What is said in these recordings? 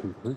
Mhm.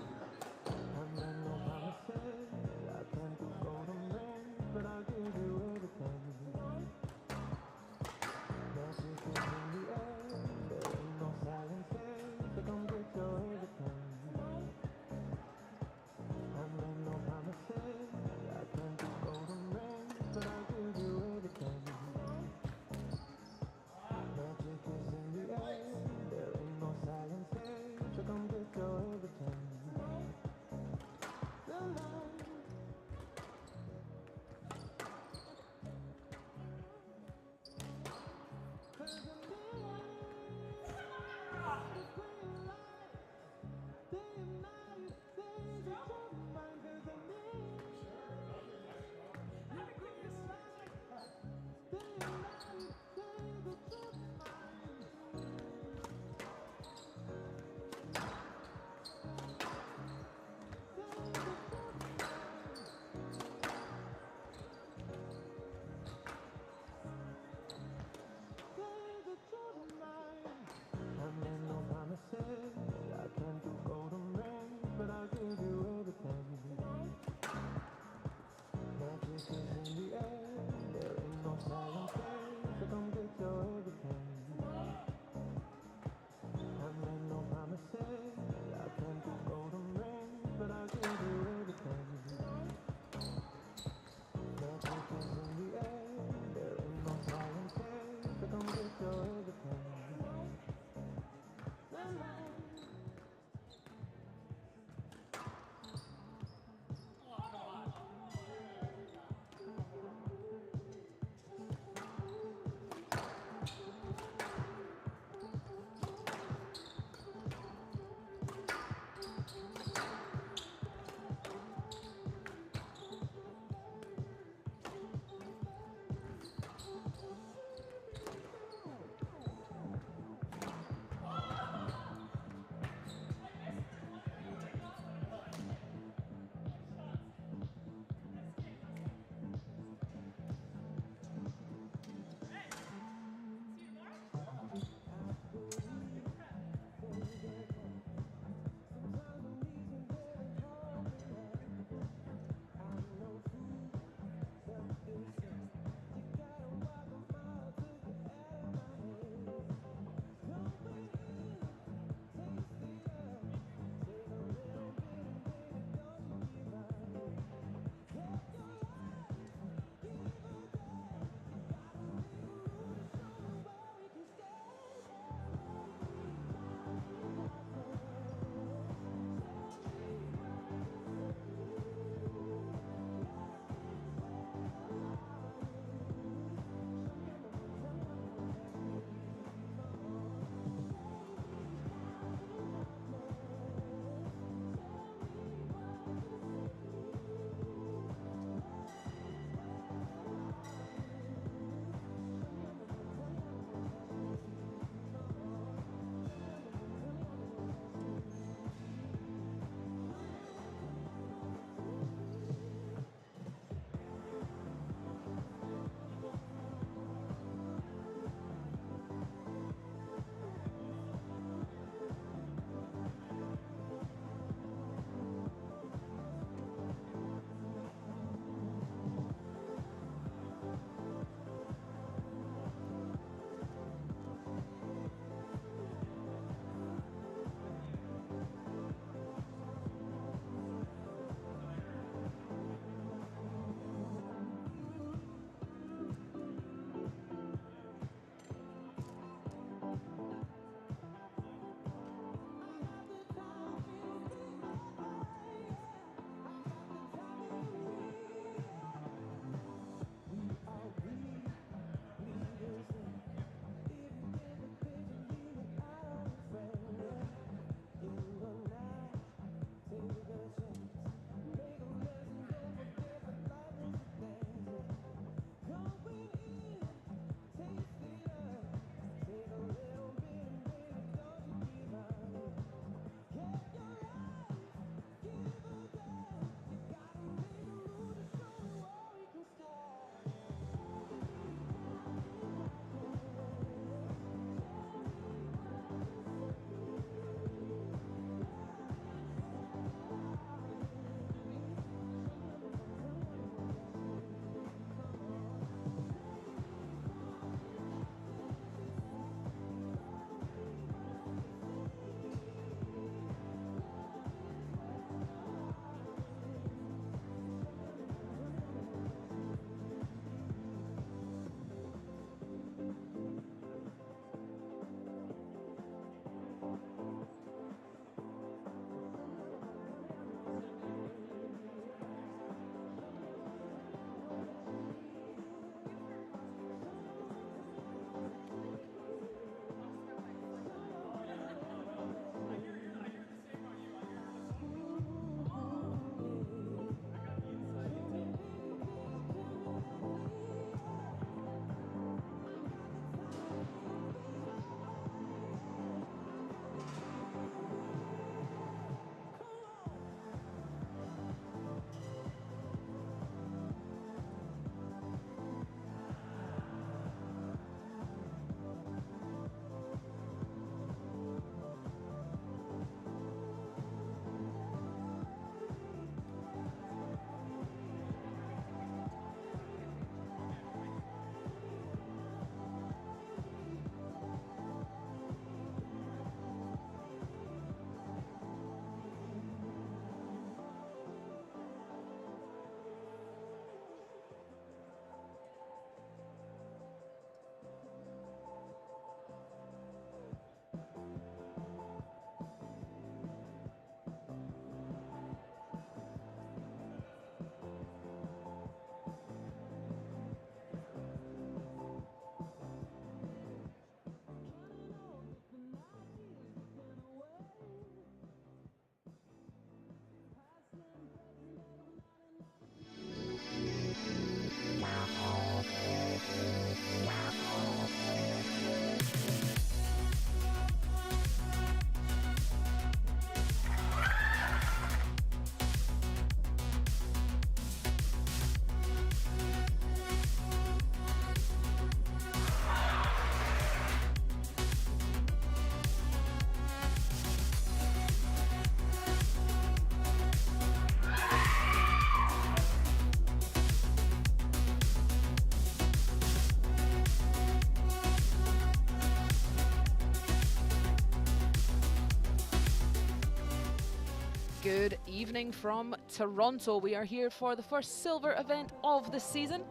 Good evening from Toronto. We are here for the first silver event of the season,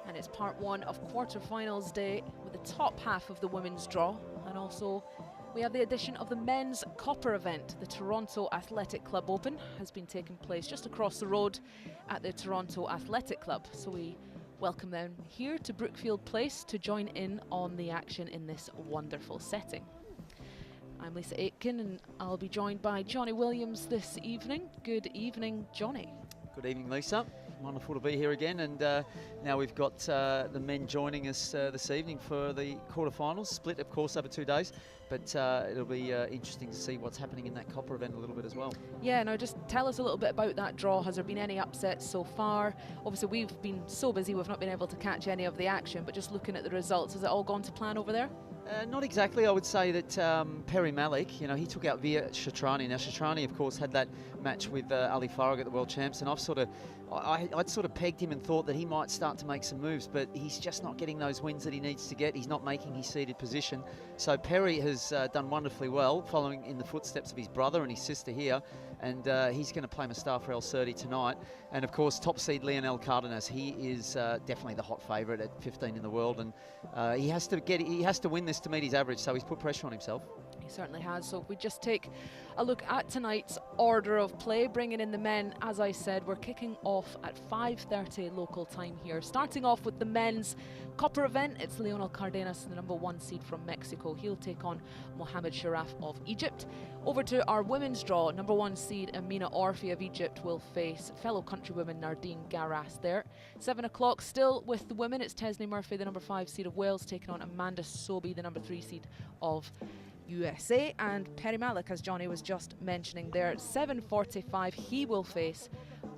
and it's part one of quarterfinals day with the top half of the women's draw, and also we have the addition of the men's copper event. The Toronto Athletic Club Open has been taking place just across the road at the Toronto Athletic Club, so we welcome them here to Brookfield Place to join in on the action in this wonderful setting. I'm Lisa Aitken and I'll be joined by Johnny Williams this evening. Good evening, Johnny. Good evening, Lisa. Wonderful to be here again, and now we've got the men joining us this evening for the quarterfinals, split of course over 2 days, but it'll be interesting to see what's happening in that copper event a little bit as well. Yeah, now just tell us a little bit about that draw. Has there been any upsets so far? Obviously we've been so busy we've not been able to catch any of the action, but just looking at the results, has it all gone to plan over there? Not exactly. I would say that Perry Malik, you know, he took out Via Shatrani. Now Shatrani, of course, had that match with Ali Farag at the World Champs, and I'd sort of pegged him and thought that he might start to make some moves, but he's just not getting those wins that he needs to get. He's not making his seeded position. So Perry has done wonderfully well, following in the footsteps of his brother and his sister here, and he's going to play Mustafa Elsirty tonight. And of course, top seed Lionel Cardinas, he is definitely the hot favourite at 15 in the world, and he has to win this to meet his average, so he's put pressure on himself. He certainly has. So if we just take a look at tonight's order of play, bringing in the men, as I said, we're kicking off at 5:30 local time here. Starting off with the men's copper event, it's Lionel Cardinas, the #1 seed from Mexico. He'll take on Mohamed Sharaf of Egypt. Over to our women's draw, #1 seed Amina Orfi of Egypt will face fellow countrywoman Nardine Garas there. 7 o'clock, still with the women, it's Tesney Murphy, the #5 seed of Wales, taking on Amanda Sobhy, the #3 seed of USA, and Perry Malik, as Johnny was just mentioning there, at 7:45 he will face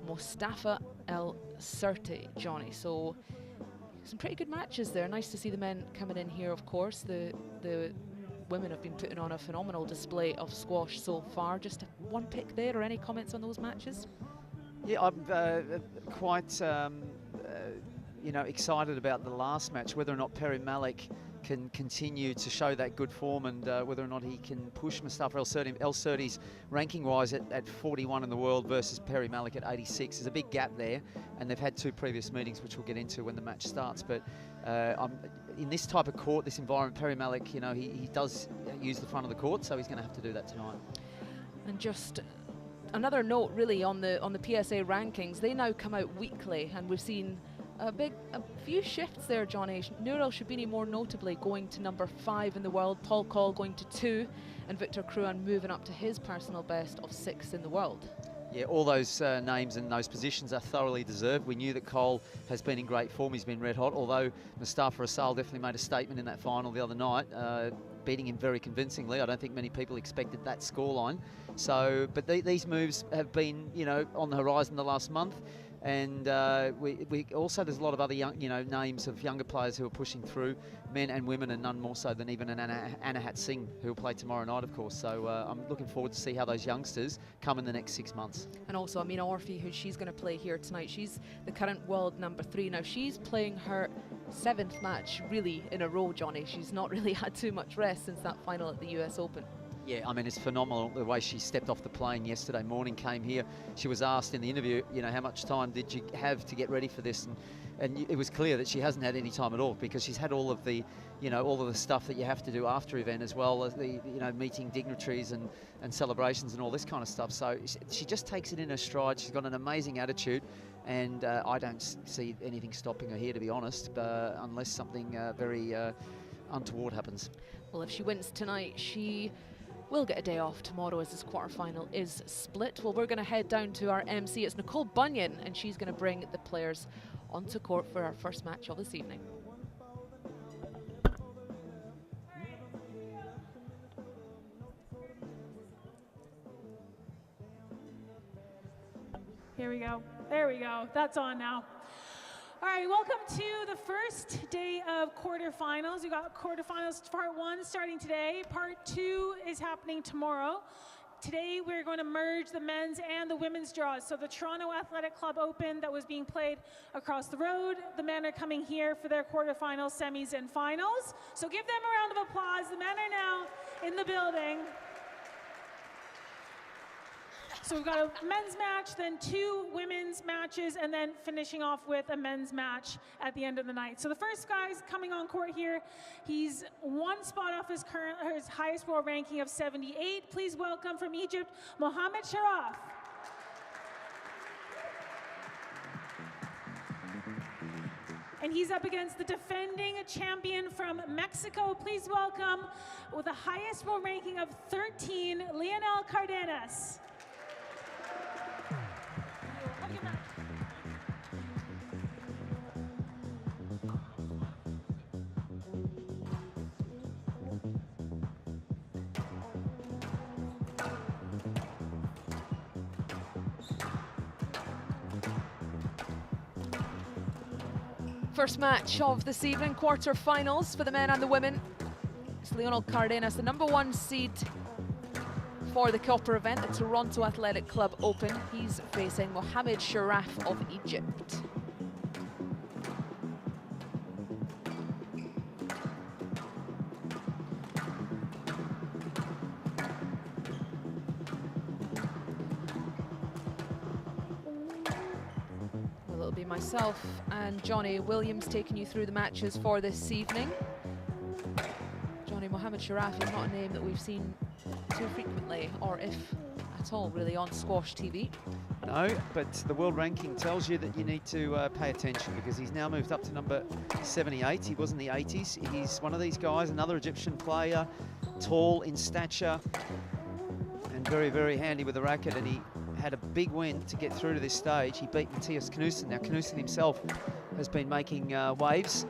Mustafa Elsirty, Johnny. So some pretty good matches there. Nice to see the men coming in here, of course. The women have been putting on a phenomenal display of squash so far. Just one pick there, or any comments on those matches? Yeah, I'm quite excited about the last match, whether or not Perry Malik can continue to show that good form, and whether or not he can push Mustafa Elsirty. Elsirty's ranking-wise at 41 in the world versus Perry Malik at 86. There's a big gap there, and they've had 2 previous meetings, which we'll get into when the match starts. But in this type of court, this environment, Perry Malik, you know, he does use the front of the court, so he's going to have to do that tonight. And just another note, really, on the PSA rankings, they now come out weekly, and we've seen a few shifts there, Johnny. Nourel Shabini more notably going to #5 in the world, Paul Call going to 2, and Victor Crouan moving up to his personal best of 6 in the world. Yeah, all those names and those positions are thoroughly deserved. We knew that Cole has been in great form. He's been red hot, although Mustafa Asal definitely made a statement in that final the other night, beating him very convincingly. I don't think many people expected that scoreline. So, but these moves have been, you know, on the horizon the last month. And we also, there's a lot of other young, names of younger players who are pushing through, men and women, and none more so than even an Anahat Singh, who will play tomorrow night, of course. So I'm looking forward to see how those youngsters come in the next 6 months. And also Amina Orfi, who she's going to play here tonight. She's the current world #3. Now she's playing her 7th match really in a row, Johnny. She's not really had too much rest since that final at the US Open. Yeah, I mean, it's phenomenal the way she stepped off the plane yesterday morning, came here. She was asked in the interview, you know, how much time did you have to get ready for this? And it was clear that she hasn't had any time at all, because she's had all of the, all of the stuff that you have to do after event, as well as the, meeting dignitaries and celebrations and all this kind of stuff. So she just takes it in her stride. She's got an amazing attitude, and I don't see anything stopping her here, to be honest, unless something very untoward happens. Well, if she wins tonight, she will get a day off tomorrow as this quarterfinal is split. Well, we're going to head down to our MC. It's Nicole Bunyan, and she's going to bring the players onto court for our first match of this evening. Here we go. There we go. That's on now. All right, welcome to the first day of quarterfinals. We got quarterfinals part 1 starting today. Part 2 is happening tomorrow. Today we're going to merge the men's and the women's draws. So the Toronto Athletic Club Open that was being played across the road, the men are coming here for their quarterfinals, semis, and finals. So give them a round of applause. The men are now in the building. So we've got a men's match, then 2 women's matches, and then finishing off with a men's match at the end of the night. So the first guy's coming on court here. He's 1 spot off his highest world ranking of 78. Please welcome from Egypt, Mohammed Sharaf. And he's up against the defending champion from Mexico. Please welcome, with the highest world ranking of 13, Lionel Cardinas. First match of this evening, quarter-finals for the men and the women. It's Lionel Cardinas, the #1 seed for the copper event, the Toronto Athletic Club Open. He's facing Mohammed Sharaf of Egypt. It'll be myself and Johnny Williams taking you through the matches for this evening. Johnny, Mohammed Sharaf is not a name that we've seen too frequently, or if at all, really, on squash TV. No, but the world ranking tells you that you need to pay attention, because he's now moved up to number 78. He was in the 80s. He's one of these guys, another Egyptian player, tall in stature and very, very handy with the racket, and he had a big win to get through to this stage. He beat Matthias Knudsen. Now, Knudsen himself has been making waves,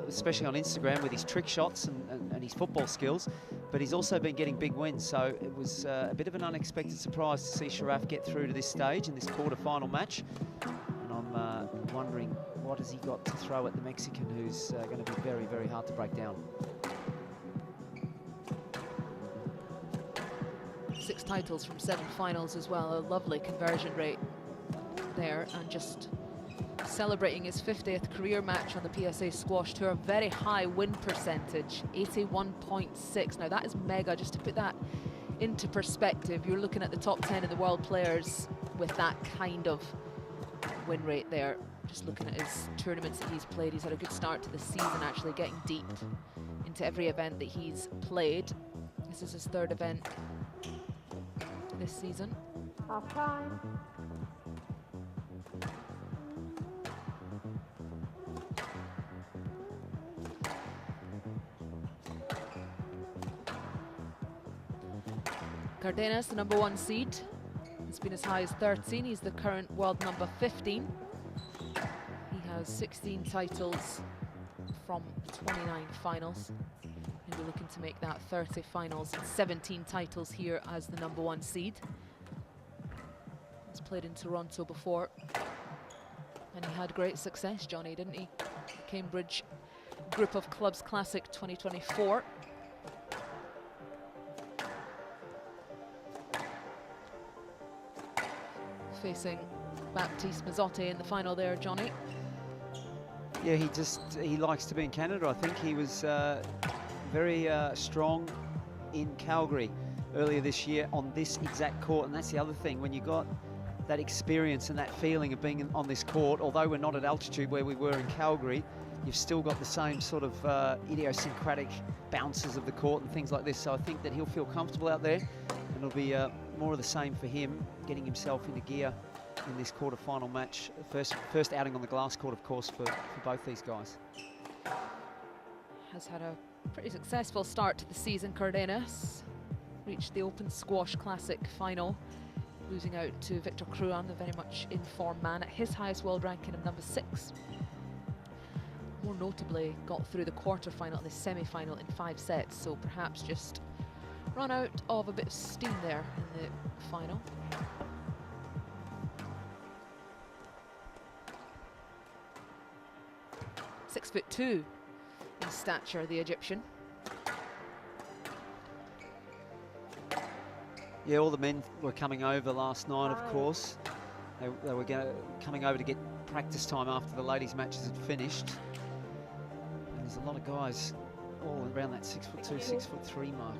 especially on Instagram, with his trick shots and his football skills, but he's also been getting big wins, so it was a bit of an unexpected surprise to see Sharaf get through to this stage in this quarter-final match, and I'm wondering what has he got to throw at the Mexican, who's going to be very, very hard to break down. 6 titles from 7 finals as well, a lovely conversion rate there, and just celebrating his 50th career match on the PSA Squash Tour. Very high win percentage, 81.6. Now that is mega. Just to put that into perspective, you're looking at the top 10 of the world players with that kind of win rate there. Just looking at his tournaments that he's played, he's had a good start to the season, actually getting deep into every event that he's played. This is his 3rd event this season. Half time. Cardinas, the #1 seed. He's been as high as 13. He's the current world number 15. He has 16 titles from 29 finals. He'll be looking to make that 30 finals and 17 titles here as the #1 seed. He's played in Toronto before, and he had great success, Johnny, didn't he? Cambridge Group of Clubs Classic 2024. Facing Baptiste Mazzotti in the final there, Johnny. Yeah, he likes to be in Canada. I think he was very strong in Calgary earlier this year on this exact court, and that's the other thing, when you got that experience and that feeling of being on this court, although we're not at altitude where we were in Calgary, you've still got the same sort of idiosyncratic bounces of the court and things like this, so I think that he'll feel comfortable out there, and it'll be more of the same for him, getting himself into gear in this quarter-final match. First outing on the glass court, of course, for both these guys. Has had a pretty successful start to the season, Cardinas. Reached the Open Squash Classic final, losing out to Victor Crouan, the very much in-form man, at his highest world ranking of #6. More notably, got through the quarter-final and the semi-final in 5 sets, so perhaps just run out of a bit of steam there in the final. .6'2" in stature, the Egyptian. Yeah, all the men were coming over last night, of course. They were coming over to get practice time after the ladies' matches had finished. And there's a lot of guys all around that 6'2", 6'3" mark.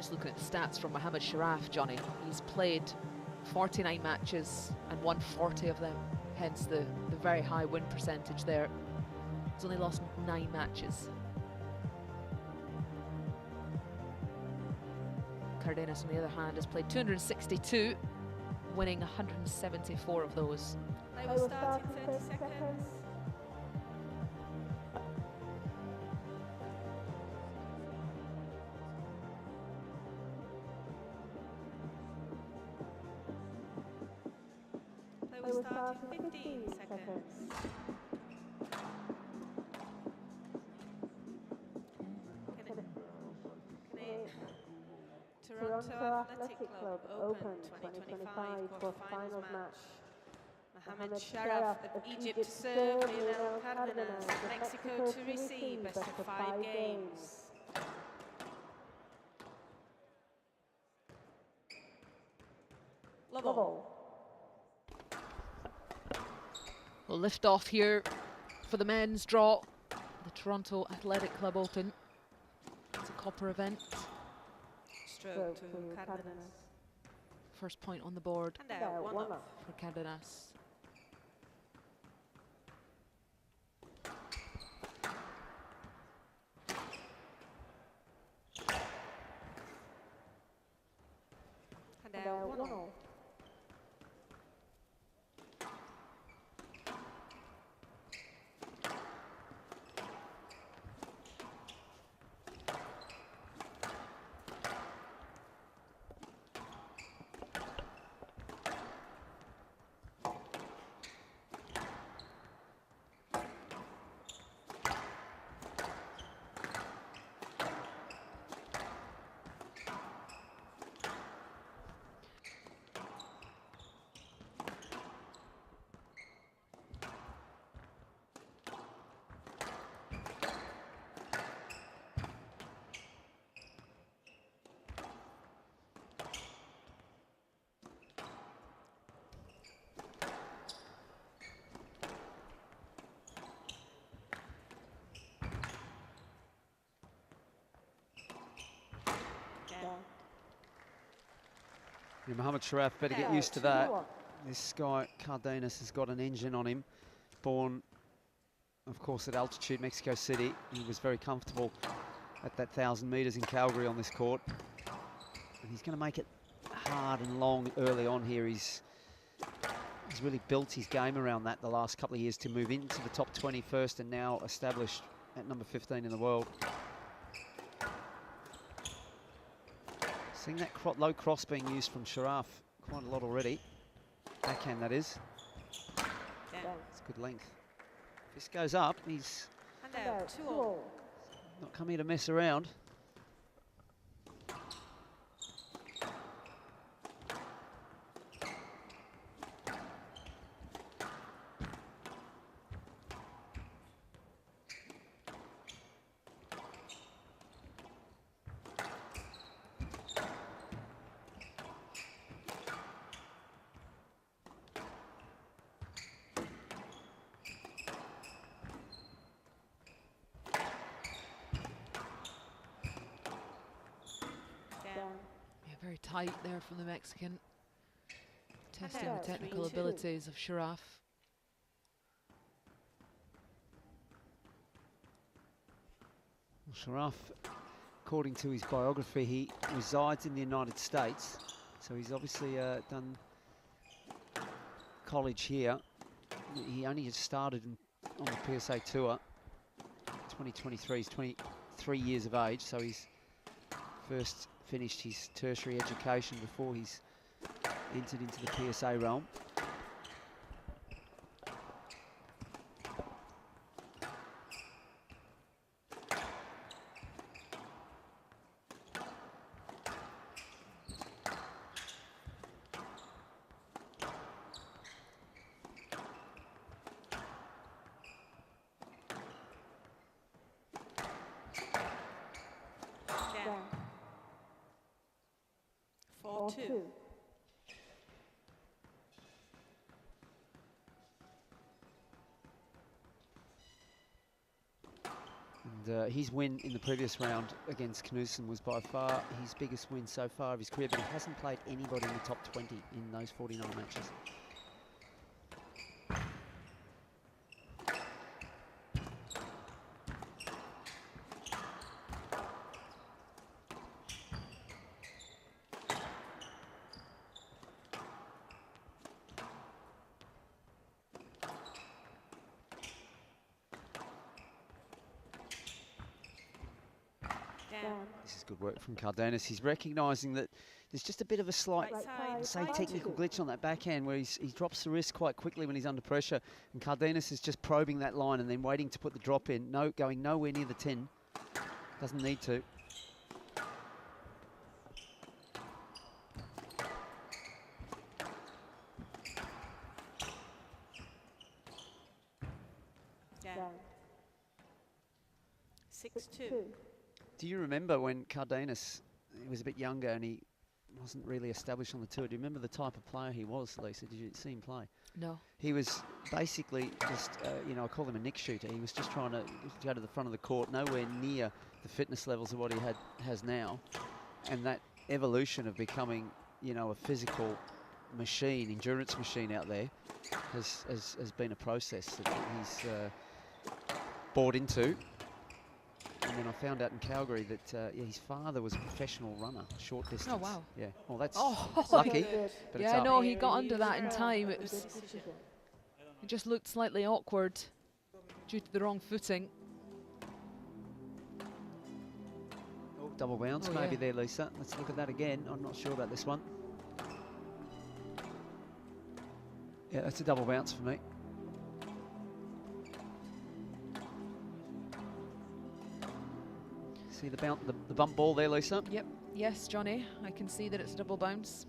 just looking at the stats from Mohamed Sharaf, Johnny. He's played 49 matches and won 40 of them, hence the very high win percentage there. He's only lost 9 matches. Cardinas, on the other hand, has played 262, winning 174 of those. They will start in 30 seconds. They will start in 15 seconds. Toronto Athletic Club Open 2025 quarterfinals match. Mohamed Sharaf of Egypt to serve, Lionel Cardinas of Mexico to receive, best of 5 games. Level. We'll lift off here for the men's draw, the Toronto Athletic Club Open. It's a copper event. Stroke to Cardinas. First point on the board And out, one off. for Cardinas. And out, one off. Yeah, Mohamed Sharaf better get used to that. This guy, Cardinas, has got an engine on him. Born, of course, at altitude, Mexico City. He was very comfortable at that 1,000 metres in Calgary on this court. And he's going to make it hard and long early on here. He's really built his game around that the last couple of years to move into the top 20 first and now established at number 15 in the world. Seeing that low cross being used from Sharaf quite a lot already. Backhand, that is. It's good length. If this goes up, he's not come here to mess around. Very tight there from the Mexican, testing the technical abilities of Sharaf. Sharaf, according to his biography, he resides in the United States, so he's obviously done college here. He only just started on the PSA Tour 2023. He's 23 years of age, so he's first finished his tertiary education before he's entered into the PSA realm. And his win in the previous round against Knudsen was by far his biggest win so far of his career, but he hasn't played anybody in the top 20 in those 49 matches. This is good work from Cardinas. He's recognising that there's just a bit of a slight, say, technical glitch on that backhand where he drops the wrist quite quickly when he's under pressure. And Cardinas is just probing that line and then waiting to put the drop in. No, going nowhere near the 10. Doesn't need to. Yeah. 6-2. Do you remember when Cardinas, he was a bit younger and he wasn't really established on the tour? Do you remember the type of player he was, Lisa? Did you see him play? No. He was basically just, you know, I call him a nick shooter. He was just trying to go to the front of the court, nowhere near the fitness levels of what he has now. And that evolution of becoming, you know, a physical machine, endurance machine out there has been a process that he's bought into. And then I found out in Calgary that yeah, his father was a professional runner, short distance. Oh, wow. Yeah. Well, that's Oh, lucky. But yeah, it's up. no, he got under that in time. It just looked slightly awkward due to the wrong footing. Oh, double bounce, Oh, maybe yeah. there, Lisa. Let's look at that again. I'm not sure about this one. Yeah, that's a double bounce for me. See the bump ball there, Lisa? Yep. Yes, Johnny. I can see that it's a double bounce.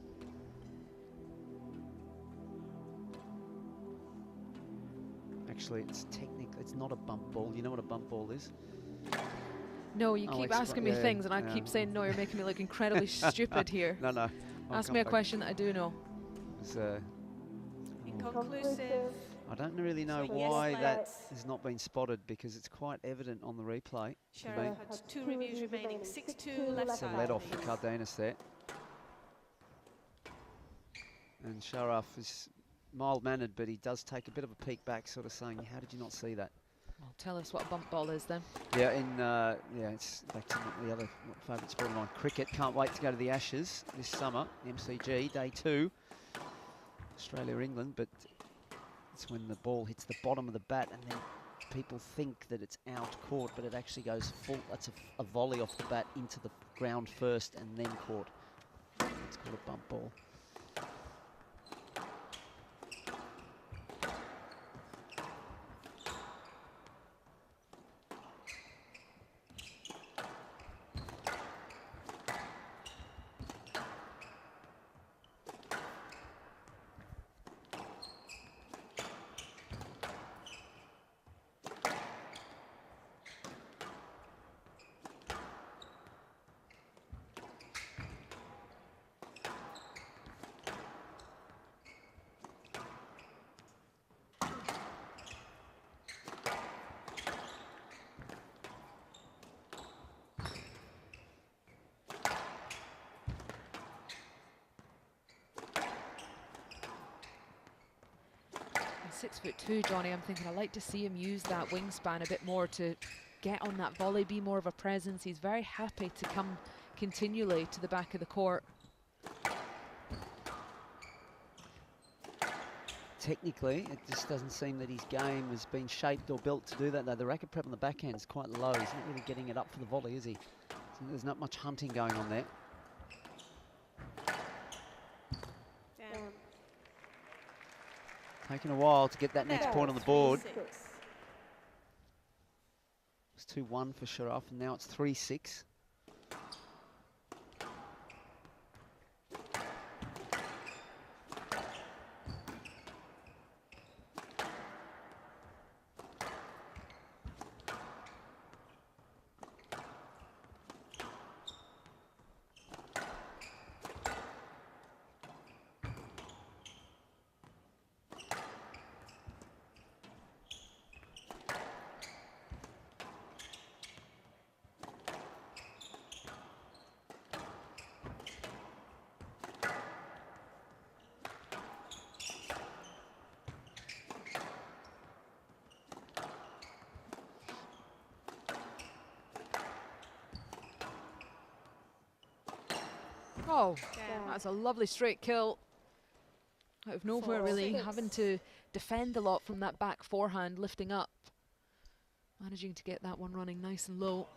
Actually, it's technically, it's not a bump ball. You know what a bump ball is? No, you keep asking me things and I yeah. keep saying no, you're making me look incredibly stupid here. No. I'll Ask come me a back. question that I do know. It's, Inconclusive. I don't really know So why yes, that let's- has not been spotted because it's quite evident on the replay. to me. Sharaf had 2 reviews remaining. 6-2 left It's a side. let off for please. Cardinas there. And Sharaf is mild-mannered, but he does take a bit of a peek back, sort of saying, how did you not see that? Well, tell us what a bump ball is then. Yeah, yeah, it's back to the other favourite sport of mine, cricket. Can't wait to go to the Ashes this summer, MCG, day 2, Australia, England, but it's when the ball hits the bottom of the bat and then people think that it's out court, but it actually goes full. That's a volley off the bat into the ground first and then court. It's called a bump ball. At 6'2", Johnny, I'm thinking I'd like to see him use that wingspan a bit more to get on that volley, be more of a presence. He's very happy to come continually to the back of the court. Technically, it just doesn't seem that his game has been shaped or built to do that, though. The racket prep on the backhand is quite low. He's not really getting it up for the volley, is he? So there's not much hunting going on there. Down. Taking a while to get that next point on the board. 3-6. It's 2-1 for Sharaf, and now it's 3-6. Oh, that's a lovely straight kill. Out of nowhere, really, having to defend a lot from that back forehand, lifting up. Managing to get that one running nice and low.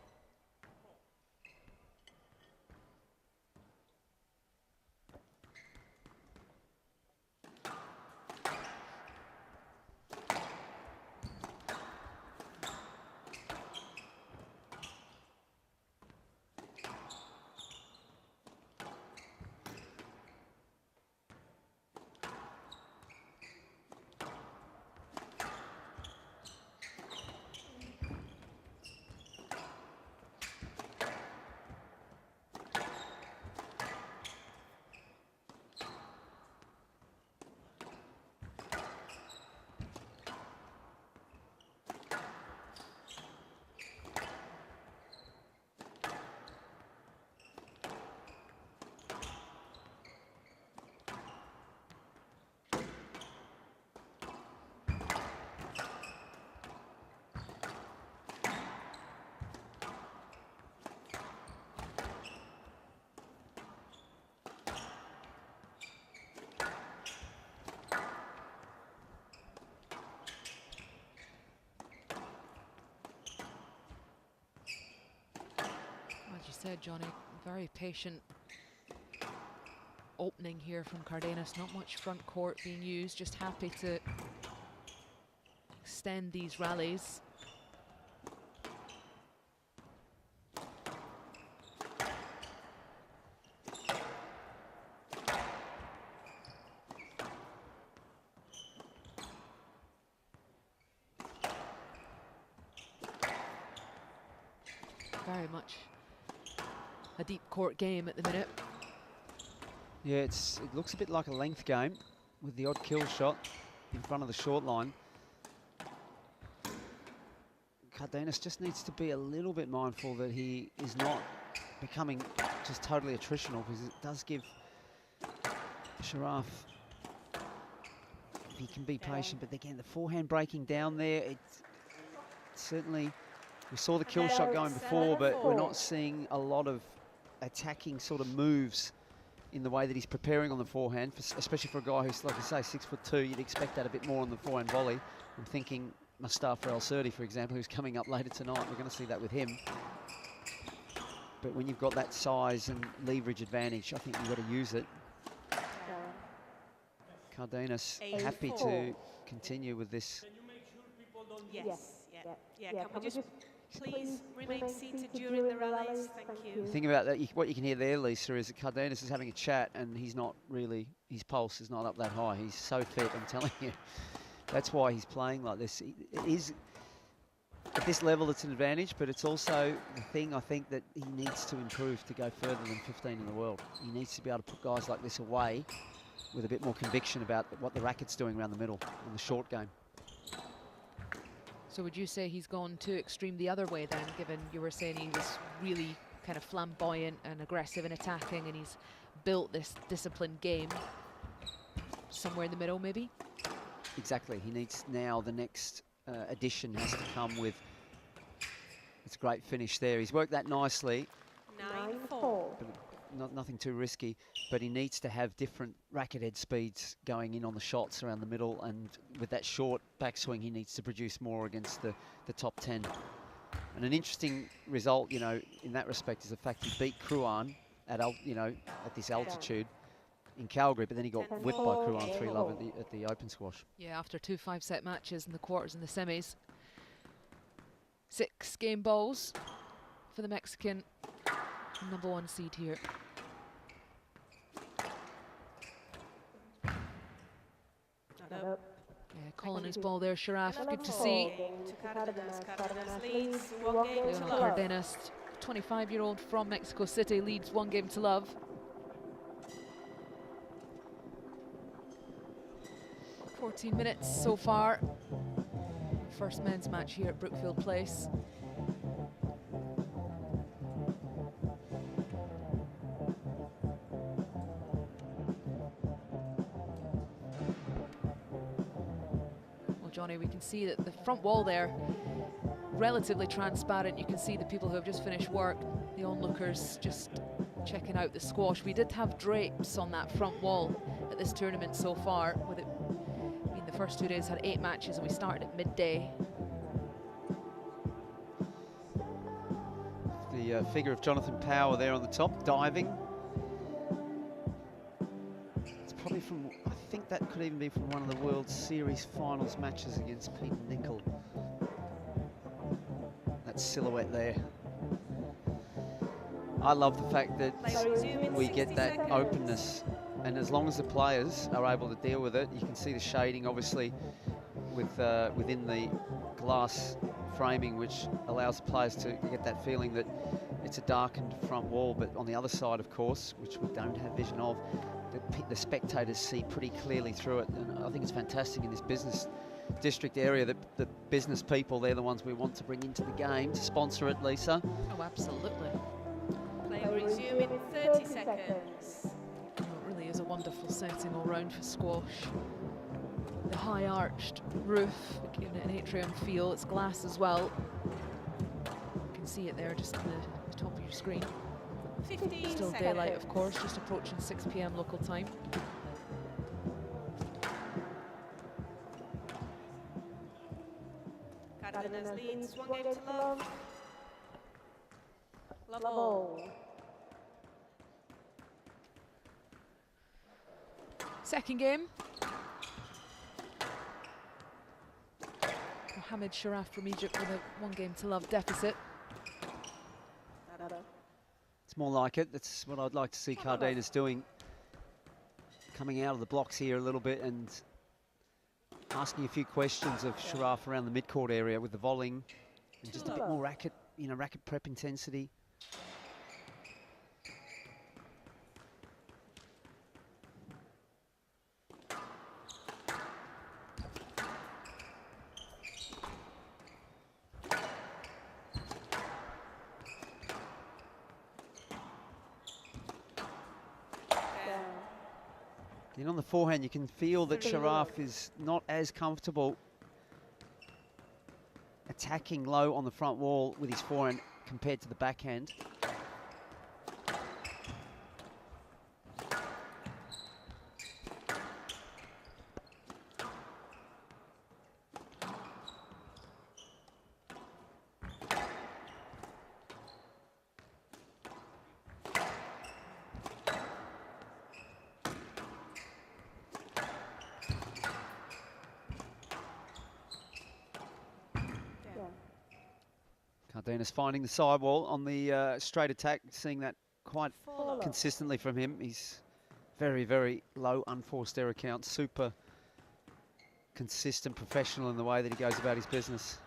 As you said, Johnny, very patient opening here from Cardinas. Not much front court being used, just happy to extend these rallies. Very much a deep court game at the minute. Yeah, it looks a bit like a length game with the odd kill shot in front of the short line. Cardinas just needs to be a little bit mindful that he is not becoming just totally attritional, because it does give Sharaf, if he can be patient, but again, the forehand breaking down there, it's certainly, we saw the kill shot going before, but we're not seeing a lot of attacking sort of moves in the way that he's preparing on the forehand, especially for a guy who's, like I say, 6'2", you'd expect that a bit more on the forehand volley. I'm thinking Mustafa Elsirty, for example, who's coming up later tonight. We're going to see that with him. But when you've got that size and leverage advantage, I think you've got to use it. Cardinas happy to continue with this. Yes. Can we just please remain seated during the rallies? Thank you. The thing about that, what you can hear there, Lisa, is that Cardinas is having a chat, and he's not really, his pulse is not up that high. He's so fit, I'm telling you. That's why he's playing like this. It is, at this level, it's an advantage, but it's also the thing, I think, that he needs to improve to go further than 15 in the world. He needs to be able to put guys like this away with a bit more conviction about what the racket's doing around the middle in the short game. So would you say he's gone too extreme the other way then, given you were saying he was really kind of flamboyant and aggressive and attacking, and he's built this disciplined game somewhere in the middle, maybe? Exactly. He needs now, the next addition has to come with, it's a great finish there. He's worked that nicely. 9-4. Nothing too risky, but he needs to have different racket head speeds going in on the shots around the middle, and with that short backswing, he needs to produce more against the top 10. And an interesting result, you know, in that respect, is the fact he beat Kruan at this altitude in Calgary, but then he got whipped by Kruan 3-love at the open squash. Yeah, after 2 5-set matches in the quarters and the semis. 6 game balls for the Mexican #1 seed here. Yeah, calling his ball there, Sharaf. Good to see. Cardinas leads 1 game to love. Cardinas, 25-year-old from Mexico City, leads 1 game to love. 14 minutes so far. First men's match here at Brookfield Place. Johnny, we can see that the front wall there, relatively transparent. You can see the people who have just finished work, the onlookers just checking out the squash. We did have drapes on that front wall at this tournament so far, with it being the first 2 days had 8 matches and we started at midday. The figure of Jonathan Power there on the top, diving. It's probably from, I think that could even be from one of the World Series finals matches against Pete Nicol. That silhouette there. I love the fact that we get that openness, and as long as the players are able to deal with it, you can see the shading obviously with within the glass framing, which allows the players to get that feeling that it's a darkened front wall, but on the other side, of course, which we don't have vision of, the spectators see pretty clearly through it. And I think it's fantastic in this business district area that the business people, they're the ones we want to bring into the game to sponsor it, Lisa. Oh, absolutely. Play will resume in 30 seconds. Oh, it really is a wonderful setting all round for squash. The high arched roof, giving it an atrium feel. It's glass as well. You can see it there just on the top of your screen. 15 Still seconds. daylight, of course, just approaching 6 p.m. local time. Cardinas leads 1 game to love. Love all. Second game. Mohamed Sharaf from Egypt with a 1 game to love deficit. It's more like it. That's what I'd like to see Cardinas doing. Coming out of the blocks here a little bit and asking a few questions of Sharaf around the mid-court area with the volleying and just a bit more racket, racket prep intensity. And on the forehand, you can feel that Sharaf is not as comfortable attacking low on the front wall with his forehand compared to the backhand. Cardinas finding the sidewall on the straight attack, seeing that quite consistently from him. He's very, very low unforced error count, super consistent professional in the way that he goes about his business.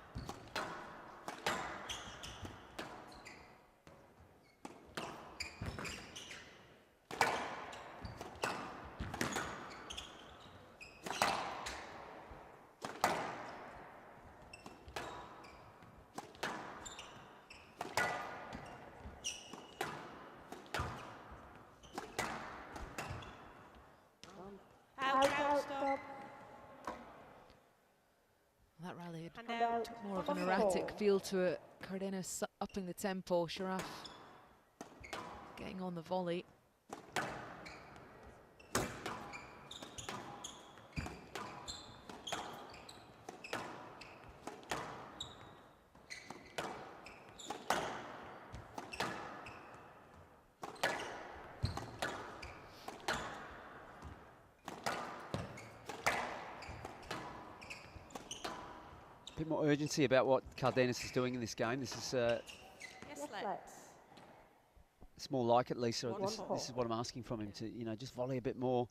That rally had more of an erratic feel to it. Cardinas upping the tempo. Sharaf getting on the volley. A bit more urgency about what Cardinas is doing in this game. This is it's more like it, Lisa. This is what I'm asking from him, to just volley a bit more.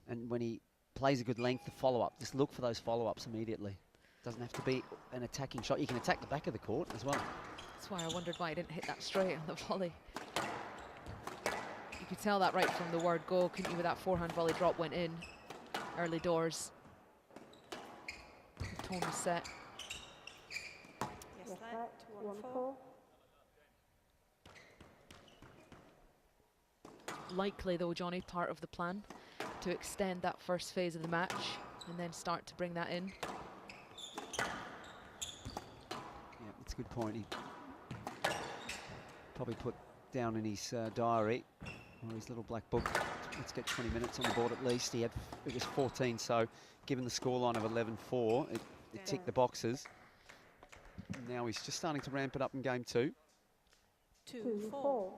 And when he plays a good length, the follow-up, just look for those follow-ups immediately. Doesn't have to be an attacking shot. You can attack the back of the court as well. That's why I wondered why he didn't hit that straight on the volley. You could tell that right from the word go, couldn't you, with that forehand volley drop went in early doors. The tone was set. Yes, let 1-4. Likely though, Johnny, part of the plan to extend that first phase of the match and then start to bring that in. Yeah, that's a good point. He probably put down in his diary, or his little black book. Let's get 20 minutes on the board at least. It was 14, so given the scoreline of 11-4, it ticked the boxes. Now he's just starting to ramp it up in game 2. 2-4.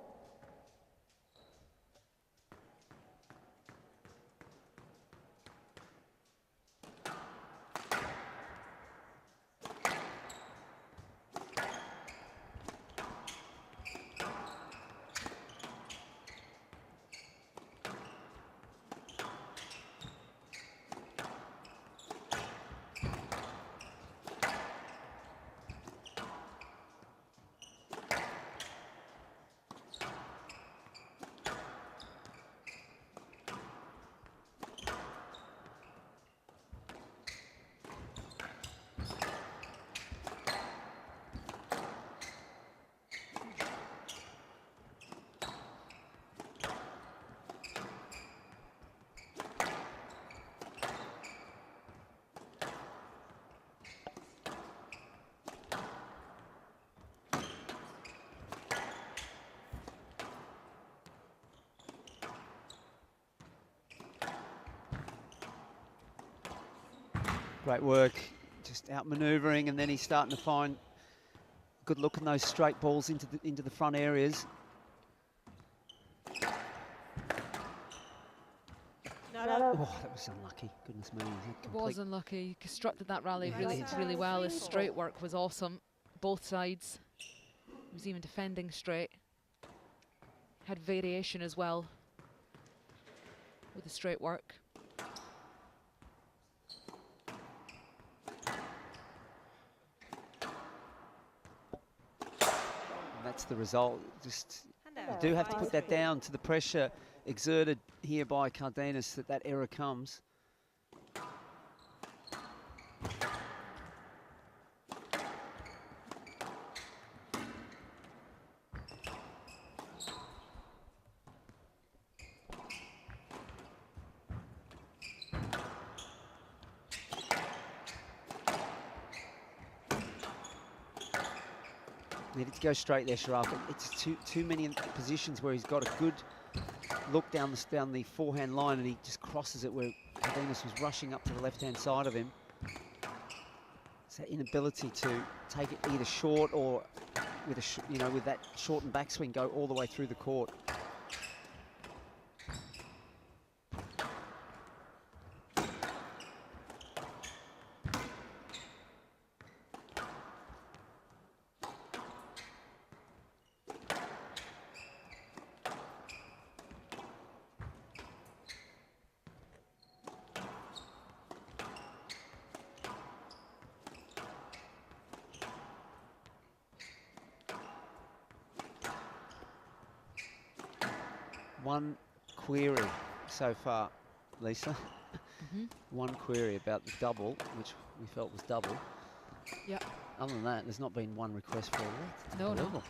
Great work, just outmanoeuvring, and then he's starting to find good look in those straight balls into the front areas. Oh, that was unlucky. Goodness me. It was unlucky. He constructed that rally really well. His straight work was awesome. Both sides. He was even defending straight. Had variation as well with the straight work. That's the result. Just you do have to put that down to the pressure exerted here by Cardinas that error comes. Needed to go straight there, Sharaf. It's too many positions where he's got a good look down the forehand line, and he just crosses it where Cardinas was rushing up to the left-hand side of him. It's that inability to take it either short or with with that shortened backswing go all the way through the court. One query so far, Lisa. One query about the double, which we felt was double. Yeah. Other than that, there's not been one request for a let. No.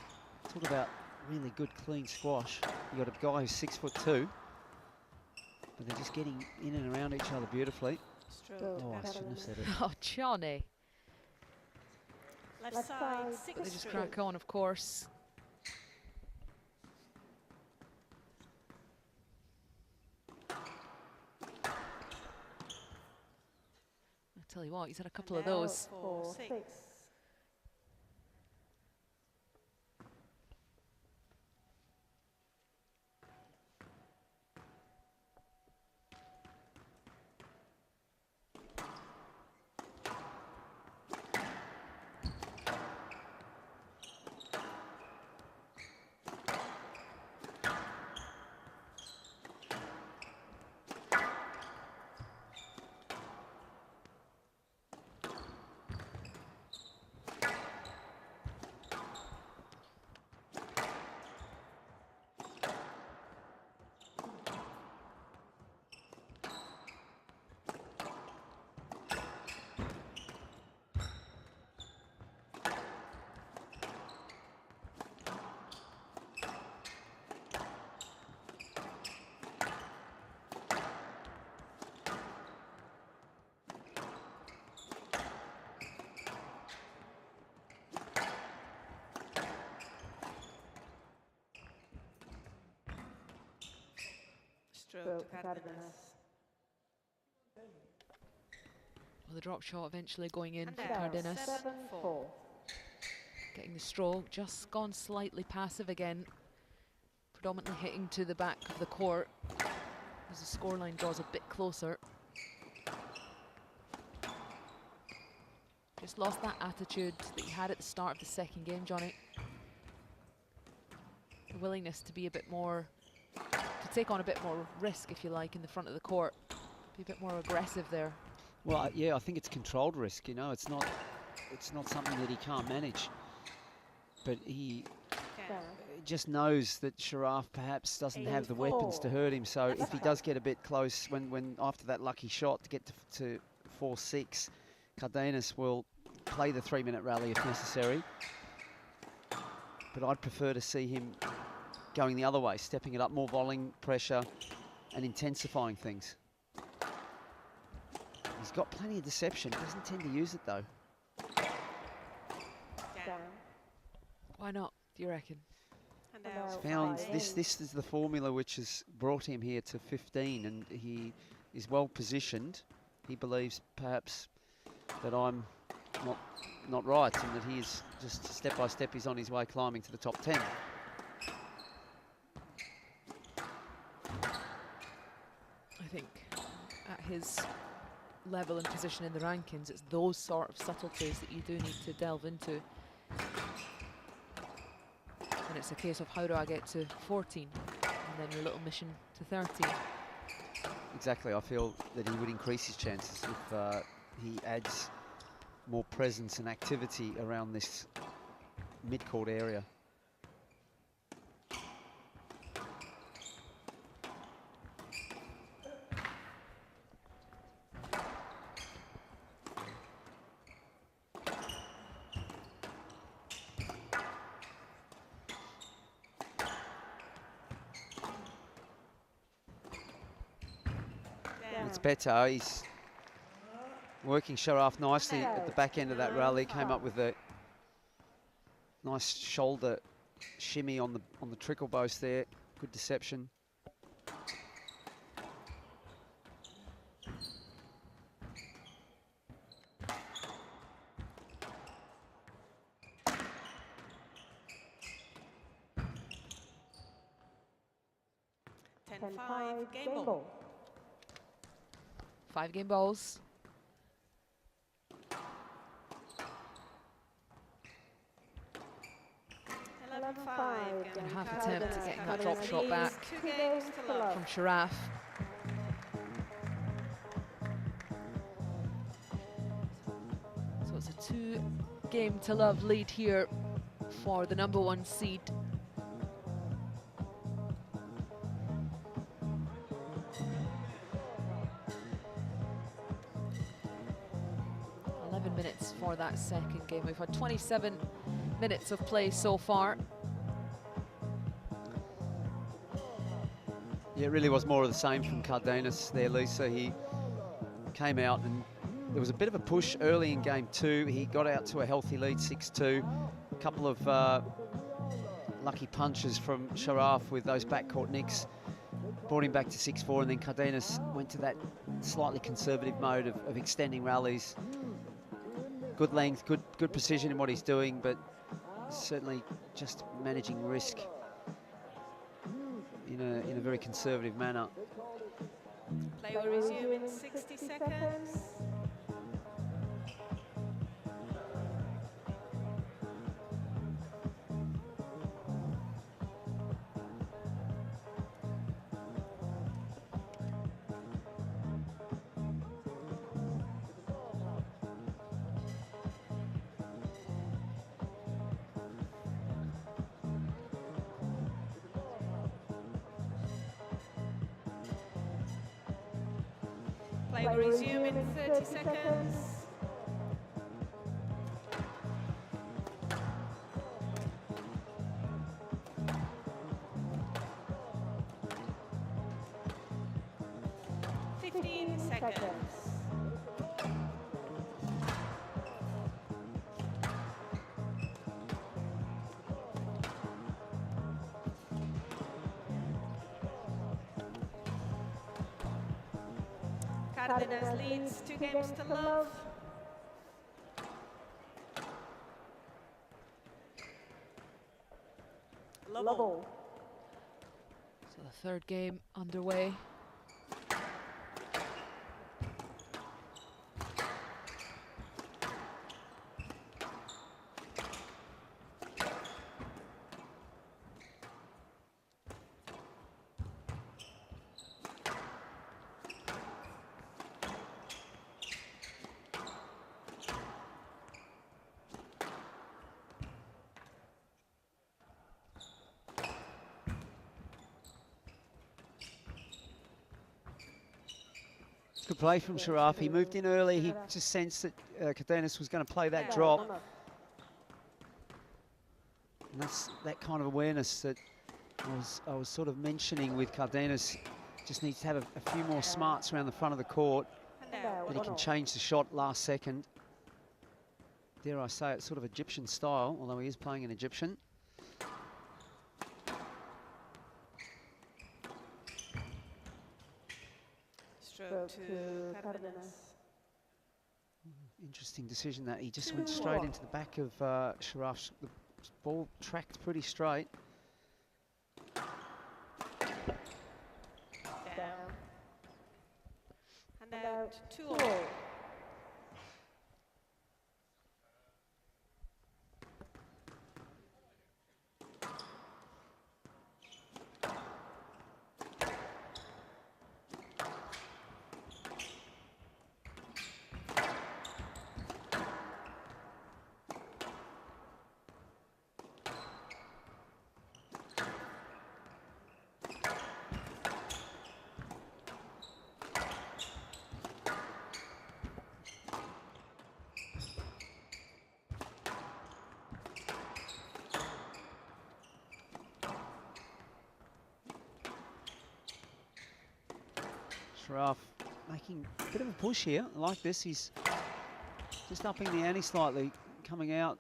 Talk about really good, clean squash. You got a guy who's 6'2", but they're just getting in and around each other beautifully. Oh, I shouldn't have said it. Oh, Johnny. Left side, They just crack on, of course. Tell you what, he's had a couple of those. 4-6. stroke to Cardinas. Well, the drop shot eventually going in for And Cardinas. 7-4. Getting the stroke, just gone slightly passive again. Predominantly hitting to the back of the court as the scoreline draws a bit closer. Just lost that attitude that he had at the start of the second game, Johnny. The willingness to be a bit more, to take on a bit more risk, if you like, in the front of the court. Be a bit more aggressive there. Well, yeah, I think it's controlled risk. You know, it's not something that he can't manage. But he just knows that Sharaf perhaps doesn't have the weapons to hurt him. So if he does get a bit close, when after that lucky shot to get to 4-6, Cardinas will play the 3-minute rally if necessary. But I'd prefer to see him going the other way, stepping it up, more volleying pressure and intensifying things. He's got plenty of deception. Doesn't tend to use it though. Why not, do you reckon? He's found this is the formula which has brought him here to 15, and he is well positioned. He believes perhaps that I'm not right, and that he is just step by step he's on his way climbing to the top 10. I think at his level and position in the rankings, it's those sort of subtleties that you do need to delve into. And it's a case of how do I get to 14, and then your little mission to 13. Exactly, I feel that he would increase his chances if he adds more presence and activity around this mid-court area. It's better. He's working Sharaf nicely at the back end of that rally. Came up with a nice shoulder shimmy on the trickle boast there. Good deception. Ten 5 game ball. 5 game balls. 11-5. And half attempt at getting that drop shot back 2 games to love. from Sharaf. So it's a 2-game to love lead here for the #1 seed. Minutes for that second game. We've had 27 minutes of play so far. Yeah, it really was more of the same from Cardinas there, Lisa. He came out and there was a bit of a push early in game 2. He got out to a healthy lead, 6-2. A couple of lucky punches from Sharaf with those backcourt nicks. Brought him back to 6-4, and then Cardinas went to that slightly conservative mode of extending rallies. Good length, good precision in what he's doing, but certainly just managing risk in a very conservative manner. Play will resume in 60 seconds. Play will resume in 30 seconds. Cardinas leads 2 games to love. Love all. So the third game underway. Good play from Sharaf. He moved in early. He just sensed that Cardinas was going to play that drop. And that's that kind of awareness that I was sort of mentioning with Cardinas. Just needs to have a few more smarts around the front of the court. That he can change the shot last second. Dare I say, it's sort of Egyptian style, although he is playing an Egyptian. Stroke to Cardinas. Interesting decision that he just went straight into the back of Sharaf. The ball tracked pretty straight. Down. And out 2-all. Sharaf making a bit of a push here. I like this. He's just upping the ante slightly, coming out,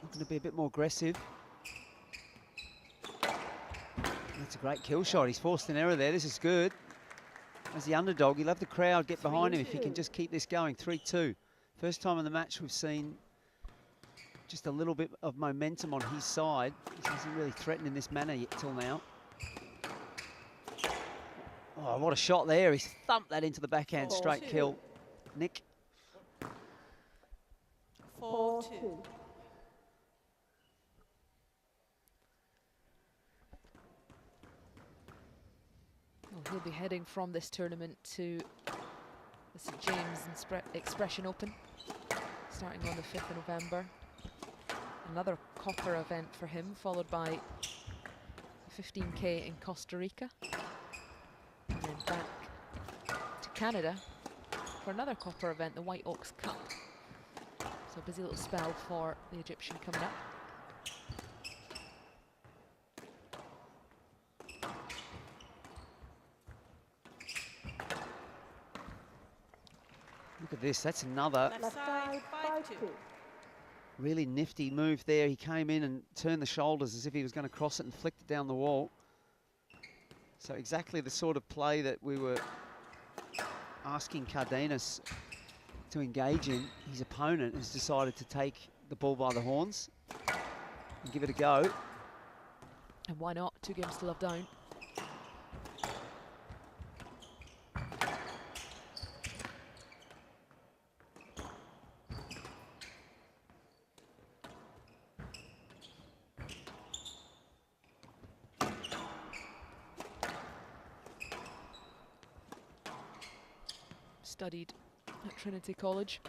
looking to be a bit more aggressive. That's a great kill shot. He's forced an error there. This is good. As the underdog, he'll have the crowd get behind him if he can just keep this going. 3-2. First time in the match we've seen just a little bit of momentum on his side. He hasn't really threatened in this manner yet till now. Oh, what a shot there. He's thumped that into the backhand, straight kill. Nick. 4-2. Well, he'll be heading from this tournament to the St James Expression Open, starting on the 5th of November. Another copper event for him, followed by 15K in Costa Rica. And then back to Canada for another copper event, the White Oaks Cup. So a busy little spell for the Egyptian coming up. Look at this, that's another Left side, 5-2. really nifty move there. He came in and turned the shoulders as if he was going to cross it and flicked it down the wall. So exactly the sort of play that we were asking Cardinas to engage in. His opponent has decided to take the ball by the horns and give it a go. And why not? 2 games to love down. Studied at Trinity College.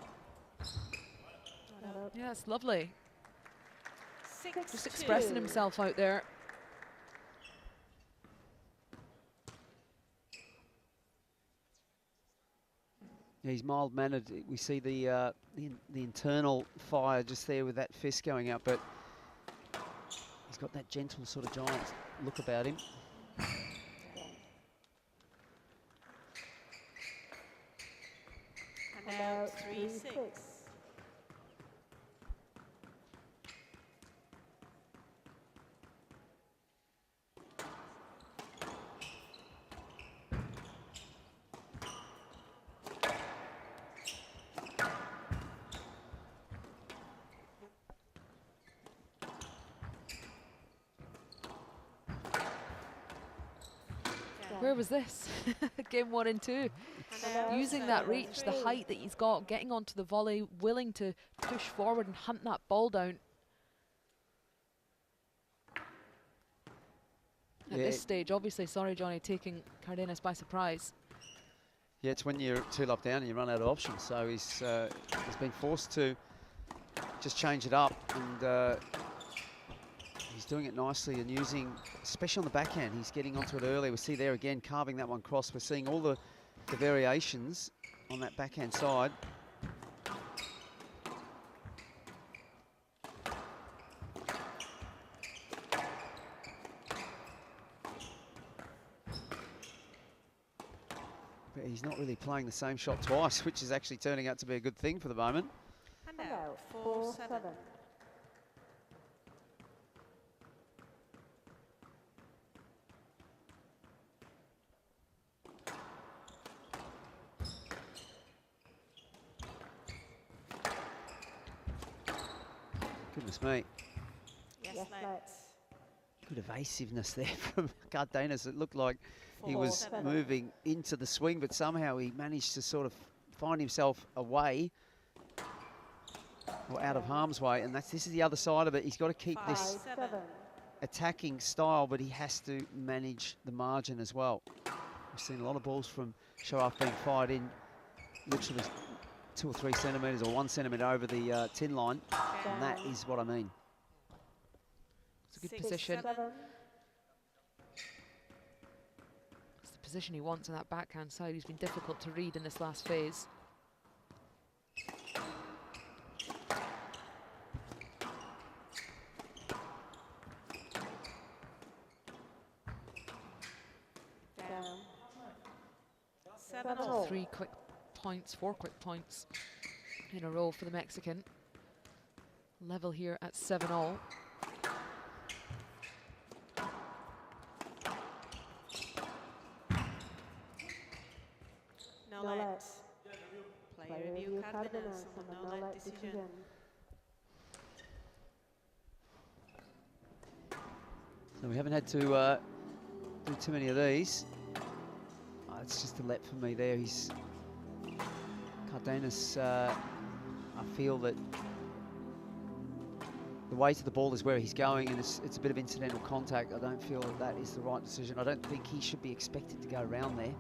Yeah, it's lovely. 6-2. Just expressing himself out there. Yeah, he's mild-mannered. We see the internal fire just there with that fist going out, but he's got that gentle sort of giant look about him. And out 3-6. Where was this? Game 1 and 2. Using that reach, the height that he's got, getting onto the volley, willing to push forward and hunt that ball down. At this stage, obviously, sorry, Johnny, taking Cardinas by surprise. Yeah, it's when you're 2-love down and you run out of options. So he's been forced to just change it up, and he's doing it nicely and using, especially on the backhand, he's getting onto it early. We see there again, carving that one cross. We're seeing all the variations on that backhand side. But he's not really playing the same shot twice, which is actually turning out to be a good thing for the moment. And out, 4-7. Goodness me. Yes, let's. Good evasiveness there from Cardinas. It looked like he was moving into the swing, but somehow he managed to sort of find himself away or out of harm's way. And this is the other side of it. He's got to keep this attacking style, but he has to manage the margin as well. We've seen a lot of balls from Sharaf being fired in literally 2 or 3 centimetres or 1 centimetre over the tin line, and that is what I mean. It's a good position. It's the position he wants on that backhand side. He's been difficult to read in this last phase. Down. 3 quick points, 4 quick points in a row for the Mexican. Level here at 7-all. No let. Player review Cardinas on the no let decision. So we haven't had to do too many of these. It's just a let for me there. He's Cardinas. I feel that the weight of the ball is where he's going, and it's a bit of incidental contact. I don't feel that that is the right decision. I don't think he should be expected to go around there.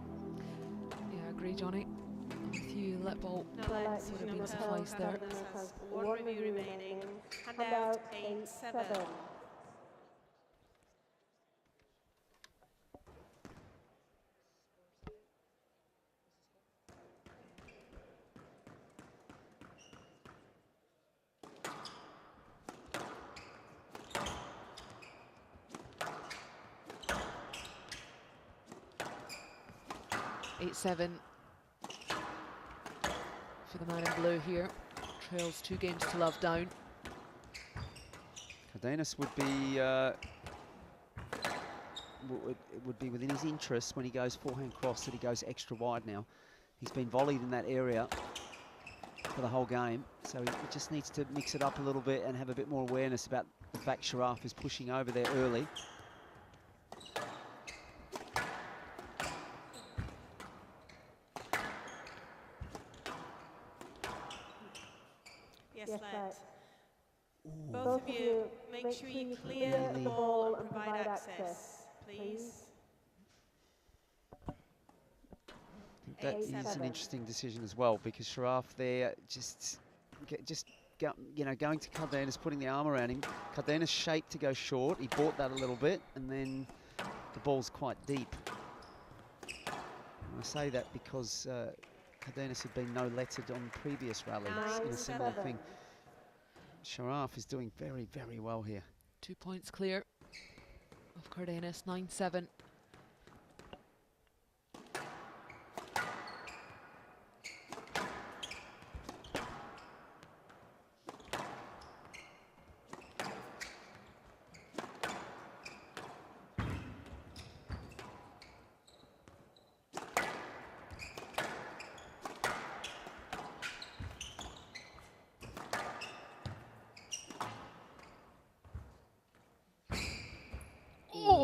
Yeah, I agree, Johnny. I'm with you. Let ball No let would have been decision. sufficed there. Cardinas has 1 review remaining. Hand out 8-7. Seven for the man in blue here. Trails 2 games to love down. Cardinas would be it would be within his interest when he goes forehand cross that he goes extra wide now. He's been volleyed in that area for the whole game, so he just needs to mix it up a little bit and have a bit more awareness about the fact Sharaf is pushing over there early. Yes, let. Both of you, make sure you clear the ball and provide access, please. That is an interesting decision as well, because Sharaf there going to Cardinas, putting the arm around him. Cardinas shaped to go short. He bought that a little bit, and then the ball's quite deep. And I say that because Cardinas had been no lettered on previous rallies in a similar thing. Sharaf is doing very, very well here. 2 points clear of Cardinas, 9-7.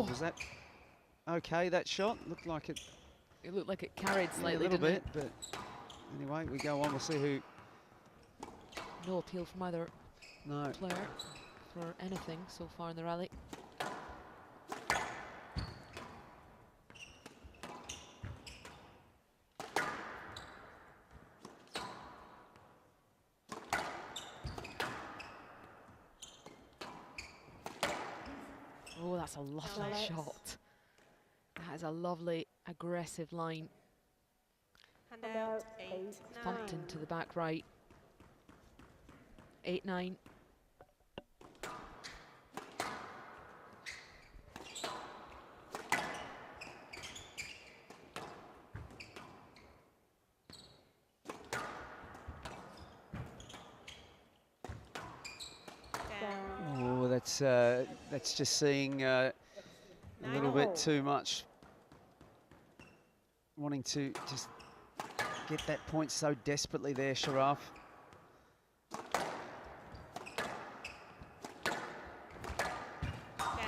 Was that? okay, that shot. Looked like it. It looked like it carried slightly, A little didn't bit, but anyway, we go on. We'll see who. No appeal from either No. player for anything so far in the rally. Oh, that's a lovely shot. That is a lovely, aggressive line. Hand out, 8, Thumped 9. into the back right. 8-9. Oh, that's just seeing a little bit too much. Wanting to just get that point so desperately there, Sharaf.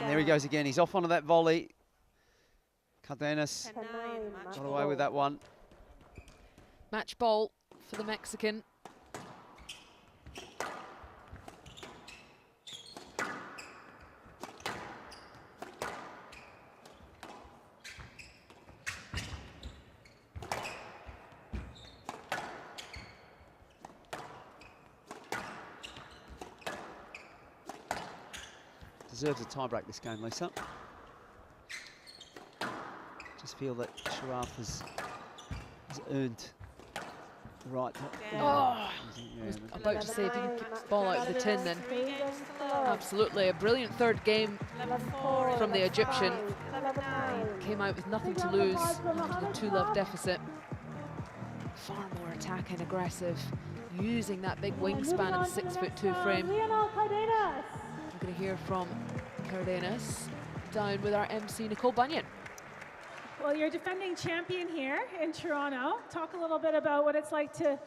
And there he goes again. He's off onto that volley. Cardinas got away with that one. Match ball for the Mexican. Deserves a tie-break this game, Lisa. Just feel that Sharaf has earned the right to... Oh, I was about to say, if you can keep the ball out of the tin, then absolutely a brilliant third game from the Egyptian. Came out with nothing to lose after the 2-love deficit. Far more attacking, aggressive, using that big wingspan of the 6'2" frame. We're going to hear from Cardinas down with our MC Nicole Bunyan. Well, you're defending champion here in Toronto. Talk a little bit about what it's like to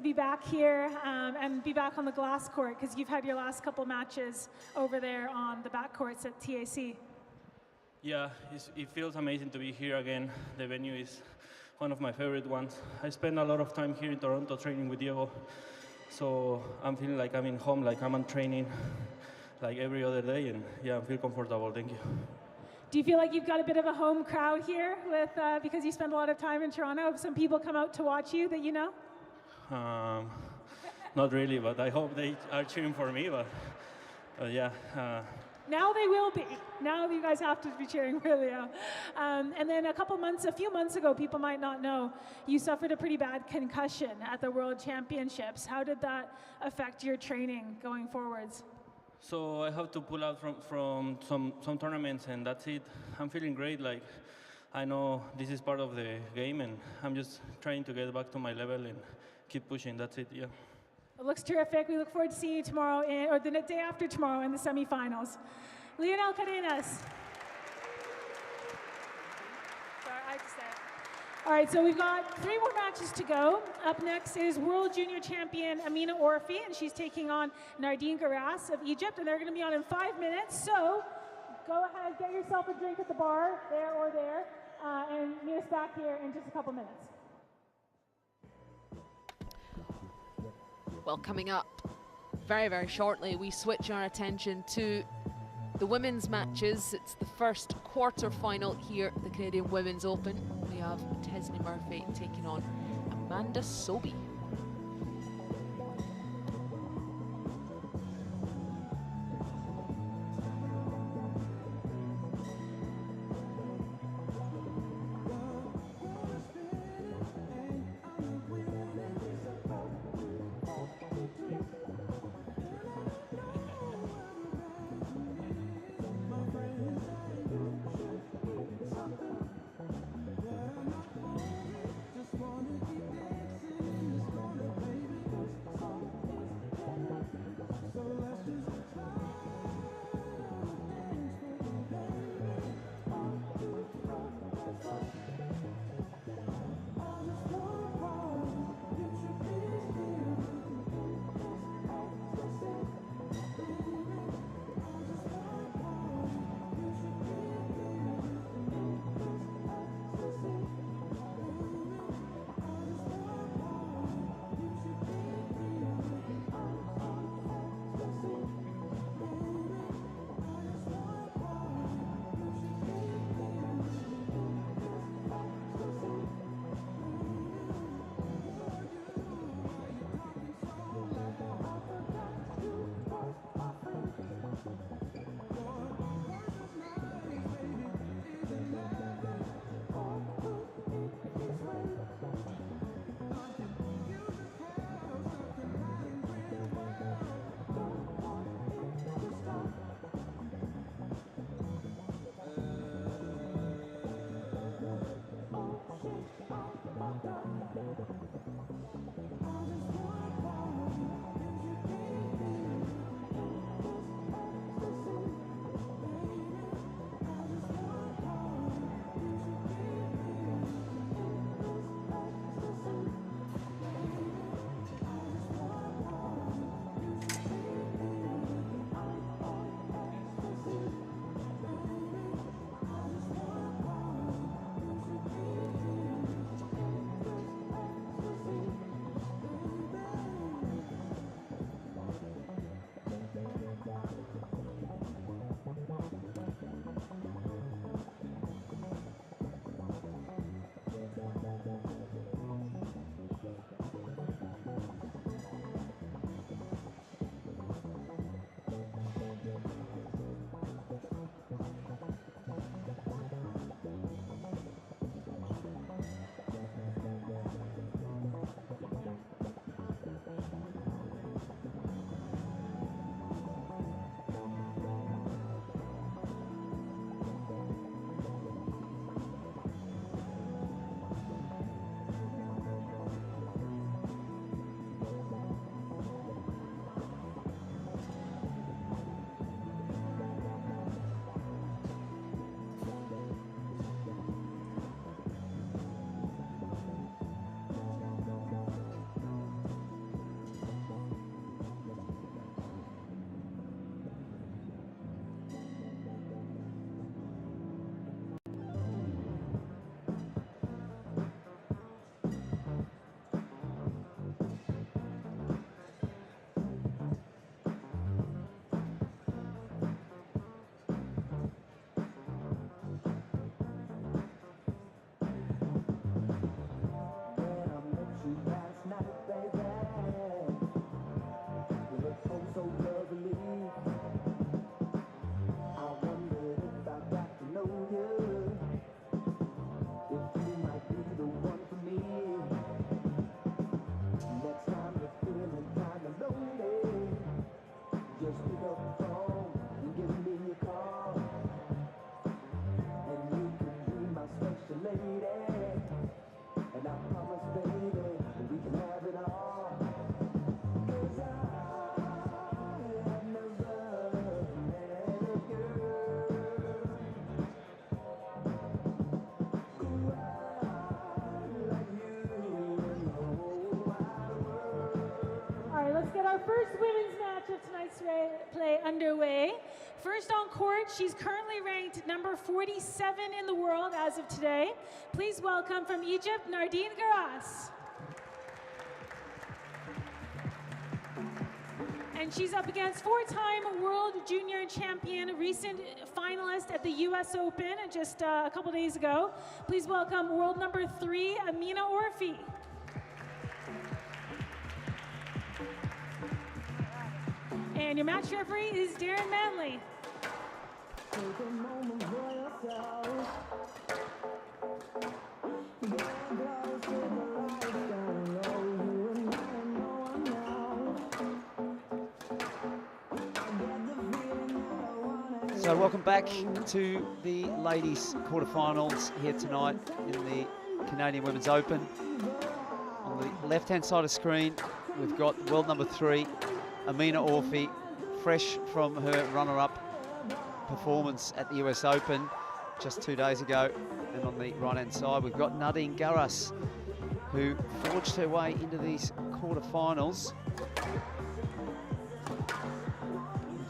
be back here and be back on the glass court, because you've had your last couple matches over there on the back courts at TAC. Yeah, it feels amazing to be here again. The venue is one of my favorite ones. I spend a lot of time here in Toronto training with Diego, so I'm feeling like I'm in home, like I'm on training like every other day, and yeah, I feel comfortable. Thank you. Do you feel like you've got a bit of a home crowd here with because you spend a lot of time in Toronto? Have some people come out to watch you that you know? Not really, but I hope they are cheering for me. But yeah. Now they will be. Now you guys have to be cheering for Leo. And then a few months ago, people might not know, you suffered a pretty bad concussion at the World Championships. How did that affect your training going forwards? So I have to pull out from some tournaments, and that's it. I'm feeling great. Like, I know this is part of the game, and I'm just trying to get back to my level and keep pushing. That's it, yeah. It looks terrific. We look forward to seeing you tomorrow, or the day after tomorrow in the semifinals. Lionel Cardinas. Sorry, I just said. All right, so we've got 3 more matches to go. Up next is World Junior Champion Amina Orfi, and she's taking on Nardine Garas of Egypt, and they're going to be on in 5 minutes. So go ahead, get yourself a drink at the bar, there or there, and meet us back here in just a couple minutes. Well, coming up very, very shortly, we switch our attention to the women's matches. It's the first quarter-final here at the Canadian Women's Open. We have Tesney Murphy taking on Amanda Sobhy. our first women's match of tonight's play underway. First on court, she's currently ranked number 47 in the world as of today. Please welcome from Egypt, Nardine Garas. And she's up against four-time world junior champion, recent finalist at the US Open just a couple days ago. Please welcome world number 3, Amina Orfi. And your match referee is Darren Manley. So welcome back to the ladies quarterfinals here tonight in the Canadian Women's Open. On the left-hand side of screen, we've got world number 3, Amina Orfi, fresh from her runner-up performance at the US Open just 2 days ago. And on the right-hand side, we've got Nardine Garas, who forged her way into these quarterfinals.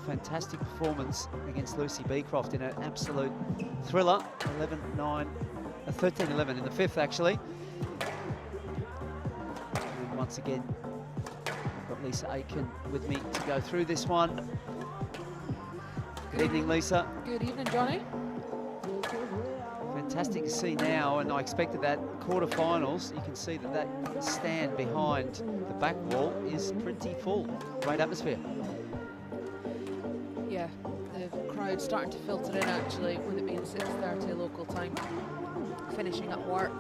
Fantastic performance against Lucy Beecroft in an absolute thriller, 13-11 in the fifth, actually. And once again, I've got Lisa Aiken with me to go through this one. Good evening, Lisa. Good evening, Johnny. Fantastic to see now, and I expected that quarterfinals. You can see that that stand behind the back wall is pretty full. Great atmosphere. Yeah, the crowd's starting to filter in actually, with it being 6:30 local time. Finishing up work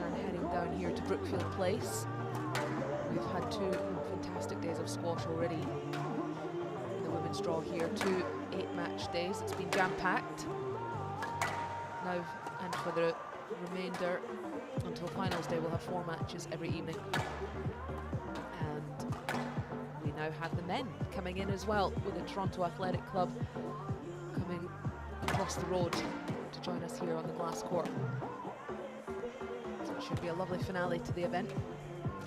and heading down here to Brookfield Place. We've had 2 fantastic days of squash already. The women's draw here, 2 8-match days. It's been jam-packed. Now, and for the remainder, until finals day, we'll have 4 matches every evening. And we now have the men coming in as well, with the Toronto Athletic Club coming across the road to join us here on the glass court. So it should be a lovely finale to the event.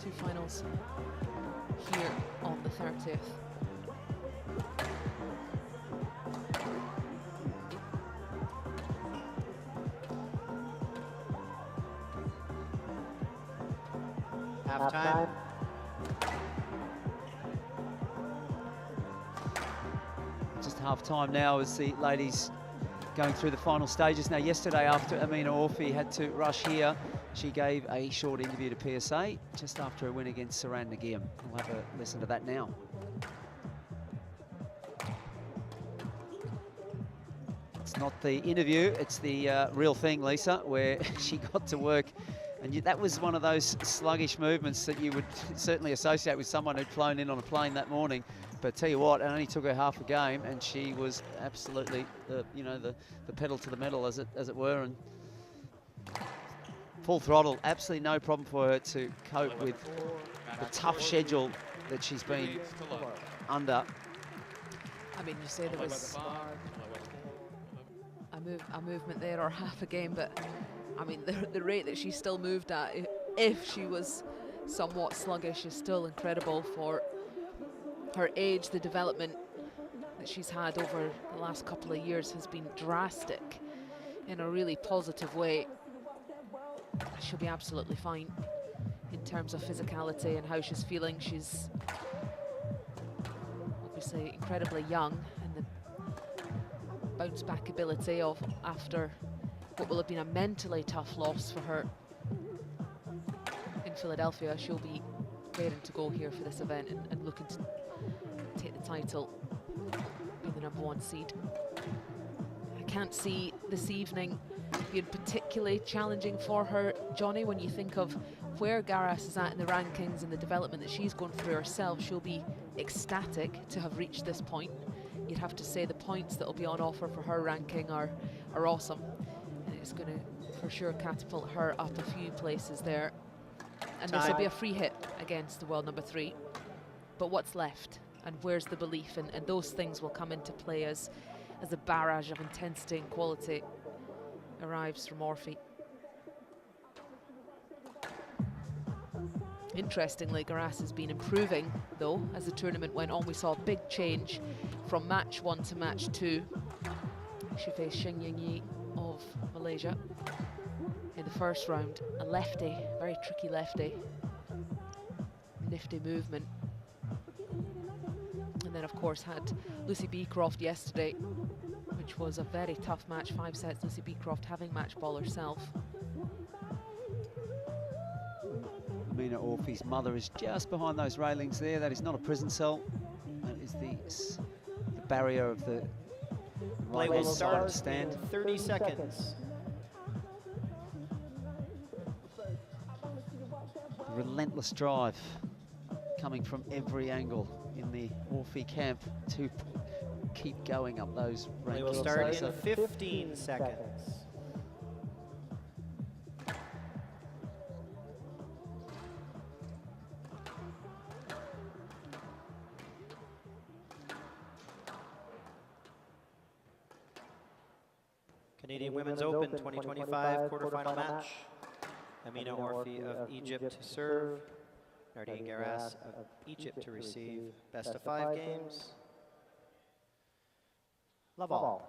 2 finals here on the 30th. Half-time. Just half-time now as the ladies going through the final stages. Now, yesterday after Amina Orfi had to rush here, she gave a short interview to PSA just after a win against Saran Nagiyam. We'll have a listen to that now. It's not the interview, it's the real thing, Lisa, where she got to work. And that was one of those sluggish movements that you would certainly associate with someone who'd flown in on a plane that morning. But tell you what, it only took her half a game, and she was absolutely, the pedal to the metal, as it were, and full throttle. Absolutely no problem for her to cope with the tough schedule that she's been under. I mean, you say there was a movement there, or half a game, but I mean, the rate that she still moved at, if she was somewhat sluggish, is still incredible for her age. The development that she's had over the last couple of years has been drastic in a really positive way. She'll be absolutely fine in terms of physicality and how she's feeling. She's obviously incredibly young, and the bounce back ability of after what will have been a mentally tough loss for her in Philadelphia. She'll be raring to go here for this event and looking to take the title, be the #1 seed. I can't see this evening being particularly challenging for her, Johnny. When you think of where Garas is at in the rankings and the development that she's gone through herself, she'll be ecstatic to have reached this point. You'd have to say the points that will be on offer for her ranking are awesome. It's going to, for sure, catapult her up a few places there. And this will be a free hit against the world #3. But what's left? And where's the belief? And those things will come into play as a barrage of intensity and quality arrives from Orfi. Interestingly, Garas has been improving, though, as the tournament went on. We saw a big change from match 1 to match 2. She faced Xing Yingyi of Malaysia in the first round. A lefty, very tricky lefty. Nifty movement. And then, of course, had Lucy Beecroft yesterday, which was a very tough match, 5 sets. Lucy Beecroft having match ball herself. Amina Orfi's mother is just behind those railings there. That is not a prison cell. That is the barrier of the Play will start stand. in 30 seconds. Relentless drive coming from every angle in the Orfi camp to keep going up those rankings. Play will start in 15 seconds. Canadian Women's Open 2025 quarterfinal match. Amina Orfi of Egypt to serve. Nardine Garas of Egypt to receive. Best of 5 games. Love all.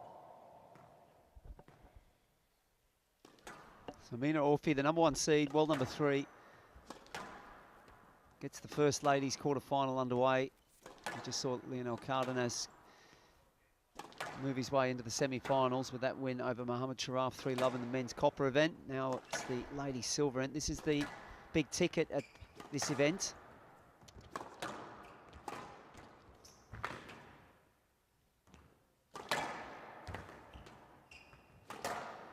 So Amina Orfi, the #1 seed, world #3, gets the first ladies quarterfinal underway. We just saw Lionel Cardinas move his way into the semi-finals with that win over Mohamed Sharaf 3-love in the men's copper event. Now it's the ladies silver event. This is the big ticket at this event.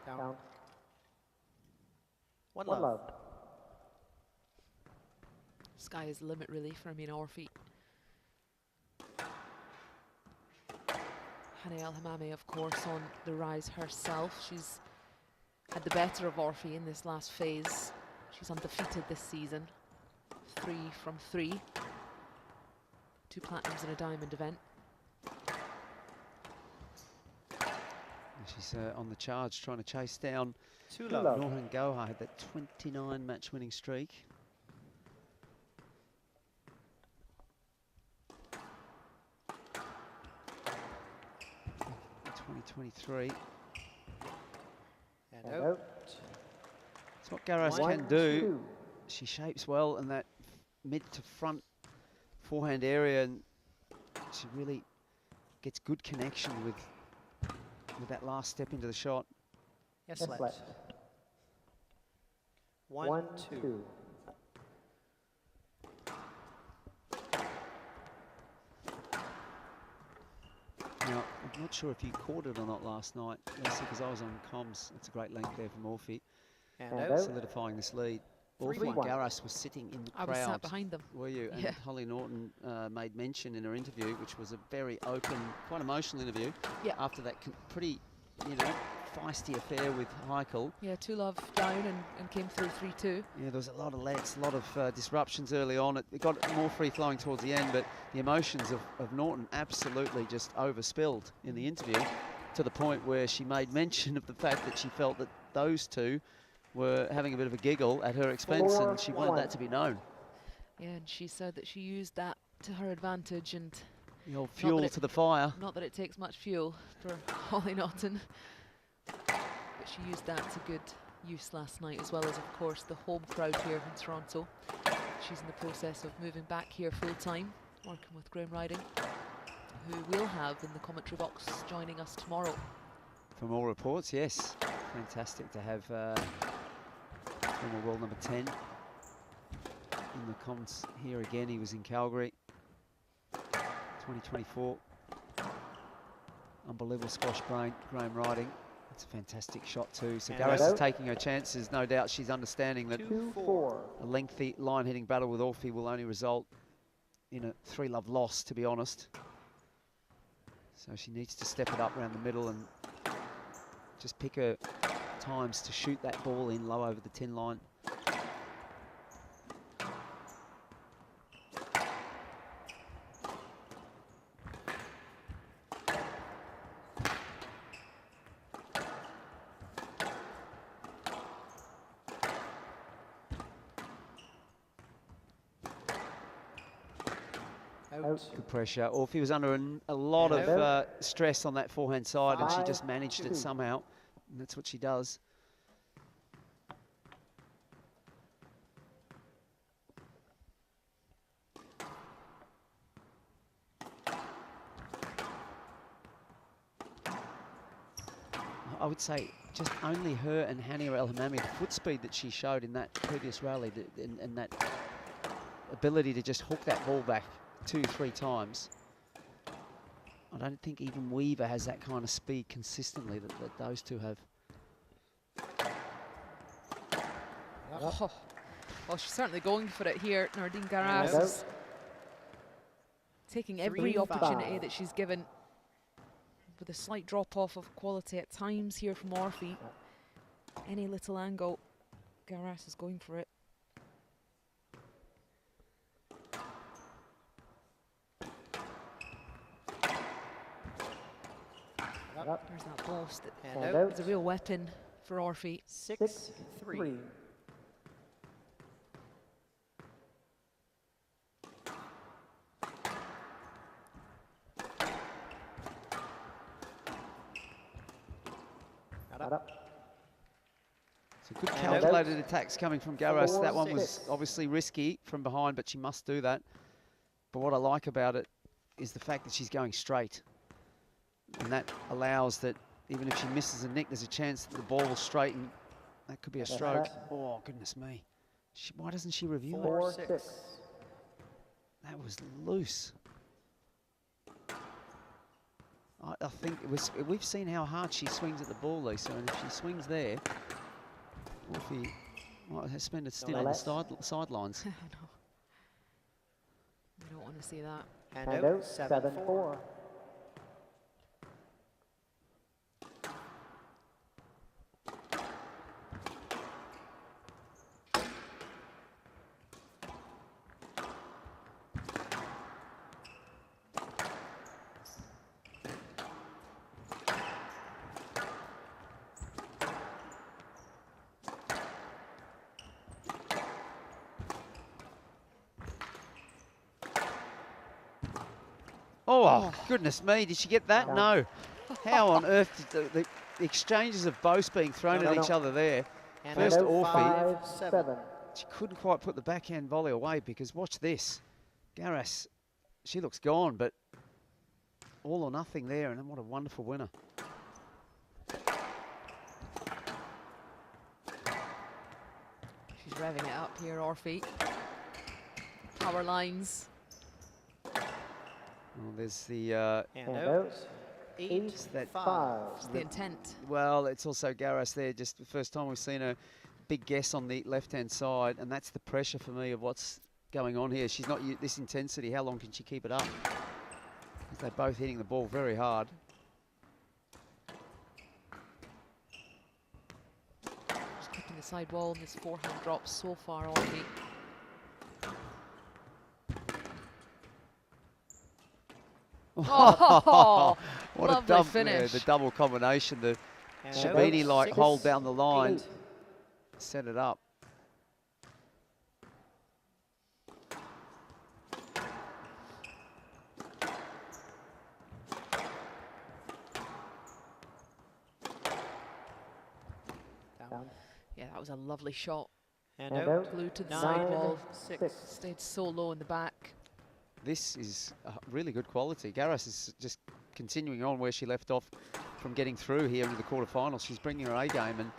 Down. One love. Sky is the limit, really, for Amina Orfi. Hannah El Hamami, of course, on the rise herself. She's had the better of Orfi in this last phase. She's undefeated this season. 3 from 3. 2 platinums and a diamond event. She's on the charge, trying to chase down Love. Norhan Gohar, had that 29 match winning streak. In 2023. And out. That's what Garas can do. She shapes well in that mid to front forehand area, and she really gets good connection with that last step into the shot. Yes, left. 1-2. Now, I'm not sure if you caught it or not last night, because I was on comms. It's a great length there from Orfi, And out. solidifying this lead. Orfi and Garas was sitting in the crowd. I was sat behind them. Were you? And Yeah. Holly Norton made mention in her interview, which was a very open, quite emotional interview. Yeah. After that pretty, feisty affair with Heikel. Yeah, 2-love down and came through 3-2. Yeah, there was a lot of lets, a lot of disruptions early on. It got more free flowing towards the end, but the emotions of Norton absolutely just overspilled in the interview, to the point where she made mention of the fact that she felt that those two were having a bit of a giggle at her expense, and she wanted that to be known. Yeah, and she said that she used that to her advantage, and The old fuel to the fire. not that it takes much fuel for Holly Norton, but she used that to good use last night, as well as, of course, the home crowd here in Toronto. She's in the process of moving back here full-time, working with Graham Riding, who we'll have in the commentary box joining us tomorrow. From all reports, yes. Fantastic to have former world #10 in the comms here again. He was in Calgary 2024. Unbelievable squash brain, Graham Riding. It's a fantastic shot too. So And Garas out. is taking her chances. No doubt she's understanding that 2-4. a lengthy line-hitting battle with Orfi will only result in a 3-love loss, to be honest. So she needs to step it up around the middle and just pick her times to shoot that ball in low over the 10 line. Out. Good pressure. Orfi was under a lot of stress on that forehand side, and she just managed it somehow. And that's what she does. I would say just only her and Hania El Hamami, the foot speed that she showed in that previous rally, and that ability to just hook that ball back 2-3 times. I don't think even Weaver has that kind of speed consistently that those two have. Oh, well, she's certainly going for it here. Nardine Garas is taking every opportunity that she's given, with a slight drop-off of quality at times here from Orfi. Any little angle, Garas is going for it. There's that post. It's a real weapon for Orfi. 6-3. So good calculated attacks coming from Garas. That one was obviously risky from behind, but she must do that. But what I like about it is the fact that she's going straight. And that allows that even if she misses a nick, there's a chance that the ball will straighten. That could be a stroke. Oh, goodness me. Why doesn't she review it? 4-6. That was loose. I think we've seen how hard she swings at the ball, Lisa, and if she swings there, Orfi might spend a stint on the sidelines. I know. We don't want to see that. And out 7-4. Oh, goodness me, did she get that? No. How on earth did the exchanges of bows being thrown at each other there? First Orfi, she couldn't quite put the backhand volley away because watch this. Garas, she looks gone, but all or nothing there, and what a wonderful winner. She's revving it up here, Orfi. Power lines. Well, there's the and out 8-5. It's the intent. Well, it's also Garas there. Just the first time we've seen a big guess on the left-hand side, and that's the pressure for me of what's going on here. She's not this intensity. How long can she keep it up? They're both hitting the ball very hard. Just clipping the side wall, and this forehand drops so far, Orfi. Oh, what lovely a finish. The double combination, the Shabini-like hold down the line, 8. set it up. Yeah, that was a lovely shot. And out Glued to the side wall. 9-6. Stayed so low in the back. This is really good quality. Garas is just continuing on where she left off from getting through here into the quarterfinals. She's bringing her A game and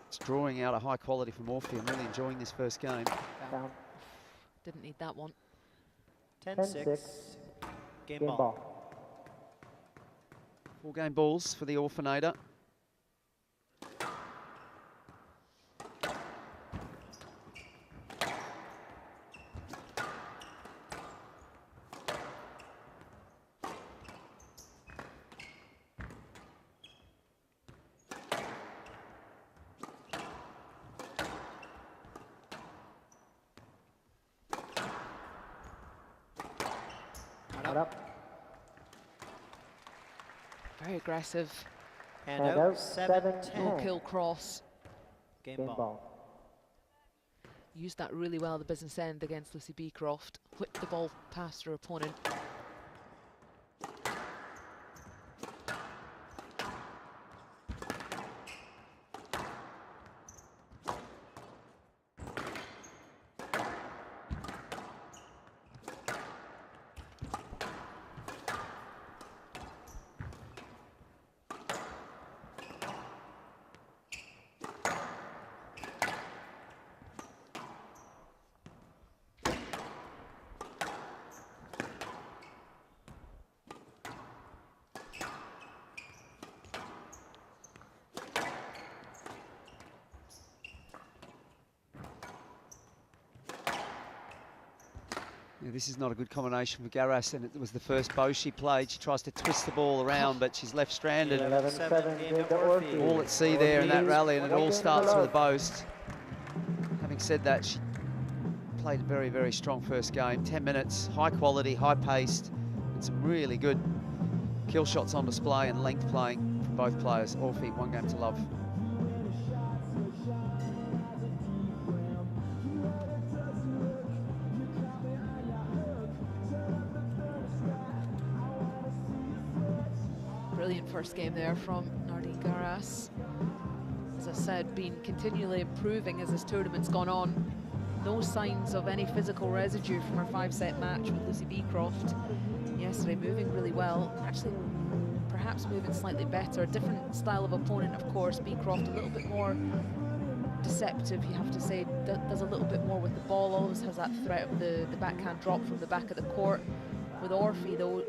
it's drawing out a high quality from Orfi. I'm really enjoying this first game. Didn't need that one. 10-6. Game ball. 4 game balls for the Orphanator. Very aggressive. And out 7-10. No kill cross. Game ball. used that really well at the business end against Lucy Beecroft. Whipped the ball past her opponent. Yeah, this is not a good combination for Garas, and it was the first bow she played. She tries to twist the ball around, but she's left stranded. 11-7 game to Orfi. All at sea there in that rally, and it all starts with a boast. Having said that, she played a very, very strong first game. 10 minutes, high quality, high paced, and some really good kill shots on display and length playing from both players. Orfi, 1 game to love. Brilliant first game there from Nardine Garas. As I said, been continually improving as this tournament's gone on. No signs of any physical residue from her 5-set match with Lucy Beecroft yesterday, moving really well. Actually, perhaps moving slightly better. A different style of opponent, of course. Beecroft a little bit more deceptive, you have to say, does a little bit more with the ball, always has that threat of the backhand drop from the back of the court. With Orfi, though,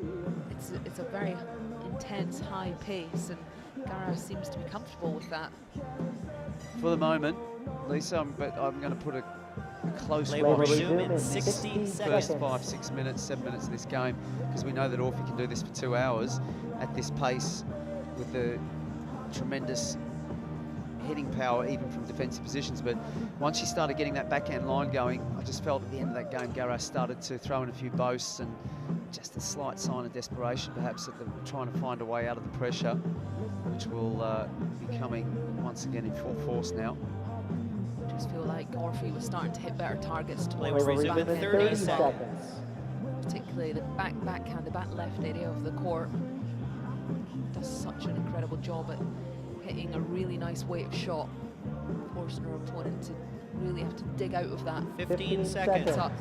it's a very intense, high pace, and Garas seems to be comfortable with that. For the moment, Lisa, but I'm going to put a close Play will watch resume in 60 first seconds. 5, 6 minutes, 7 minutes of this game, because we know that Orfi can do this for 2 hours at this pace with the tremendous hitting power even from defensive positions. But once she started getting that backhand line going, I just felt at the end of that game Garas started to throw in a few boasts and just a slight sign of desperation perhaps at them trying to find a way out of the pressure, which will be coming once again in full force now. I just feel like Orfi was starting to hit better targets Play towards will the resume in backhand 30 line, seconds. particularly the backhand, the back left area of the court. Does such an incredible job at hitting a really nice weight shot, forcing her opponent to really have to dig out of that. 15 seconds. Up.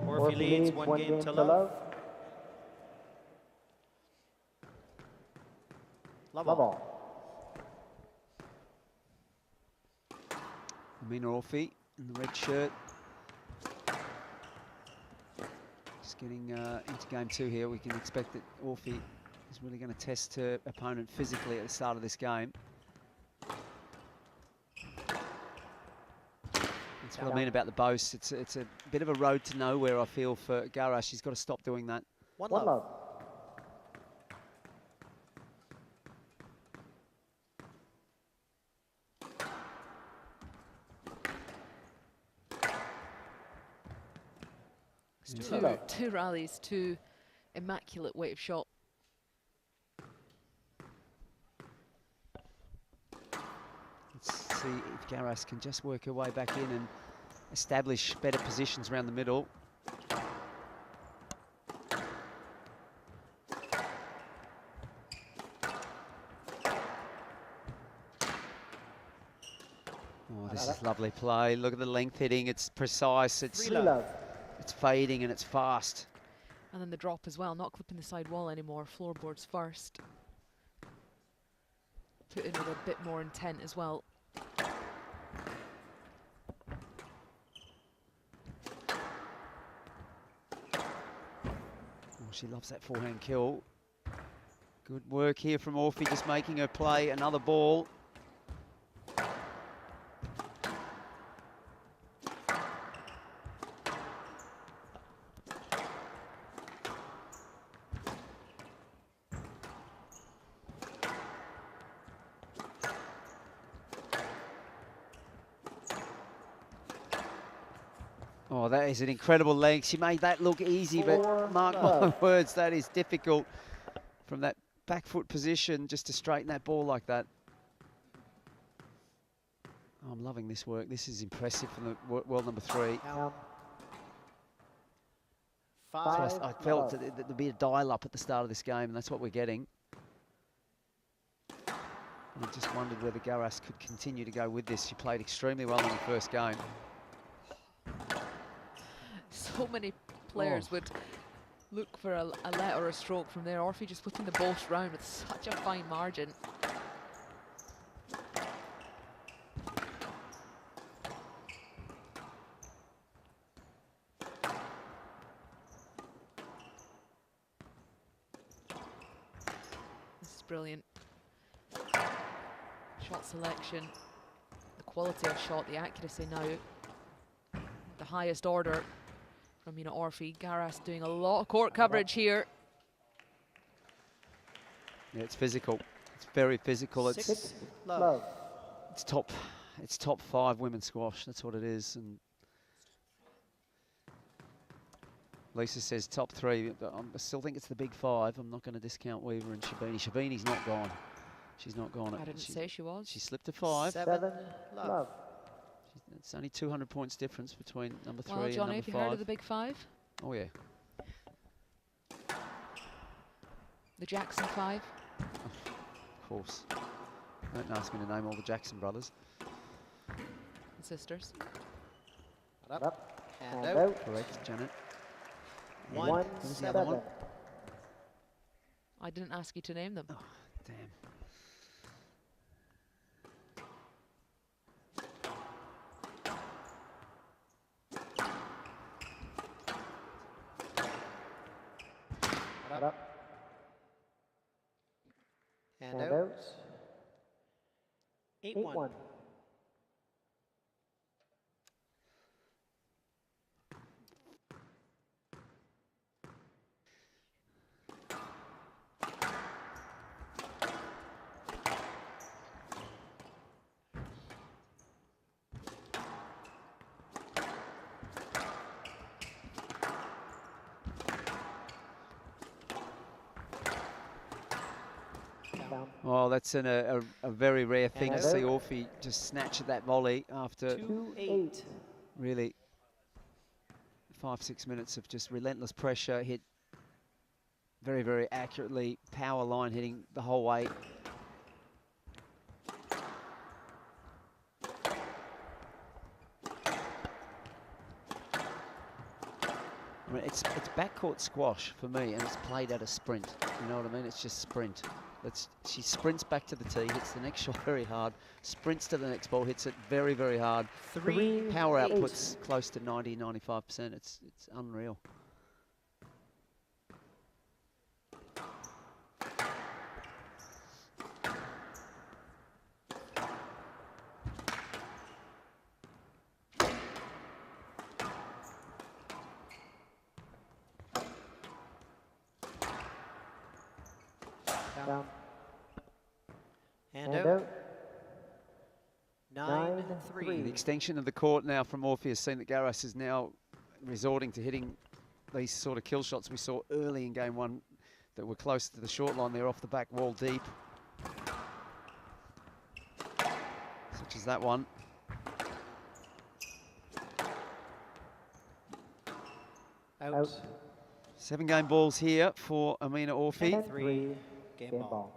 Orfi leads 1 game to love. Love all. Amina Orfi in the red shirt. Just getting into game 2 here. We can expect that Orfi is really going to test her opponent physically at the start of this game. That's what I mean about the boast. It's a bit of a road to nowhere, I feel, for Garas. She's got to stop doing that. One love. Two rallies, 2 immaculate weight of shot. Let's see if Garas can just work her way back in and establish better positions around the middle. Oh, this is lovely play. Look at the length hitting. It's precise. It's fading and it's fast. And then the drop as well, not clipping the side wall anymore, floorboards first. Put in with a bit more intent as well. Oh, she loves that forehand kill. Good work here from Orfi, just making her play another ball. Oh, that is an incredible length. She made that look easy, but mark my words, that is difficult from that back foot position just to straighten that ball like that. Oh, I'm loving this work. This is impressive from the world number 3. I felt that there'd be a dial-up at the start of this game, and that's what we're getting. I just wondered whether Garas could continue to go with this. She played extremely well in the first game. So many players would look for a let or a stroke from there. Orfi just putting the both round with such a fine margin. This is brilliant. Shot selection, the quality of shot, the accuracy now, the highest order from Orfi. Garas doing a lot of court coverage here. Yeah, it's physical. It's very physical. It's top 5 women's squash. That's what it is. And Lisa says top 3. But I still think it's the big 5. I'm not going to discount Weaver and Sobhy. Sobhy's not gone. She's not gone. I didn't say she was. She slipped to 5. 7 love. It's only 200 points difference between number 3 Well, and Johnny, number have you 5. heard of the big 5? Oh, yeah. The Jackson 5? Of course. Don't ask me to name all the Jackson brothers. And sisters. Up and out. Correct, Janet. 1-7. I didn't ask you to name them. Oh, damn. Up. And out. 8-1. Well, that's a very rare thing to see Orfi just snatch at that volley after 2-8. really 5-6 minutes of just relentless pressure, hit very, very accurately, power line hitting the whole way. I mean, it's backcourt squash for me, and it's played at a sprint. You know what I mean? It's just sprint. She sprints back to the tee, hits the next shot very hard, sprints to the next ball, hits it very, very hard. 3 power output's close to 90-95%. It's unreal. Down. And out. 9-3. The extension of the court now from Orfi has seen that Garas is now resorting to hitting these sort of kill shots we saw early in game 1 that were close to the short line there off the back wall deep. Such as that one. Out. 7 game balls here for Amina Orfi. 3 game ball.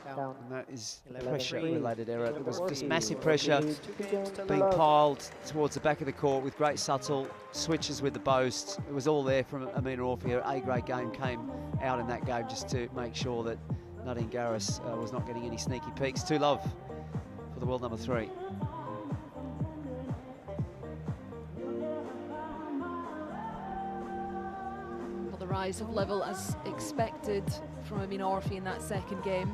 Down. And that is a 11-3. pressure-related error. There was just Orfi massive pressure to being piled towards the back of the court with great subtle switches with the boast. It was all there from Amina Orfi. Her A-grade game came out in that game just to make sure that Nadine Garas was not getting any sneaky peeks. 2-love for the world number 3. Well, the rise of level as expected from Amina Orfi in that second game.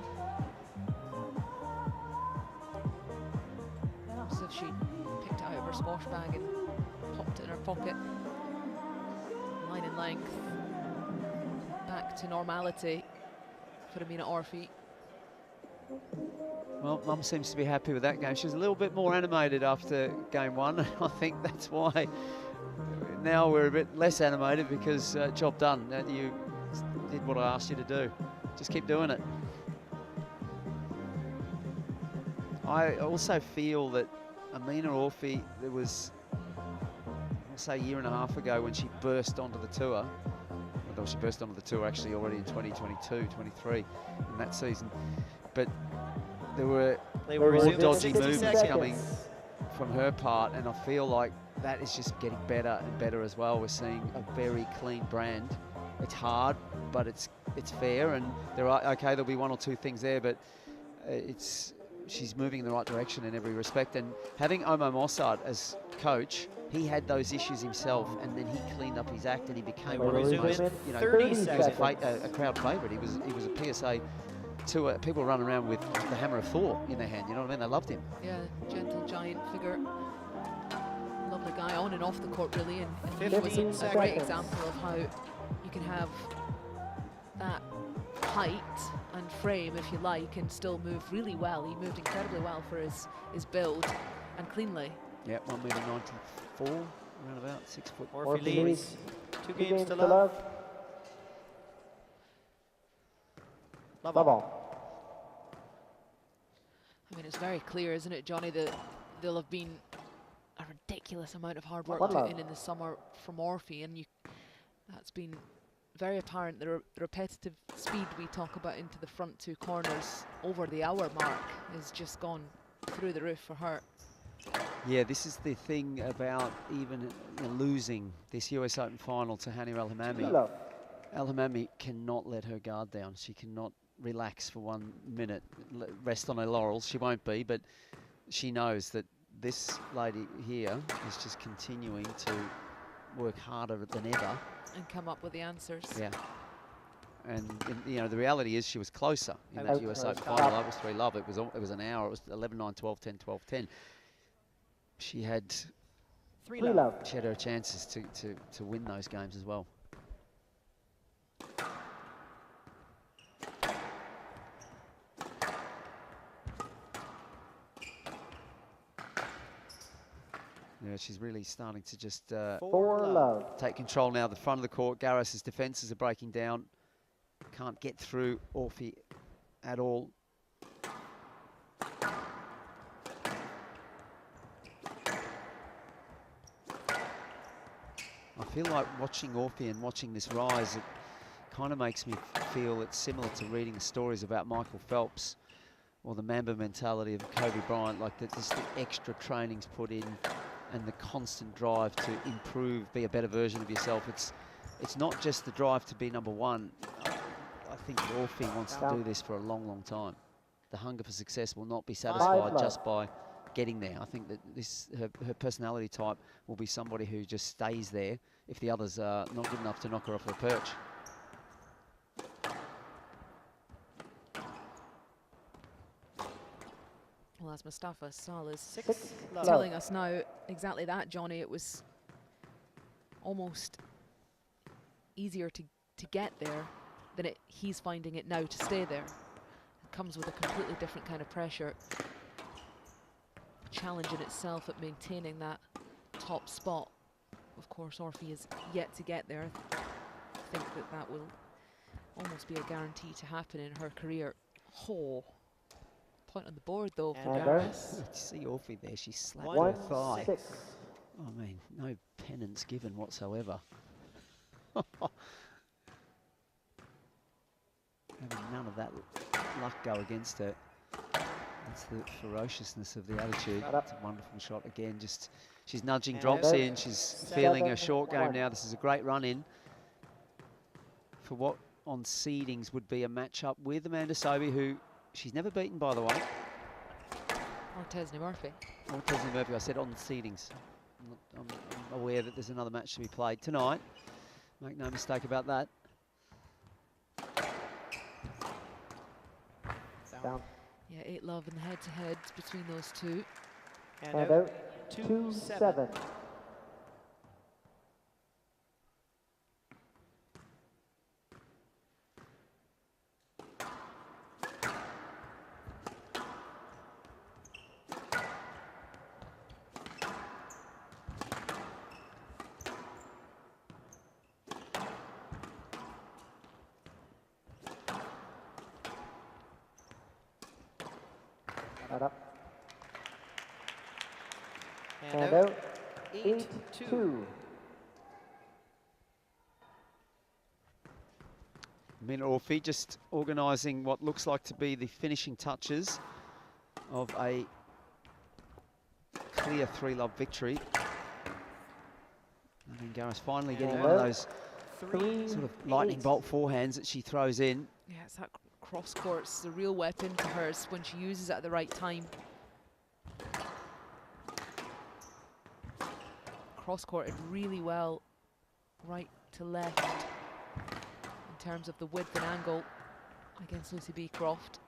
As if she picked it out of her squash bag and popped it in her pocket. Line in length. back to normality for Amina Orfi. Well, Mum seems to be happy with that game. She was a little bit more animated after game one. I think that's why now we're a bit less animated, because job done. You did what I asked you to do. Just keep doing it. I also feel that Amina Orfi, there was, I'll say a year and a half ago when she burst onto the tour. Although she burst onto the tour actually already in 2022, 23 in that season. But there were more dodgy movements coming from her part, and I feel like that is just getting better and better as well. We're seeing a very clean brand. It's hard, but it's fair, and there'll be one or two things there, but she's moving in the right direction in every respect. And having Omo Mossad as coach, he had those issues himself, and then he cleaned up his act, and he became one of the most, he was a crowd favourite. He was a PSA tour. People running around with the hammer of Thor in their hand. You know what I mean? They loved him. Yeah, gentle giant figure. Lovely guy on and off the court, really, and he was a great example of how you can have that height and frame, if you like, and still move really well. He moved incredibly well for his build, and cleanly. Yeah, 1m94, around about 6 foot. Orfi leads 2 games to love. Love all. I mean, it's very clear, isn't it, Johnny, that there'll have been a ridiculous amount of hard work put in the summer from Orfi, and that's been very apparent. The repetitive speed we talk about into the front two corners over the hour mark has just gone through the roof for her. Yeah, this is the thing about even losing this US Open final to Hani El Hammamy. El Hammamy cannot let her guard down. She cannot relax for 1 minute, rest on her laurels. She won't be, but she knows that this lady here is just continuing to work harder than ever. And come up with the answers. Yeah. And the reality is she was closer in that US Open final. That was 3-love. It was an hour. It was 11-9, 12-10, 12-10. She had 3-love. She had her chances to win those games as well. Yeah, she's really starting to just take control now. The front of the court, Garas' defences are breaking down. Can't get through Orfi at all. I feel like watching Orfi and watching this rise, it kind of makes me feel it's similar to reading the stories about Michael Phelps or the Mamba mentality of Kobe Bryant, like just the extra trainings put in and the constant drive to improve, be a better version of yourself. It's not just the drive to be number one. I think Orfi wants to do this for a long, long time. The hunger for success will not be satisfied just by getting there. I think that her personality type will be somebody who just stays there if the others are not good enough to knock her off her perch. Well, as Mustafa Sal is telling us now exactly that, Johnny, it was almost easier to get there than he's finding it now to stay there. It comes with a completely different kind of pressure. Challenge in itself at maintaining that top spot. Of course, Orfi is yet to get there. I think that will almost be a guarantee to happen in her career. Oh. Point on the board though for Garas. See Orfi there, she slapped her thigh. I mean, no penance given whatsoever. Having none of that luck go against her. That's the ferociousness of the attitude. It's a wonderful shot again. Just she's nudging drops in. She's feeling her short game now. This is a great run in for what on seedings would be a matchup with Amanda Sobhy, who she's never beaten, by the way. Or Tesney Murphy. Or Tesney Murphy. I said on seedings. I'm aware that there's another match to be played tonight. Make no mistake about that. Down. Yeah, 8-love in the head-to-head between those two. And out 2-7. Cut up. And out. 8-2. Amina Orfi just organising what looks like to be the finishing touches of a clear 3-love victory. And then Garas finally getting one of those sort of lightning bolt forehands that she throws in. Yeah, it's that cross court. It's a real weapon for hers when she uses it at the right time. Cross courted really well, right to left, in terms of the width and angle against Lucy Beecroft.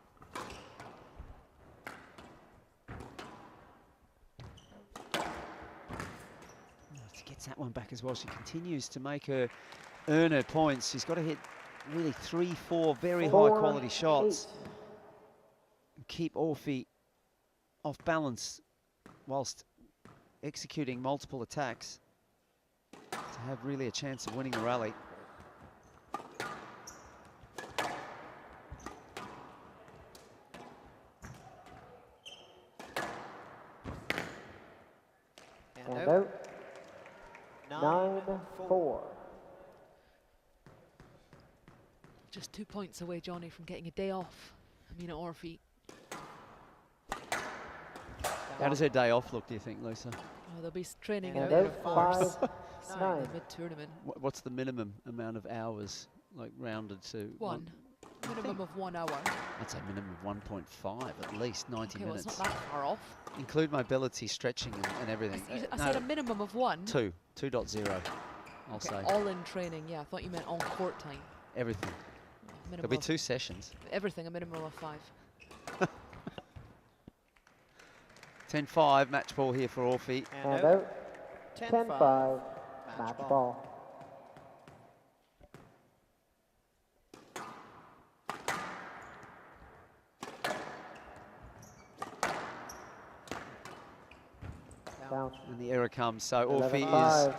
She gets that one back as well. She continues to make her earn her points. She's got to hit really 3-4 very high quality shots and keep Orfi off balance whilst executing multiple attacks to have really a chance of winning the rally. And out. 9-4. Just 2 points away, Johnny, from getting a day off. Amina Orfi. How does her day off look, do you think, Lisa? Oh, they'll be training And out, out. of course. 5-9. The mid-tournament. What's the minimum amount of hours, like rounded to? One. Minimum of 1 hour. I'd say minimum of 1.5, at least 90 Okay, well, minutes. it's not that far off. Include mobility, stretching, and everything. I said a minimum of 1. 2.0, I'll Okay, say. all in training, yeah. I thought you meant on court time. Everything. Minimum There'll be of 2 sessions. everything, a minimum of 5. 10-5, match ball here for Orfi. And out. 10-5. Match ball. Down. And the error comes, so Orfi 11-5. is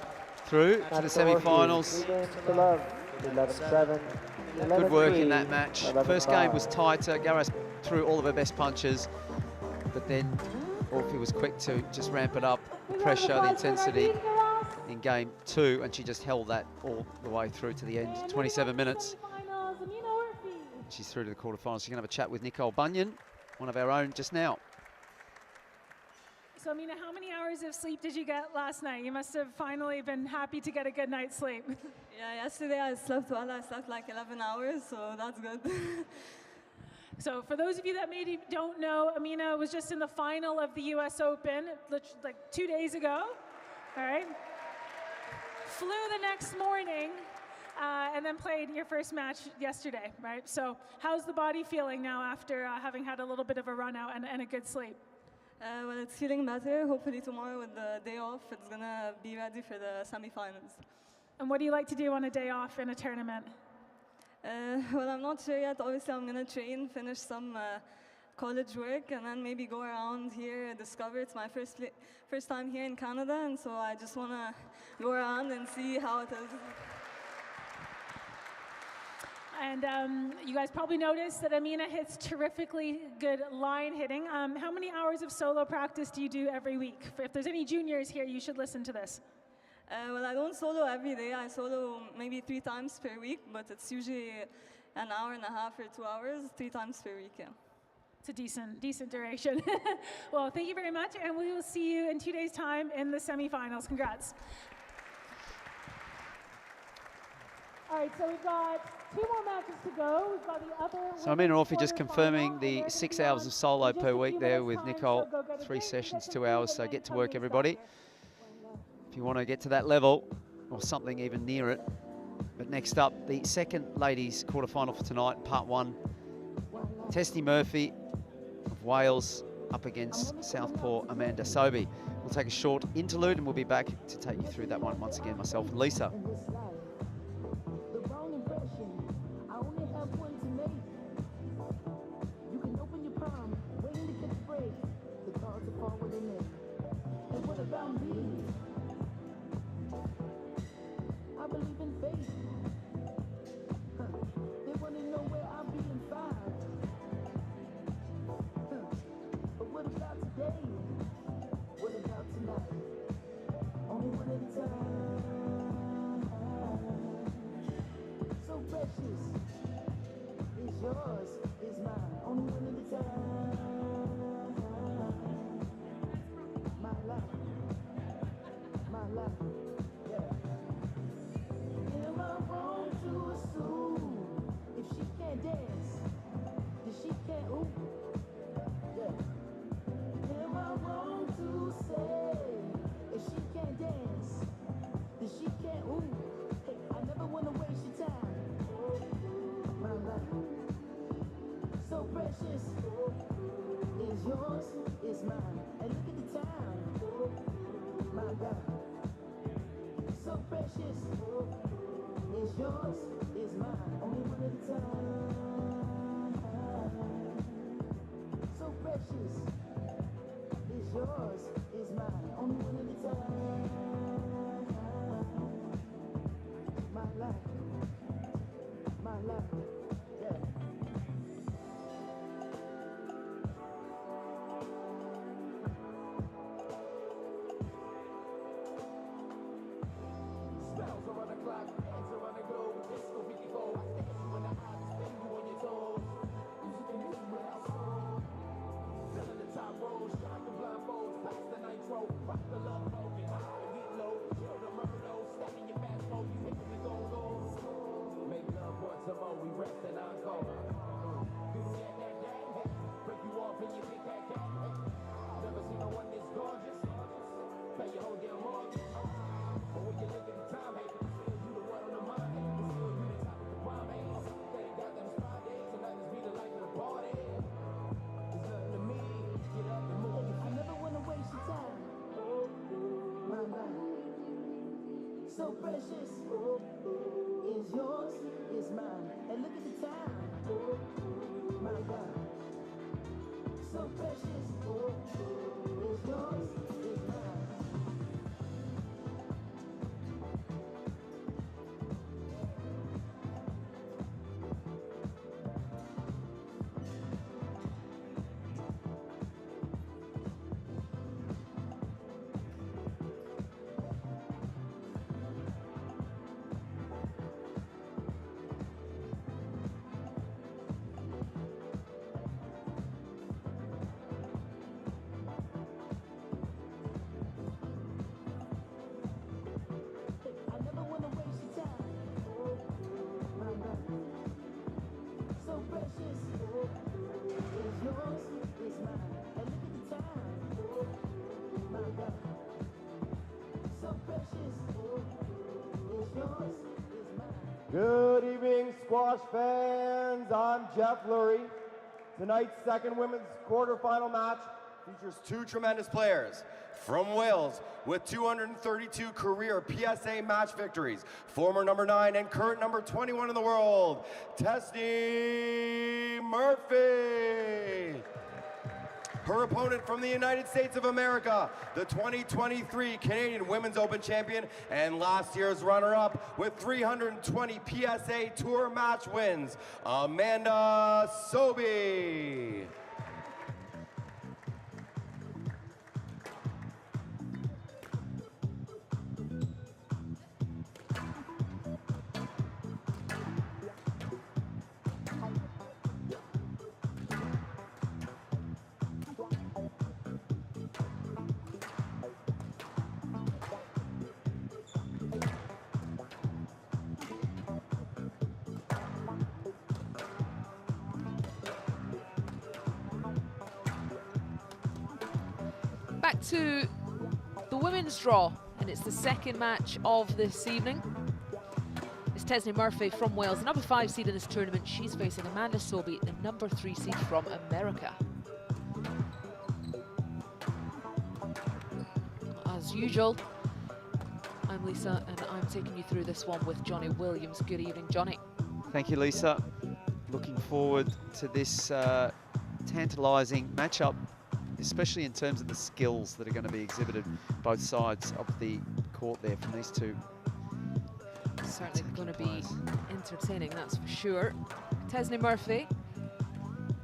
through to the semi-finals. 3 games to love. 11-7. Good work in 11-3. that match. 11-5. First game was tighter. Garas threw all of her best punches, but then Orfi was quick to just ramp it up, the pressure, the intensity in game 2, and she just held that all the way through to the end. 27 minutes. She's through to the quarterfinals. She's going to have a chat with Nicole Bunyan, one of our own, just now. So, Amina, how many hours of sleep did you get last night? You must have finally been happy to get a good night's sleep. Yeah, yesterday I slept well. I slept like 11 hours, so that's good. So for those of you that maybe don't know, Amina was just in the final of the US Open like 2 days ago, all right? Flew the next morning and then played your first match yesterday, right? So how's the body feeling now after having had a little bit of a run out and a good sleep? Well, it's feeling better. Hopefully tomorrow with the day off, it's gonna be ready for the semifinals. And what do you like to do on a day off in a tournament? Well, I'm not sure yet. Obviously, I'm gonna train, finish some college work, and then maybe go around here, discover. It's my first time here in Canada, and so I just wanna go around and see how it is. And you guys probably noticed that Amina hits terrifically good line hitting. How many hours of solo practice do you do every week? If there's any juniors here, you should listen to this. Well, I don't solo every day. I solo maybe 3 times per week, but it's usually an hour and a half or 2 hours, 3 times per week, yeah. It's a decent duration. Well, thank you very much, and we will see you in 2 days' time in the semifinals. Congrats. All right, so we've got 2 more matches to go. We've got the other. So Amina Orfi just confirming the 6 hours of solo per week there with Nicole. 3 sessions, 2 hours, so get to work, everybody. If you want to get to that level, or something even near it. But next up, the second ladies quarterfinal for tonight, part 1. Testy Murphy of Wales up against Southpaw Amanda Sobhy. We'll take a short interlude and we'll be back to take you through that one once again, myself and Lisa. But what mine. And look at the time. My God. So precious. Is yours, is mine. Only one at a time. So precious. Is yours, is mine. Only one at a time. My life. My life. Yeah. Spells around the clock, hands around the globe. Disco 54, I stare you in the eyes, spin you on your toes. Music and music without soul. Filling the top rows, shine the blindfolds, pass the nitro, rock the love broken, high, get low, chill the murder, step in your fast mode, you hit the go low. Make love once a more, we rest and encore. Do that, hey, break you off and you think that cat, hey. Never seen no one this gorgeous. Pay your whole damn mortgage. But when you look at the time, hey, still you the one on the mind, hey. Still you the top of the prime, hey. Thank God that it's Friday, tonight is be the life of the party. It's nothing to me, get up and move. I never wanna waste your time. My life, so precious. Is yours, is mine. And look at the time. My God, so precious. Is yours, is mine. I never wanna waste your time. My life, so precious. Is yours, is mine. And look at the time. My God, so precious. Is yours, is mine. Good evening, squash fans. I'm Jeff Lurie. Tonight's second women's quarterfinal match features two tremendous players from Wales with 232 career PSA match victories. Former number 9 and current number 21 in the world, Tesney Murphy. Her opponent from the United States of America, the 2023 Canadian Women's Open champion and last year's runner-up with 320 PSA Tour match wins, Amanda Sobhy. Back to the women's draw, and it's the second match of this evening. It's Tesney Murphy from Wales, the number 5 seed in this tournament. She's facing Amanda Sobhy, the number 3 seed from America. As usual, I'm Lisa, and I'm taking you through this one with Johnny Williams. Good evening, Johnny. Thank you, Lisa. Looking forward to this tantalising matchup, especially in terms of the skills that are going to be exhibited both sides of the court there from these two. Certainly going to be entertaining, that's for sure. Tesney Murphy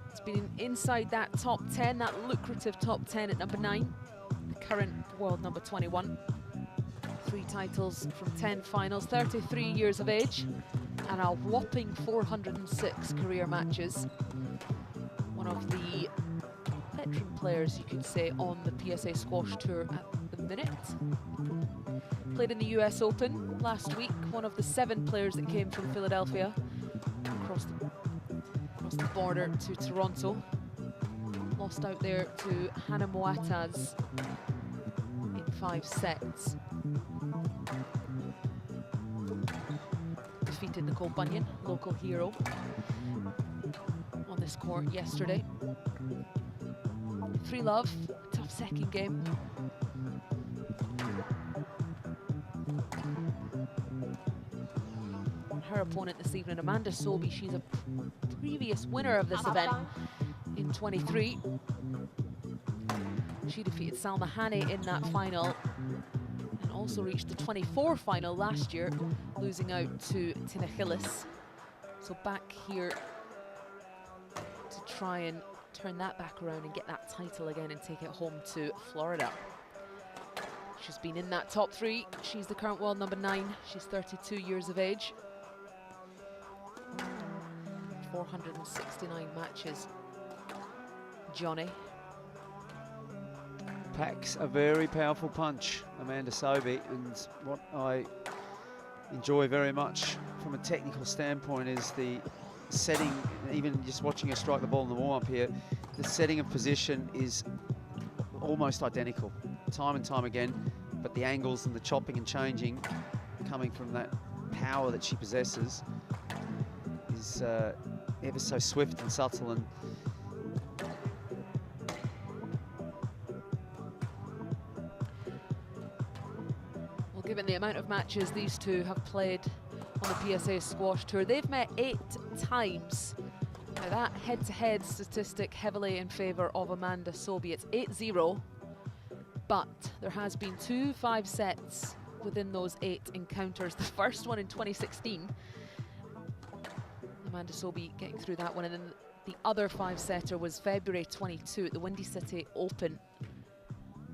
has been inside that top 10, that lucrative top 10 at number 9, the current world number 21. 3 titles from 10 finals, 33 years of age, and a whopping 406 career matches. One of the veteran players, you could say, on the PSA Squash Tour at the minute. Played in the US Open last week, one of the 7 players that came from Philadelphia across the border to Toronto. Lost out there to Hannah Moataz in 5 sets. Defeated Nicole Bunyan, local hero, on this court yesterday. 3-love, tough tough second game. Her opponent this evening, Amanda Sobhy, she's a previous winner of this event in 23. She defeated Salma Hani in that final and also reached the 24 final last year, losing out to Tina Gillis. So back here to try and turn that back around and get that title again and take it home to Florida. She's been in that top 3. She's the current world number 9. She's 32 years of age. 469 matches. Johnny. Packs a very powerful punch, Amanda Sobhy, and what I enjoy very much from a technical standpoint is the setting, even just watching her strike the ball in the warm-up here, the setting of position is almost identical, time and time again, but the angles and the chopping and changing coming from that power that she possesses is ever so swift and subtle. And well, given the amount of matches these two have played on the PSA Squash Tour, they've met 8 times. Now that head-to-head statistic heavily in favour of Amanda Sobhy. It's 8-0, but there has been 2 5 sets within those 8 encounters. The first one in 2016. Amanda Sobhy getting through that one, and then the other 5-setter was February 22 at the Windy City Open.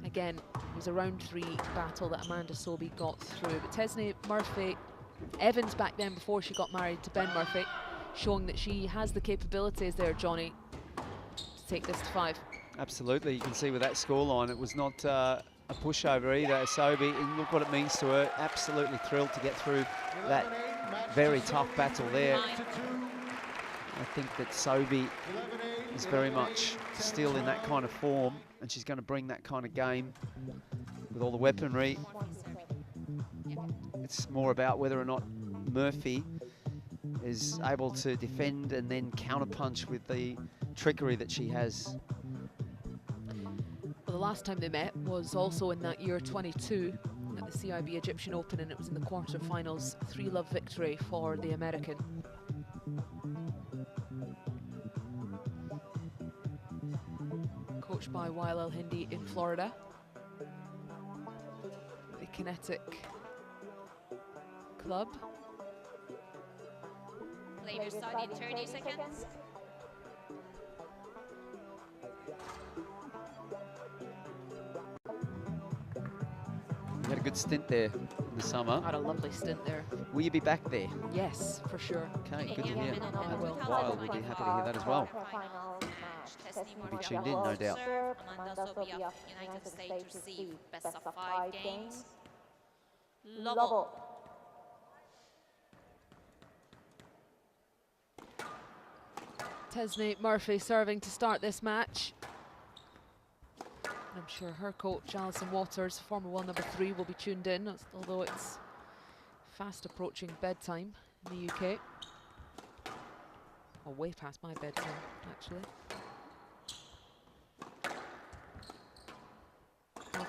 Again, it was a round 3 battle that Amanda Sobhy got through. But Tesney Murphy, Evans back then before she got married to Ben Murphy, showing that she has the capabilities there, Johnny, to take this to 5. absolutely, you can see with that scoreline, it was not a pushover either. Sobhy, and look what it means to her. Absolutely thrilled to get through that very tough battle there. I think that Sobhy is very much still in that kind of form, and she's going to bring that kind of game with all the weaponry. It's more about whether or not Murphy is able to defend and then counterpunch with the trickery that she has. Well, the last time they met was also in that year 22 at the CIB Egyptian Open, and it was in the quarterfinals. 3-love victory for the American. Coached by Wael El Hindi in Florida. The Kinetic Club. Later starting 30 seconds. You had a good stint there in the summer. Had a lovely stint there. Will you be back there? Yes, for sure. Okay, good to hear. I will. Wael will be happy to hear that as well. We'll be tuned in, no doubt. Amanda Sobhy of United States receive best of 5 games. Level. Tesney Murphy serving to start this match. I'm sure her coach, Alison Waters, former world number 3, will be tuned in, although it's fast approaching bedtime in the UK. Or way past my bedtime, actually.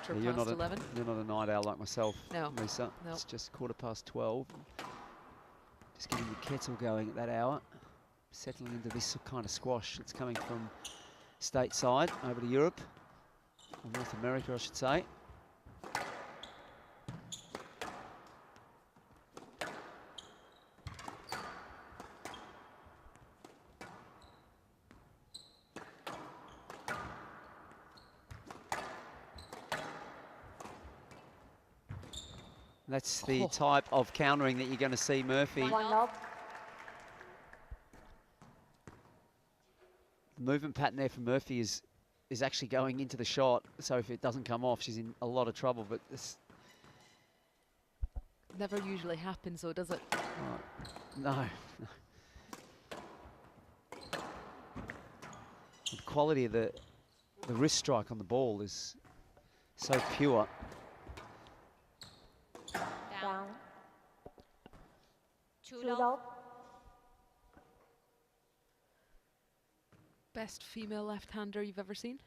Yeah, you're not a night owl like myself, No. Lisa. No. It's just 12:15. Just getting the kettle going at that hour. Settling into this kind of squash that's coming from stateside over to Europe, or North America, I should say. That's the type of countering that you're going to see Murphy. The movement pattern there for Murphy is actually going into the shot, so if it doesn't come off, she's in a lot of trouble. But this Never usually happens, though, does it? no. The quality of the wrist strike on the ball is so pure. Down. 2-love. Best female left-hander you've ever seen?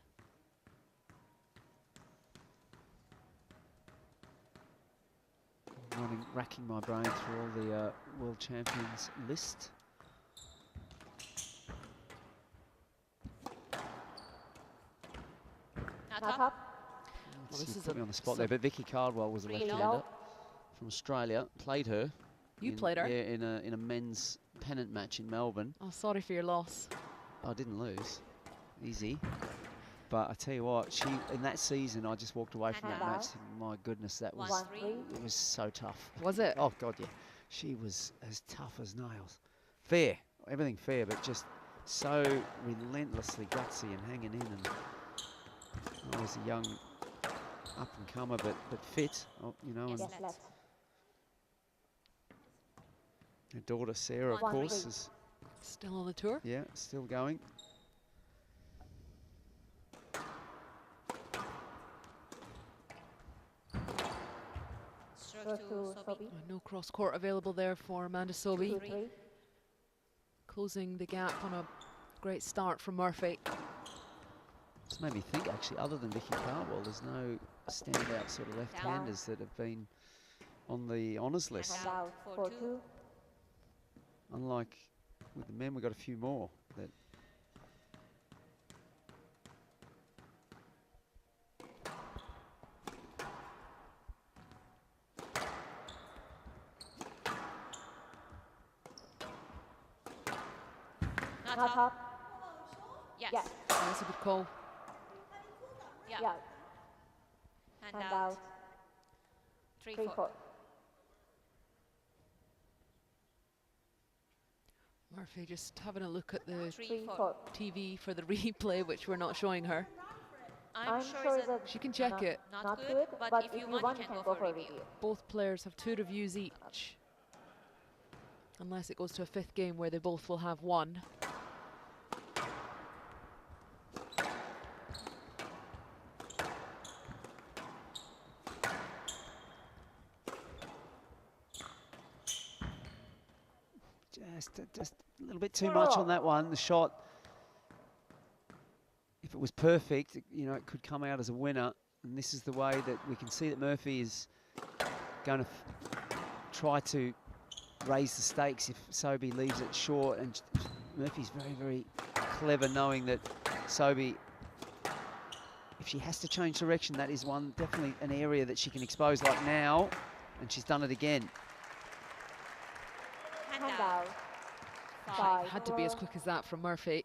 racking my brain through all the world champions list. Well, This put me on the spot there, but Vicky Cardwell was a left-hander from Australia. Played her. You played her? Yeah, in a men's pennant match in Melbourne. Oh, sorry for your loss. I didn't lose. Easy. But I tell you what, she in that season, I just walked away from that match. My goodness, that was it was so tough. Was it? Oh God, yeah. She was as tough as nails. Fair, everything fair, but just so relentlessly gutsy and hanging in. And I was a young up and comer, but fit. Oh, you know. And her daughter Sarah, of course, is still on the tour. Yeah, still going. No cross court available there for Amanda Sobhy. Closing the gap on a great start from Murphy. This made me think, actually, other than Vicky Cardwell, there's no standout sort of left-handers that have been on the honours list. Unlike with the men, we've got a few more that. Not up. Yes. That's a good call. Yeah. Hand out. 3-4. Murphy just having a look at the 3-4. TV for the replay, which we're not showing her. I'm sure that she can check it. Not good, but if you want, you can go for a review. Both players have 2 reviews each. Unless it goes to a 5th game where they both will have 1. Just a little bit too much on that one. The shot, if it was perfect, you know, it could come out as a winner. And this is the way that we can see that Murphy is going to try to raise the stakes if Sobhy leaves it short. And Murphy's very, very clever, knowing that Sobhy, if she has to change direction, that is definitely an area that she can expose, like now. And she's done it again. Hand out. Had to be as quick as that from Murphy.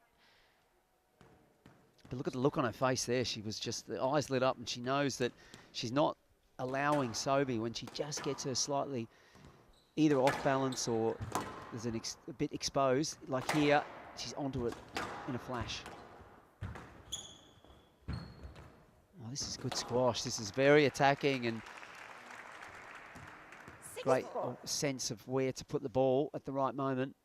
But look at the look on her face there. She was just, the eyes lit up, and she knows that she's not allowing Sobhy, when she just gets her slightly either off balance or there's a bit exposed, like here, she's onto it in a flash. Oh, this is good squash. This is very attacking and great sense of where to put the ball at the right moment.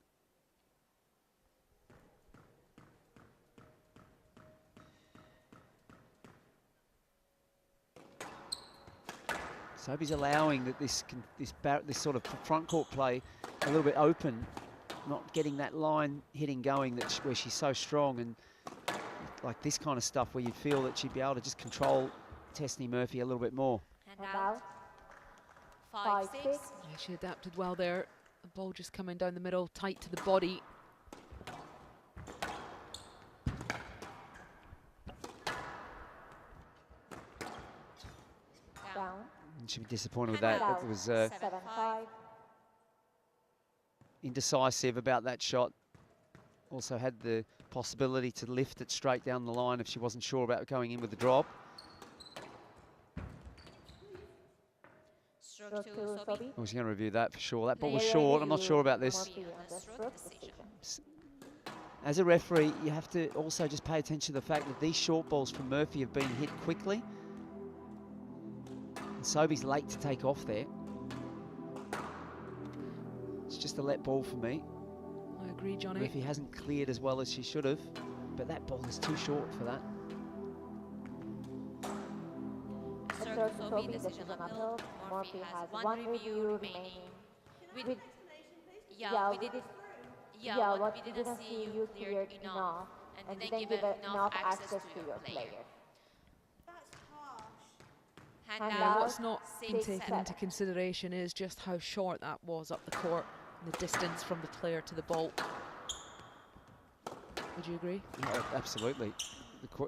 Sobhy's allowing that this sort of front court play a little bit open, not getting that line hitting going where she's so strong, and like this kind of stuff where you feel that she'd be able to just control Tessney Murphy a little bit more. Hand out. 5-6. Yeah, she adapted well there. The ball just coming down the middle, tight to the body. Down. And she'd be disappointed with that. It was 7-5. indecisive about that shot. Also had the possibility to lift it straight down the line if she wasn't sure about going in with the drop. Stroke to Sobhy. I was going to review that for sure. That ball was short. I'm not sure about this. As a referee, you have to also just pay attention to the fact that these short balls from Murphy have been hit quickly. And Sobhy's late to take off there. It's just a let ball for me. I agree, Johnny. Murphy hasn't cleared as well as she should have, but that ball is too short for that. Stroke to Sobhy, decision uphill. Orfi has 1 review remaining. What we didn't see you cleared enough, and didn't give enough access to your player. That's harsh. What's not been taken into consideration is just how short that was up the court, and the distance from the player to the ball. Would you agree? Yeah, absolutely.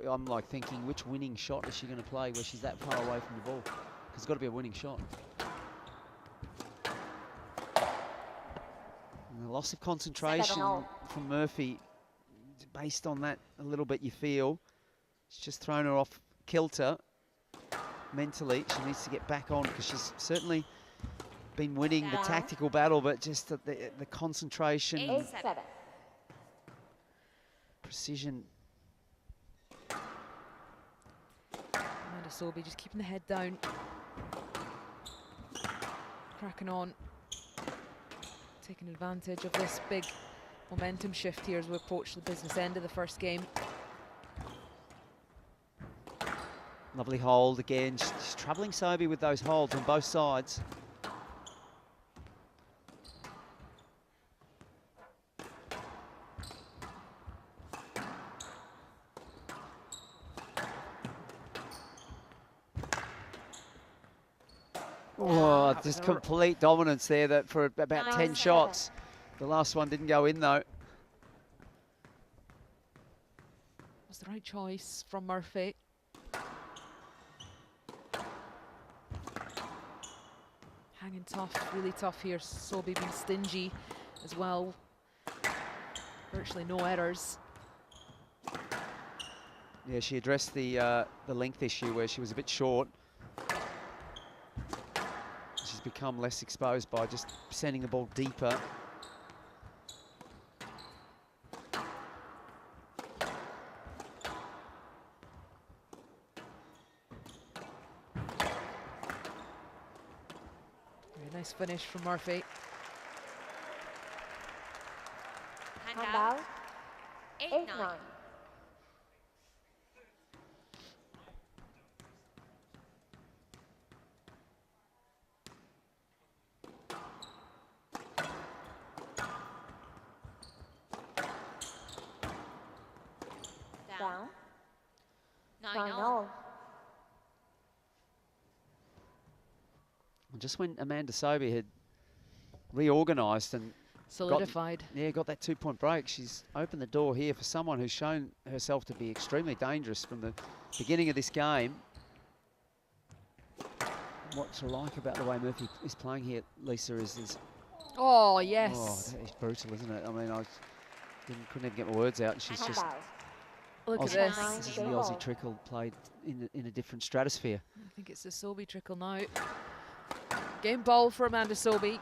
I'm like thinking, which winning shot is she going to play where she's that far away from the ball? Because it's got to be a winning shot. And the loss of concentration from Murphy, based on that a little bit, you feel. It's just thrown her off kilter mentally. She needs to get back on because she's certainly been winning the tactical battle, but just the concentration, 8-7. precision. Amanda Sobhy just keeping the head down, cracking on, taking advantage of this big momentum shift here as we approach the business end of the first game. Lovely hold again. She's troubling Sobhy with those holds on both sides. Oh, just complete dominance there that for about 10 shots. The last one didn't go in though. Was the right choice from Murphy. Hanging tough, really tough here. Sobhy being stingy as well. Virtually no errors. Yeah, she addressed the length issue where she was a bit short. She's become less exposed by just sending the ball deeper. Very nice finish from Murphy. Handball. 8-9. Down. 9-0. Just when Amanda Sobhy had reorganised and solidified, got that 2-point break, she's opened the door here for someone who's shown herself to be extremely dangerous from the beginning of this game. What to like about the way Murphy is playing here, Lisa, is oh yes, oh, that is brutal, isn't it? I mean, couldn't even get my words out. And she's just look Aussie, at this is the Aussie trickle played in a different stratosphere. I think it's the Sobhy trickle now. Game ball for Amanda Sobhy.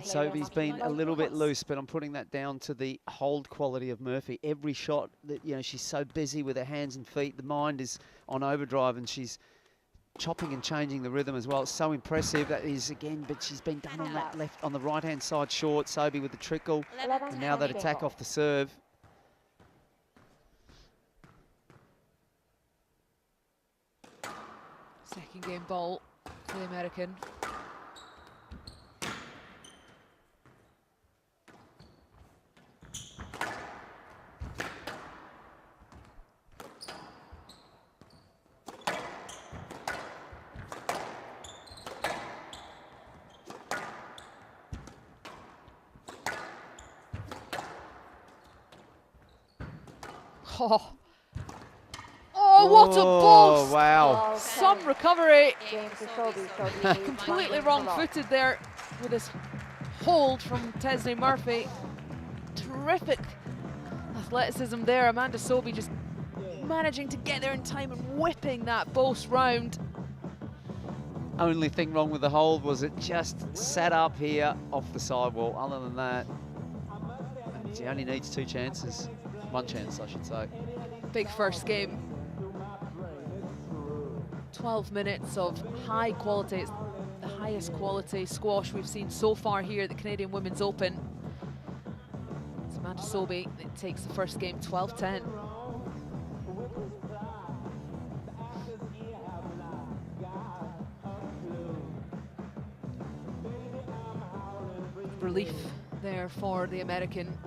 Sobhy's been a little bit loose, but I'm putting that down to the hold quality of Murphy. Every shot that, she's so busy with her hands and feet, the mind is on overdrive and she's chopping and changing the rhythm as well. It's so impressive, that is again, but she's been done on that on the right hand side short. Sobhy with the trickle, and now that attack off the serve. Second game ball for the American. Oh, what a ball! Wow. Some recovery. Completely wrong-footed there with his hold from Tesney Murphy. Terrific athleticism there. Amanda Sobhy just managing to get there in time and whipping that boast round. Only thing wrong with the hold was it just sat up here off the sidewall. Other than that, she only needs 2 chances. 1 chance, I should say. Big first game. 12 minutes of high quality. It's the highest quality squash we've seen so far here at the Canadian Women's Open. It's Amanda Sobhy that takes the first game 12-10. Relief there for the American,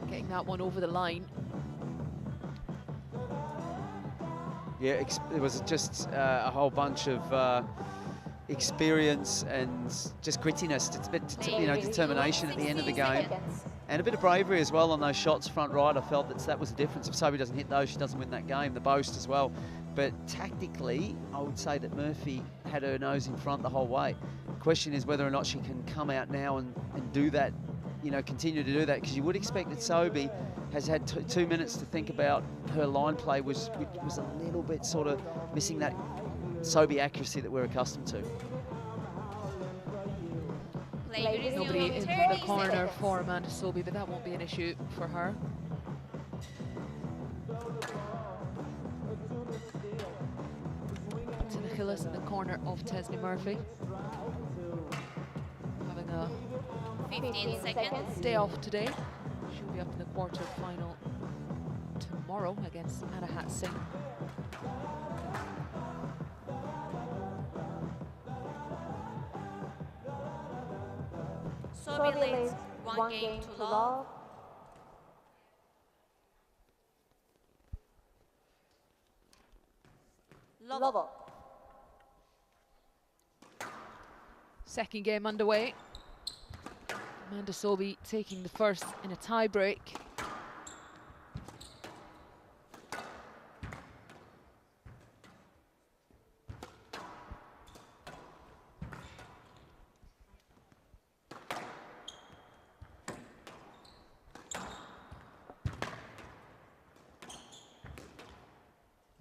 getting that one over the line. Yeah, it was just a whole bunch of experience and just grittiness, it's a bit, determination at the end of the game. And a bit of bravery as well on those shots front right. I felt that was the difference. If Sobhy doesn't hit those, she doesn't win that game. The boast as well. But tactically, I would say that Murphy had her nose in front the whole way. The question is whether or not she can come out now and do that, continue to do that, because you would expect that Sobhy has had 2 minutes to think about her line play, which was a little bit sort of missing that Sobhy accuracy that we're accustomed to. Nobody in the corner for Amanda Sobhy, but that won't be an issue for her. Achilles in the corner of Tesney Murphy, having a 15 seconds. Day off today. She'll be up in the quarter-final tomorrow against Anahat Singh. Sobhy leads 1 game to love. Love. Second game underway. Amanda Sobhy taking the first in a tie break.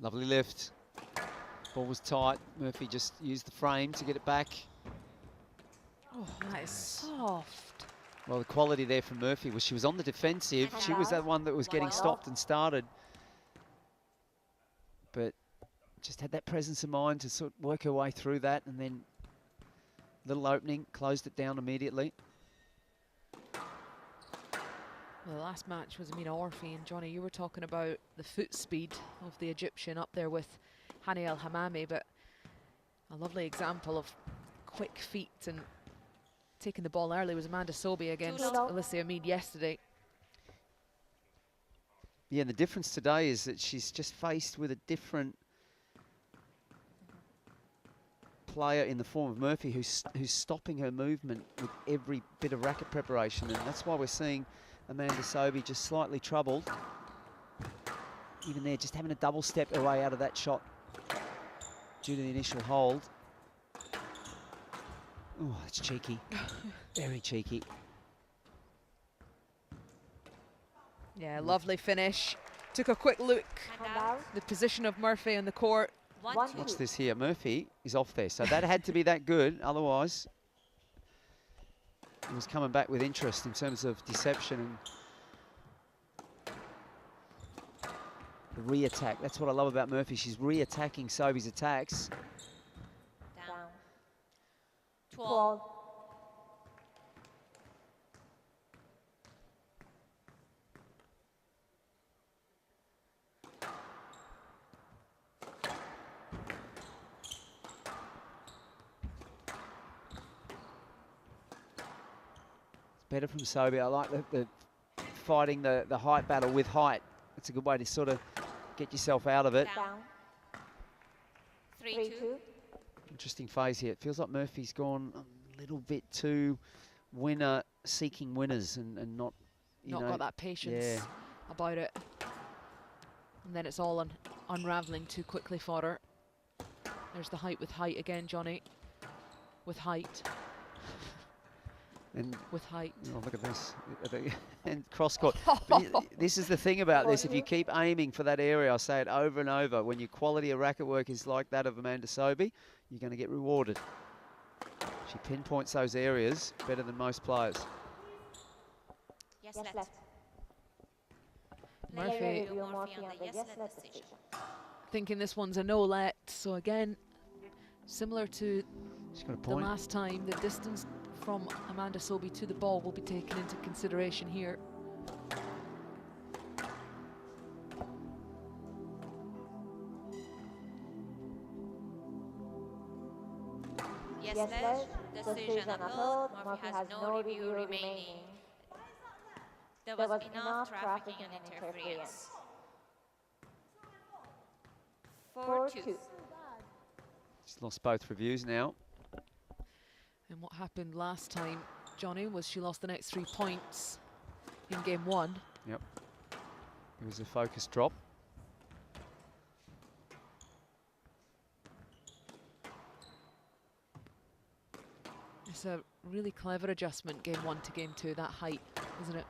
Lovely lift. Ball was tight. Murphy just used the frame to get it back. Oh, that is soft. Well, the quality there from Murphy was she was on the defensive. She was that one that was getting stopped and started. But just had that presence of mind to sort of work her way through that, and then little opening, closed it down immediately. Well, the last match was Amina Orfi, and Johnny, you were talking about the foot speed of the Egyptian up there with Hani El Hamami, but a lovely example of quick feet and taking the ball early was Amanda Sobhy against Alicia Mead yesterday. Yeah, and the difference today is that she's just faced with a different player in the form of Murphy, who's stopping her movement with every bit of racket preparation, and that's why we're seeing Amanda Sobhy just slightly troubled. Even there, just having to double step her way out of that shot due to the initial hold. Oh, it's cheeky. Very cheeky. Yeah, lovely finish. Took a quick look. The position of Murphy on the court. Watch this here. Murphy is off there, so that had to be that good. Otherwise, he was coming back with interest in terms of deception and the re-attack. That's what I love about Murphy. She's re-attacking Sobhy's attacks. Down. 12. Better from Sobhy. I like the fighting the height battle with height. It's a good way to sort of get yourself out of it. Down. 3-2. Interesting phase here. It feels like Murphy's gone a little bit too seeking winners and not got that patience about it. And then it's all unraveling too quickly for her. There's the height with height again, Johnny. With height. And with height. Oh, look at this. And cross court. This is the thing about this. If you keep aiming for that area, I say it over and over, when your quality of racket work is like that of Amanda Sobhy, you're going to get rewarded. She pinpoints those areas better than most players. Yes, left. Murphy thinking this one's a no-let. So again, similar to She's got a the point. last time. The distance from Amanda Sobhy to the ball will be taken into consideration here. Yes, Ledge. Decision upheld. Murphy has no review remaining. There was enough trafficking and interference. 4-2. She's lost both reviews now. And what happened last time, Johnny, was she lost the next 3 points in game 1. Yep. It was a focus drop. It's a really clever adjustment, game 1 to game 2, that height, isn't it,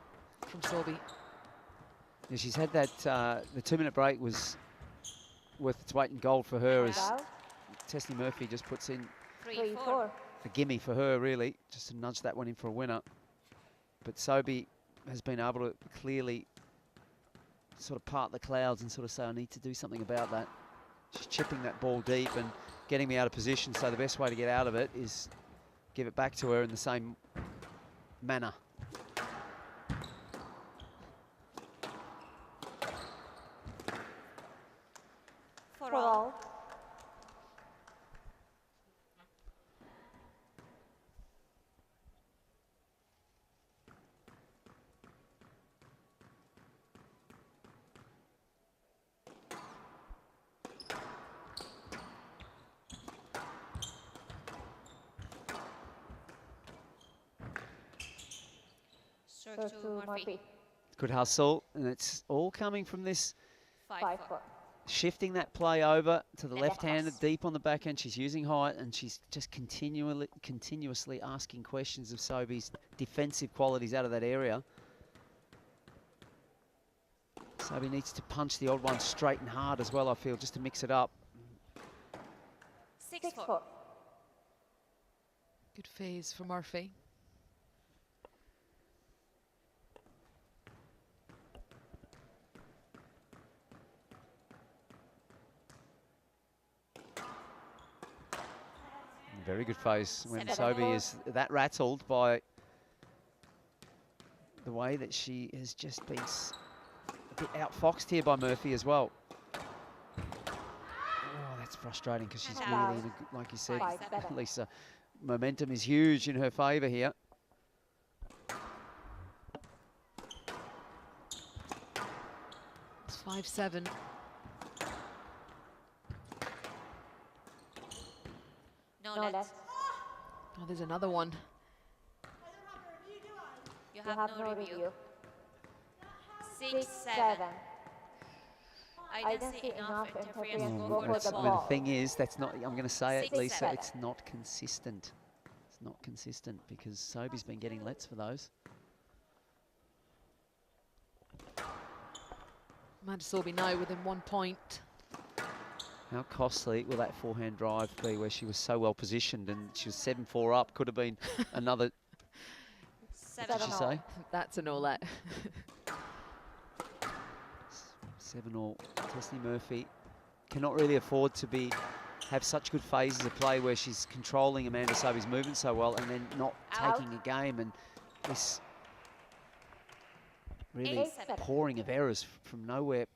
from Sobhy? Yeah, she's had that, the 2-minute break was worth its weight in gold for her as Tessnie Murphy just puts in 3-4. a gimme for her, really, just to nudge that one in for a winner. But Sobhy has been able to clearly sort of part the clouds and sort of say, I need to do something about that. She's chipping that ball deep and getting me out of position, so the best way to get out of it is give it back to her in the same manner. For all. Serve to Murphy. Good hustle, and it's all coming from this 5-4. shifting that play over to the Left left-handed, cross. deep on the backhand. She's using height, and she's just continuously asking questions of Sobhy's defensive qualities out of that area. Sobhy needs to punch the odd one straight and hard as well, I feel, just to mix it up. 6-4. Good phase for Murphy. Very good phase when 7-4. Sobhy is that rattled by the way that she has just been a bit outfoxed here by Murphy as well. Oh, that's frustrating because she's really, in a, like you said, 5-7. Lisa, momentum is huge in her favour here. It's 5-7. No less. Oh, there's another one. You have no review. 6-7. I didn't see enough interference. Go for the Well, ball. the thing is, that's not, I'm going to say it, 6-7. Lisa, it's not consistent. It's not consistent because Sobhy's been getting lets for those. Amanda Sobhy now within 1 point. How costly will that forehand drive be where she was so well positioned and she was 7-4 up? Could have been another, what did she say? That's a no-let. 7-all. Tessnie Murphy cannot really afford to have such good phases of play where she's controlling Amanda Sobhy's movement so well and then not taking a game, and this really pouring of errors from nowhere.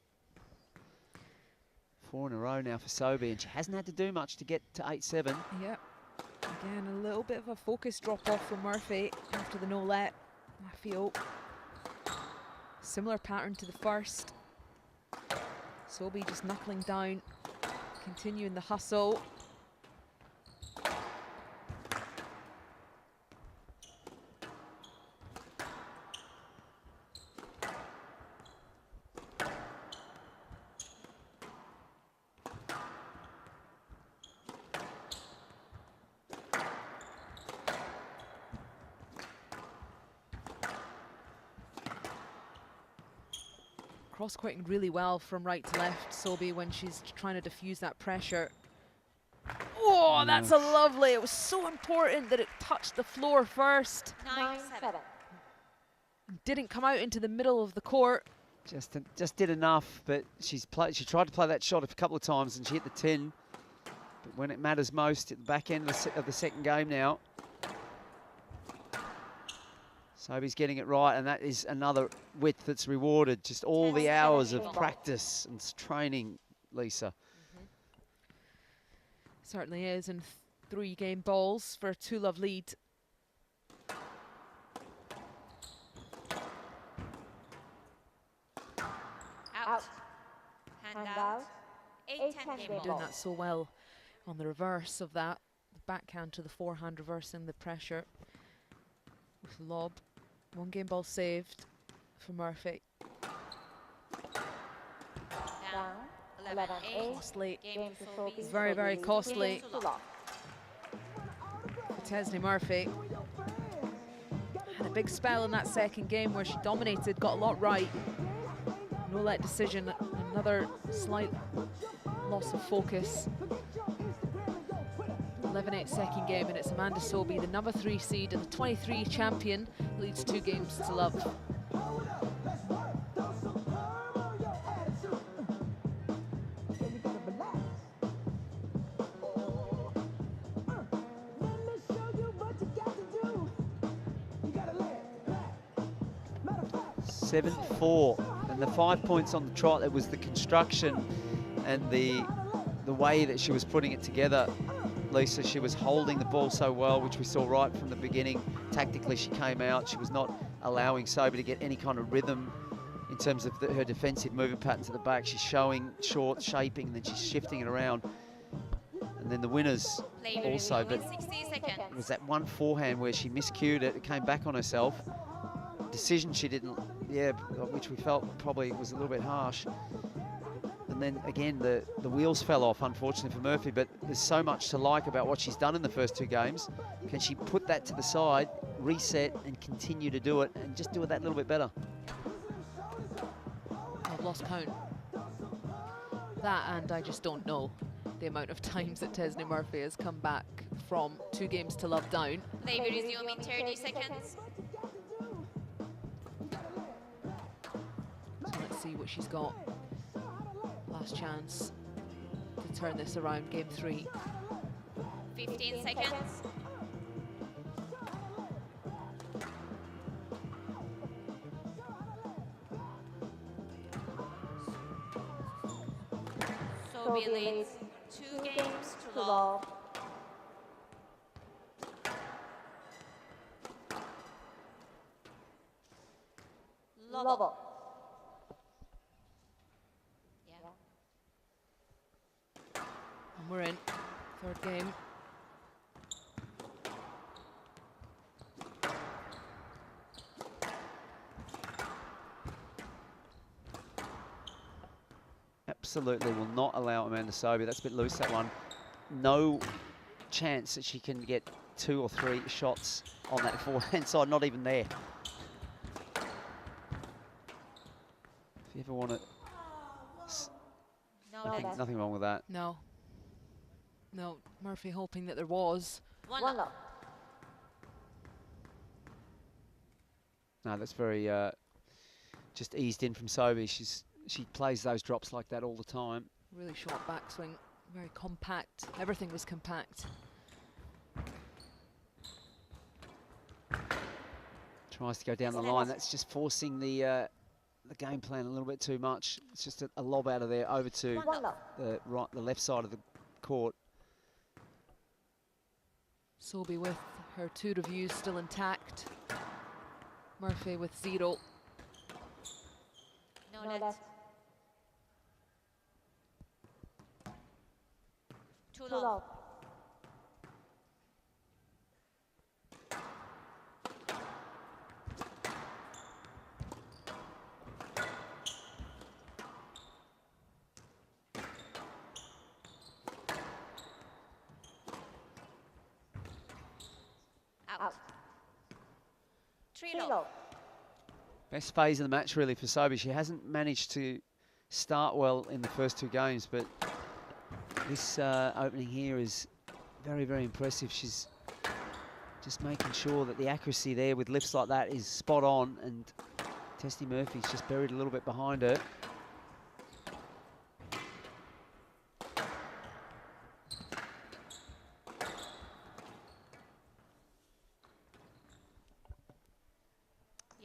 4 in a row now for Sobhy, and she hasn't had to do much to get to 8-7. Yep. Again, a little bit of a focus drop-off from Murphy after the no-let, I feel. Similar pattern to the first. Sobhy just knuckling down, continuing the hustle. Cross-courting really well from right to left, Sobhy, when she's trying to diffuse that pressure. Oh, that's a lovely. It was so important that it touched the floor first. 9-7. Didn't come out into the middle of the court. Just did enough, but she tried to play that shot a couple of times and she hit the 10. But when it matters most, at the back end of the second game now, Sobhy's getting it right, and that is another width that's rewarded. Just all the hours of practice and training, Lisa. Certainly is, and 3 game balls for a 2-love lead. Out. Hand out. 8-10 game Doing ball. that so well on the reverse of that. The backhand to the forehand, reversing the pressure with lob. 1 game ball saved for Murphy. Down. 11-8. Costly. Game to Sobhy. Very, very costly. Tesney Murphy had a big spell in that second game where she dominated, got a lot right. No let decision, another slight loss of focus. 11-8 second game, and it's Amanda Sobhy, the number 3 seed and the 23 champion, leads 2 games to love. Seven, 4, and the 5 points on the trot, it was the construction and the way that she was putting it together. Lisa, she was holding the ball so well, which we saw right from the beginning. Tactically, she came out. She was not allowing Sobhy to get any kind of rhythm in terms of her defensive movement patterns at the back. She's showing short shaping, and then she's shifting it around. And then the winners also, but it was that one forehand where she miscued it. It came back on herself. Decision she didn't, which we felt probably was a little bit harsh. And then again, the wheels fell off, unfortunately for Murphy, but there's so much to like about what she's done in the first 2 games. Can she put that to the side, reset, and continue to do it, and just do it that little bit better? I've lost count. That, and I just don't know the amount of times that Tesney Murphy has come back from 2 games to love down. Play will resume in 30 seconds. So let's see what she's got. Last chance to turn this around, game 3. 15 seconds. Sobhy leads 2 games to love. Love. And we're in, 3rd game. Absolutely will not allow Amanda Sobhy. That's a bit loose, that one. No chance that she can get 2 or 3 shots on that forehand side, not even there. If you ever want to... Nothing wrong with that. No. No, Murphy hoping that there was. One love. No, that's very just eased in from Sobhy. She plays those drops like that all the time. Really short backswing, very compact. Everything was compact. Tries to go down the line. That's just forcing the game plan a little bit too much. It's just a lob out of there over to the left side of the court. Sobhy with her 2 reviews still intact. Murphy with 0. No net. 2 love. Out. 3 love. Best phase of the match really for Sobhy. She hasn't managed to start well in the first 2 games, but this opening here is very, very impressive. She's just making sure that the accuracy there with lifts like that is spot on, and Tesney Murphy's just buried a little bit behind her.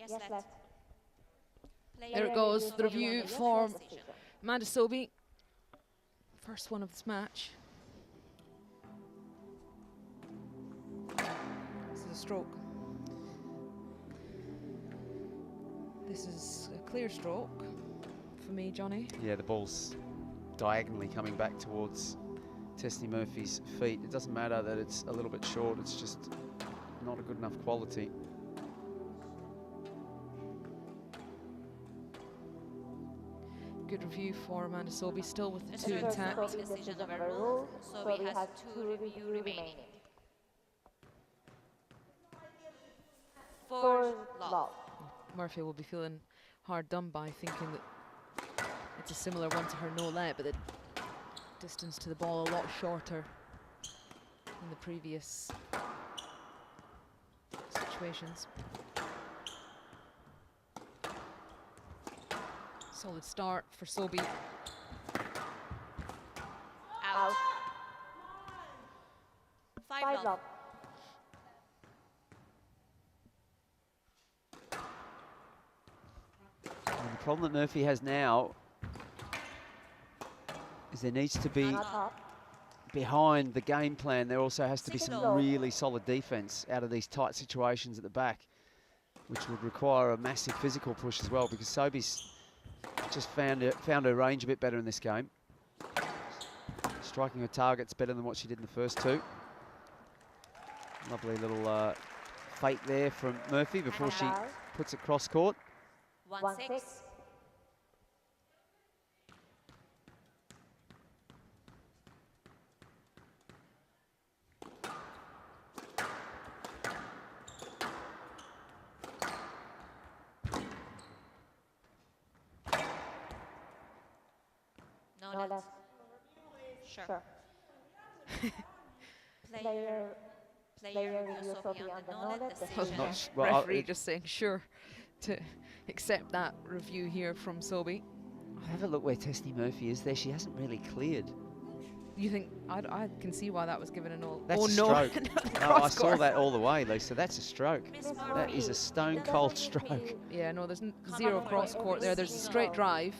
Yes, left. There it goes, the review for Amanda Sobhy. First one of this match. This is a stroke. This is a clear stroke for me, Johnny. Yeah, the ball's diagonally coming back towards Tessnie Murphy's feet. It doesn't matter that it's a little bit short, it's just not a good enough quality. Good review for Amanda Sobhy, still with the 2 It's intact. a decision overruled. Sobhy has 2 review remaining. 4 love. Murphy will be feeling hard done by, thinking that it's a similar one to her no let, but the distance to the ball a lot shorter than the previous situations. Solid start for Sobhy. Out. 5 love. And the problem that Murphy has now is there needs to be, behind the game plan, there also has to be some really solid defense out of these tight situations at the back, which would require a massive physical push as well, because Sobhy's just found her range a bit better in this game. Striking her targets better than what she did in the first 2. Lovely little fake there from Murphy before she puts it cross court. 1-6. No left. Sure. Player review Sobhy on the no left decision. Referee just saying sure to accept that review here from Sobhy. Have a look where Tessnie Murphy is there. She hasn't really cleared. You think, I can see why that was given a no. That's oh a no, stroke. No, I saw that all the way, Lisa. That's a stroke. That is a stone cold stroke. Yeah, no, there's zero cross court there. There's a straight drive.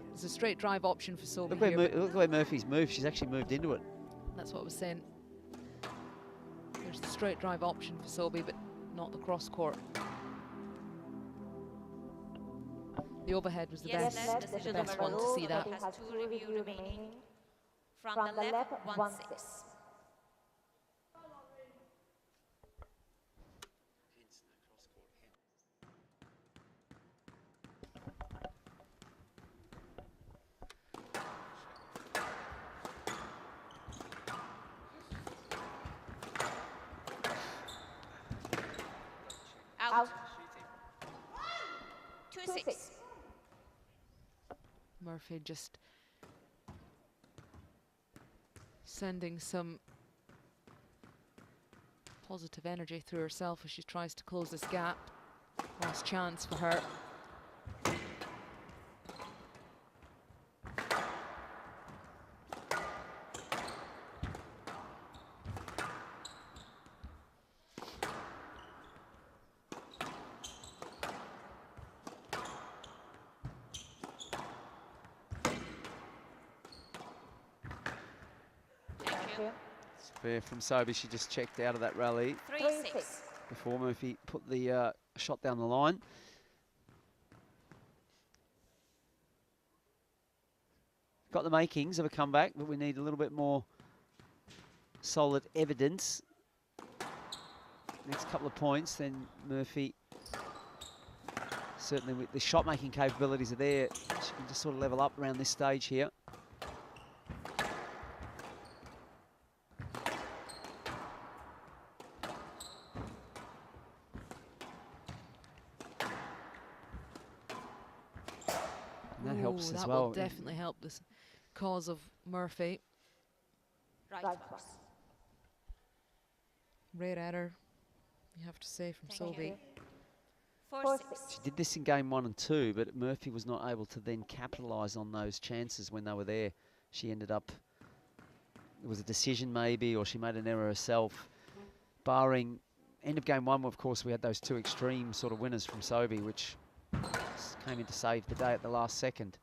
There's a straight drive option for Sobhy Look where, here. look where Murphy's moved. She's actually moved into it. That's what I was saying. There's the straight drive option for Sobhy, but not the cross court. The overhead was the best one to see that. Has 2 review remaining. From the left, 1-6. Out. 2-6. Murphy just sending some positive energy through herself as she tries to close this gap. Last chance for her. Fair from Sobhy. She just checked out of that rally 3-6. before Murphy put the shot down the line. Got the makings of a comeback, but we need a little bit more solid evidence. Next couple of points, then Murphy, certainly with the shot-making capabilities are there, she can just sort of level up around this stage here. And that helps as that well. will definitely help this cause of Murphy. Right cross. Rare error, you have to say, from Sobhy. 4-6. She did this in game 1 and 2, but Murphy was not able to then capitalise on those chances when they were there. She ended up, it was a decision maybe, or she made an error herself. Barring end of game one, of course, we had those two extreme sort of winners from Sobhy, which came in to save the day at the last second.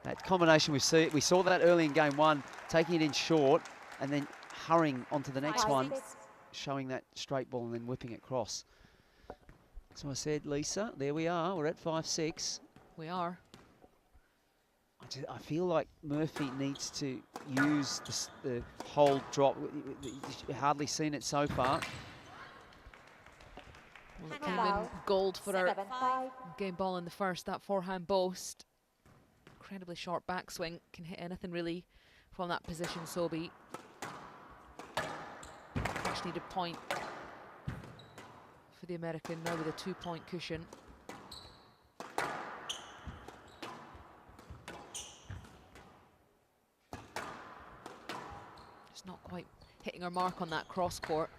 That combination, we saw that early in game one, taking it in short and then hurrying onto the next one, showing that straight ball and then whipping it across. So I said, Lisa, there we are. We're at 5-6. We are. I feel like Murphy needs to use the hold drop. You've hardly seen it so far. Well, it came in gold for our game ball in the first, that forehand boast. Incredibly short backswing, can hit anything really from that position, Sobhy. Much needed point for the American, now with a 2-point cushion. Just not quite hitting her mark on that cross court.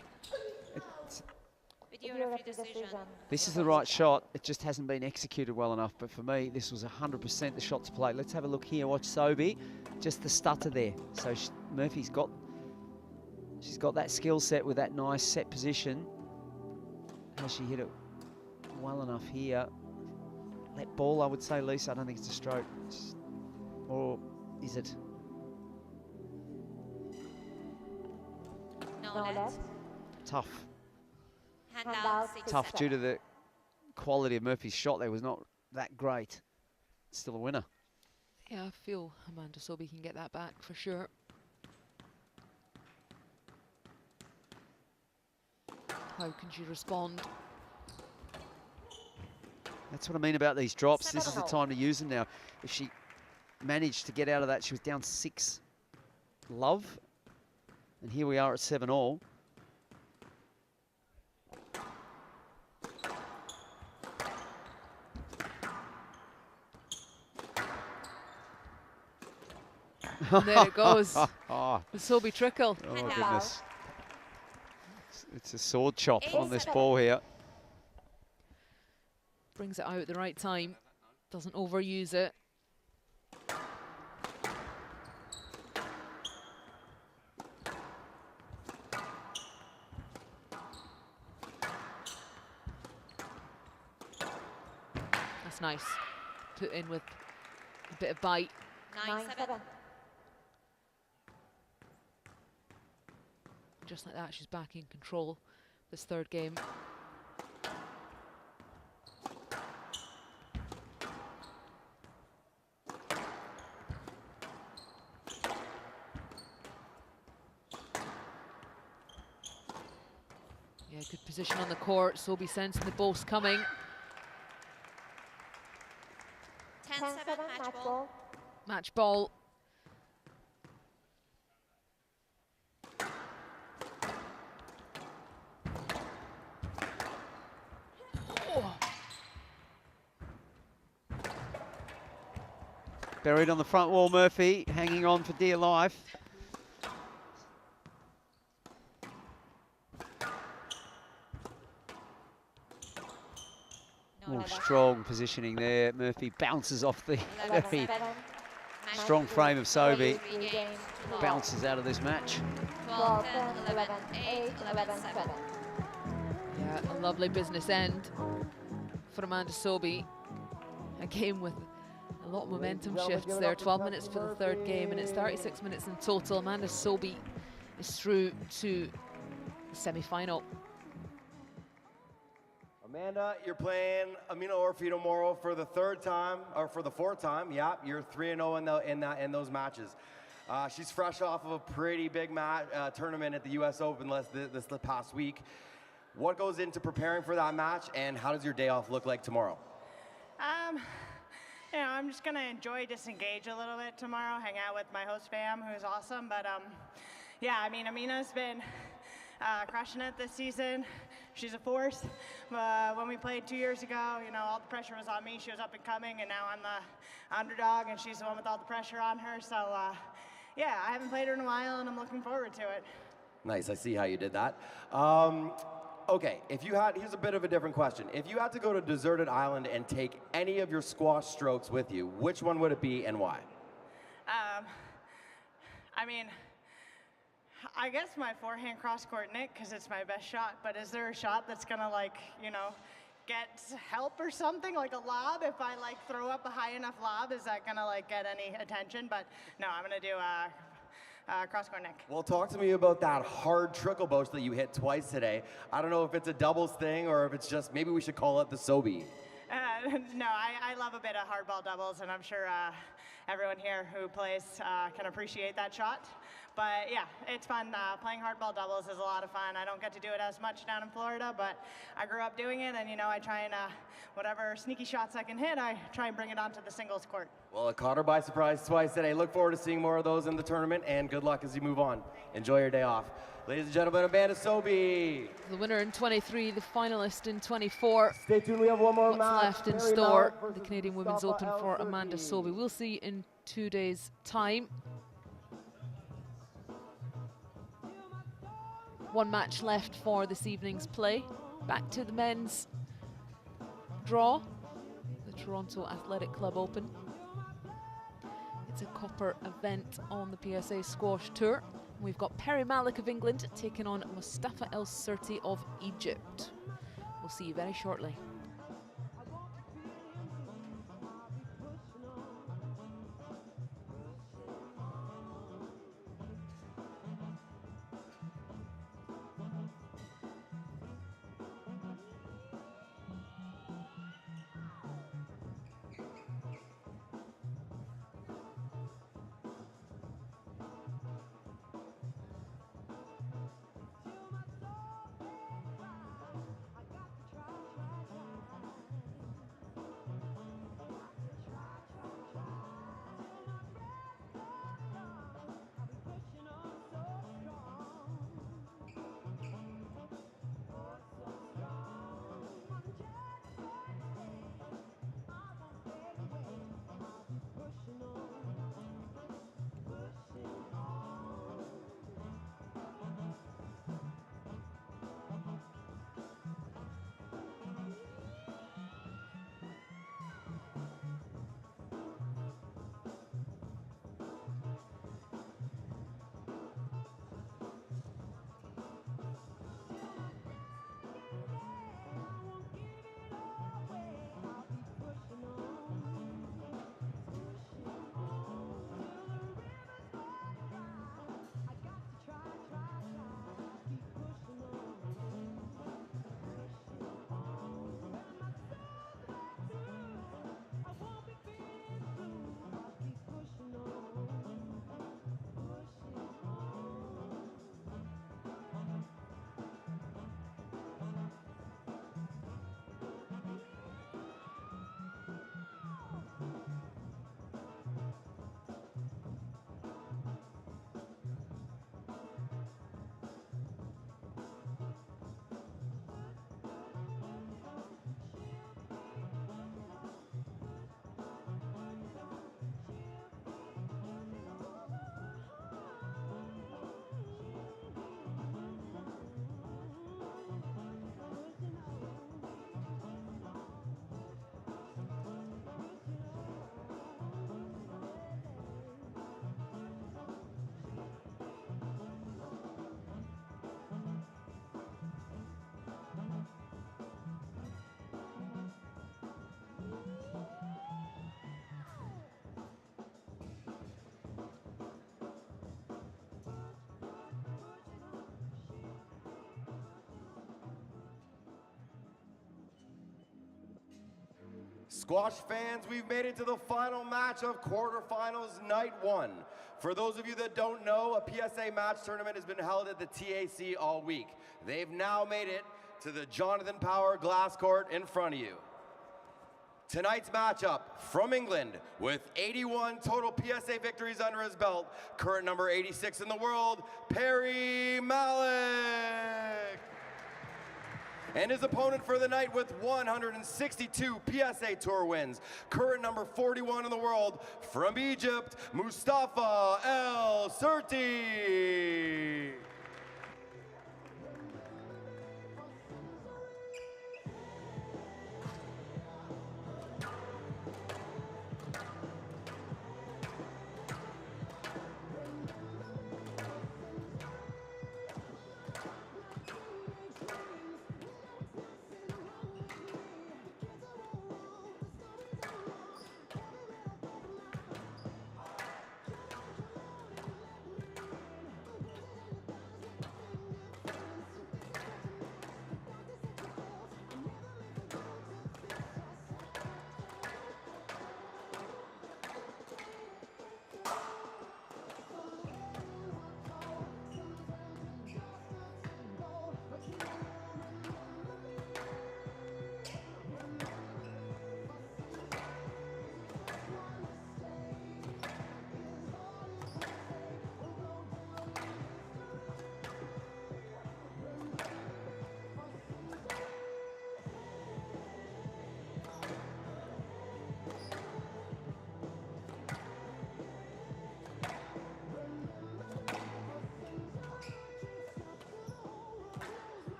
This is the right shot. It just hasn't been executed well enough. But for me, this was 100% the shot to play. Let's have a look here. Watch Sobhy. Just the stutter there. So Murphy's got, she's got that skill set with that nice set position. Has she hit it well enough here? That ball, I would say, Lisa, I don't think it's a stroke. Or is it? No net. Tough. Handout, Tough due to the quality of Murphy's shot there was not that great. Still a winner. Yeah, I feel Amanda Sobhy can get that back for sure. How can she respond? That's what I mean about these drops. This is the time to use them now. If she managed to get out of that, she was down 6 love. And here we are at 7-all. And there it goes. The Sobhy trickle. Oh, goodness. It's a sword chop on this ball here. Brings it out at the right time. Doesn't overuse it. That's nice. Put in with a bit of bite. 9-7. Just like that, she's back in control this third game. Yeah, good position on the court. Sobhy sensing the boast coming. 10-7, match ball. Match ball. Buried on the front wall, Murphy, hanging on for dear life. Oh, strong positioning there. Murphy bounces off the very strong frame of Sobhy. Bounces out of this match. 12, 10, 11, 8, 11, 7. Yeah, a lovely business end for Amanda Sobhy. A game with a lot of momentum shifts there. 12 minutes for the third game, and it's 36 minutes in total. Amanda Sobhy is through to the semi-final. Amanda, you're playing Amina Orfi tomorrow for the third time, or for the fourth time. Yeah, you're 3-0 in those matches. She's fresh off of a pretty big tournament at the U.S. Open this past week. What goes into preparing for that match, and how does your day off look like tomorrow? You know, I'm just gonna enjoy disengage a little bit tomorrow, hang out with my host fam, who's awesome. But yeah, I mean, Amina's been crushing it this season. She's a force. When we played 2 years ago, you know, all the pressure was on me. She was up and coming, and now I'm the underdog, and she's the one with all the pressure on her. So yeah, I haven't played her in a while, and I'm looking forward to it. Nice, I see how you did that. Okay, here's a bit of a different question. If you had to go to a deserted island and take any of your squash strokes with you, which one would it be and why? I mean, I guess my forehand cross-court nick, because it's my best shot, but is there a shot that's gonna like, you know, get help or something, like a lob? If I like throw up a high enough lob, is that gonna like get any attention? But no, I'm gonna do a cross-court nick. Well, talk to me about that hard trickle boast that you hit twice today. I don't know if it's a doubles thing or if it's just, maybe we should call it the Sobhy. No, I love a bit of hardball doubles, and I'm sure everyone here who plays can appreciate that shot. But yeah, it's fun. Playing hardball doubles is a lot of fun. I don't get to do it as much down in Florida, but I grew up doing it, and you know, I try and whatever sneaky shots I can hit, I try and bring it onto the singles court. Well, it caught her by surprise twice today. Look forward to seeing more of those in the tournament, and good luck as you move on. Enjoy your day off. Ladies and gentlemen, Amanda Sobhy. The winner in 23, the finalist in 24. Stay tuned, we have one more What's match. left in store, the Canadian Women's Open for Amanda Sobhy. We'll see in 2 days' time. One match left for this evening's play. Back to the men's draw, the Toronto Athletic Club Open. It's a copper event on the PSA Squash Tour. We've got Perry Malik of England taking on Mustafa Elsirty of Egypt. We'll see you very shortly. Squash fans, we've made it to the final match of quarterfinals night one. For those of you that don't know, a PSA match tournament has been held at the TAC all week. They've now made it to the Jonathan Power glass court in front of you. Tonight's matchup from England with 81 total PSA victories under his belt, current number 86 in the world, Perry Malik. And his opponent for the night with 162 PSA Tour wins, current number 41 in the world, from Egypt, Mustafa Elsirty.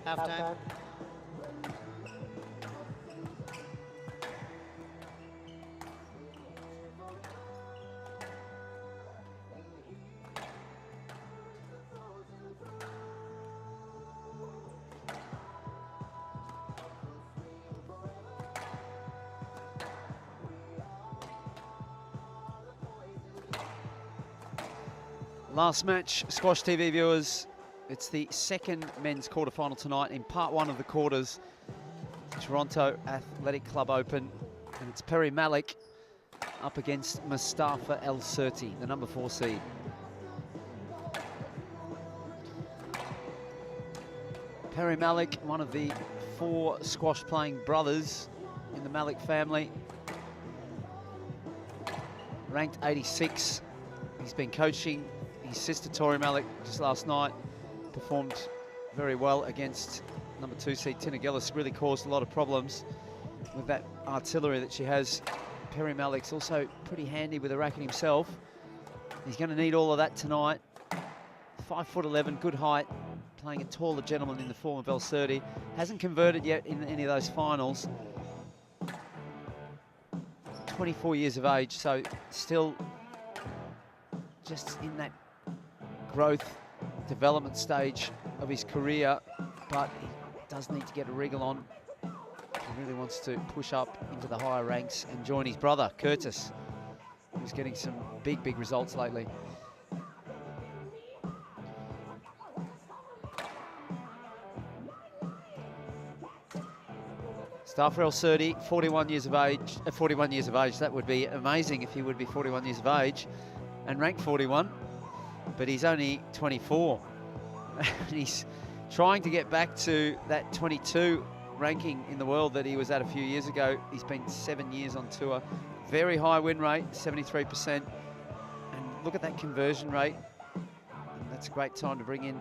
Halftime. Last match, Squash TV viewers. It's the second men's quarterfinal tonight in part one of the quarters. Toronto Athletic Club Open. And it's Perry Malik up against Mustafa Elsirty, the number 4 seed. Perry Malik, one of the 4 squash-playing brothers in the Malik family. Ranked 86. He's been coaching his sister Tori Malik just last night. Performed very well against number 2 seed Tina Gillis. Really caused a lot of problems with that artillery that she has. Perry Malik's also pretty handy with the racket himself. He's going to need all of that tonight. 5'11", good height, playing a taller gentleman in the form of Elsirty. Hasn't converted yet in any of those finals. 24 years of age, so still just in that growth, development stage of his career, but he does need to get a wriggle on. He really wants to push up into the higher ranks and join his brother, Curtis, who's getting some big, big results lately. Mustafa Elsirty, 41 years of age. 41 years of age, that would be amazing if he would be 41 years of age and ranked 41. But he's only 24. And he's trying to get back to that 22 ranking in the world that he was at a few years ago. He's been 7 years on tour. Very high win rate, 73%. And look at that conversion rate. And that's a great time to bring in,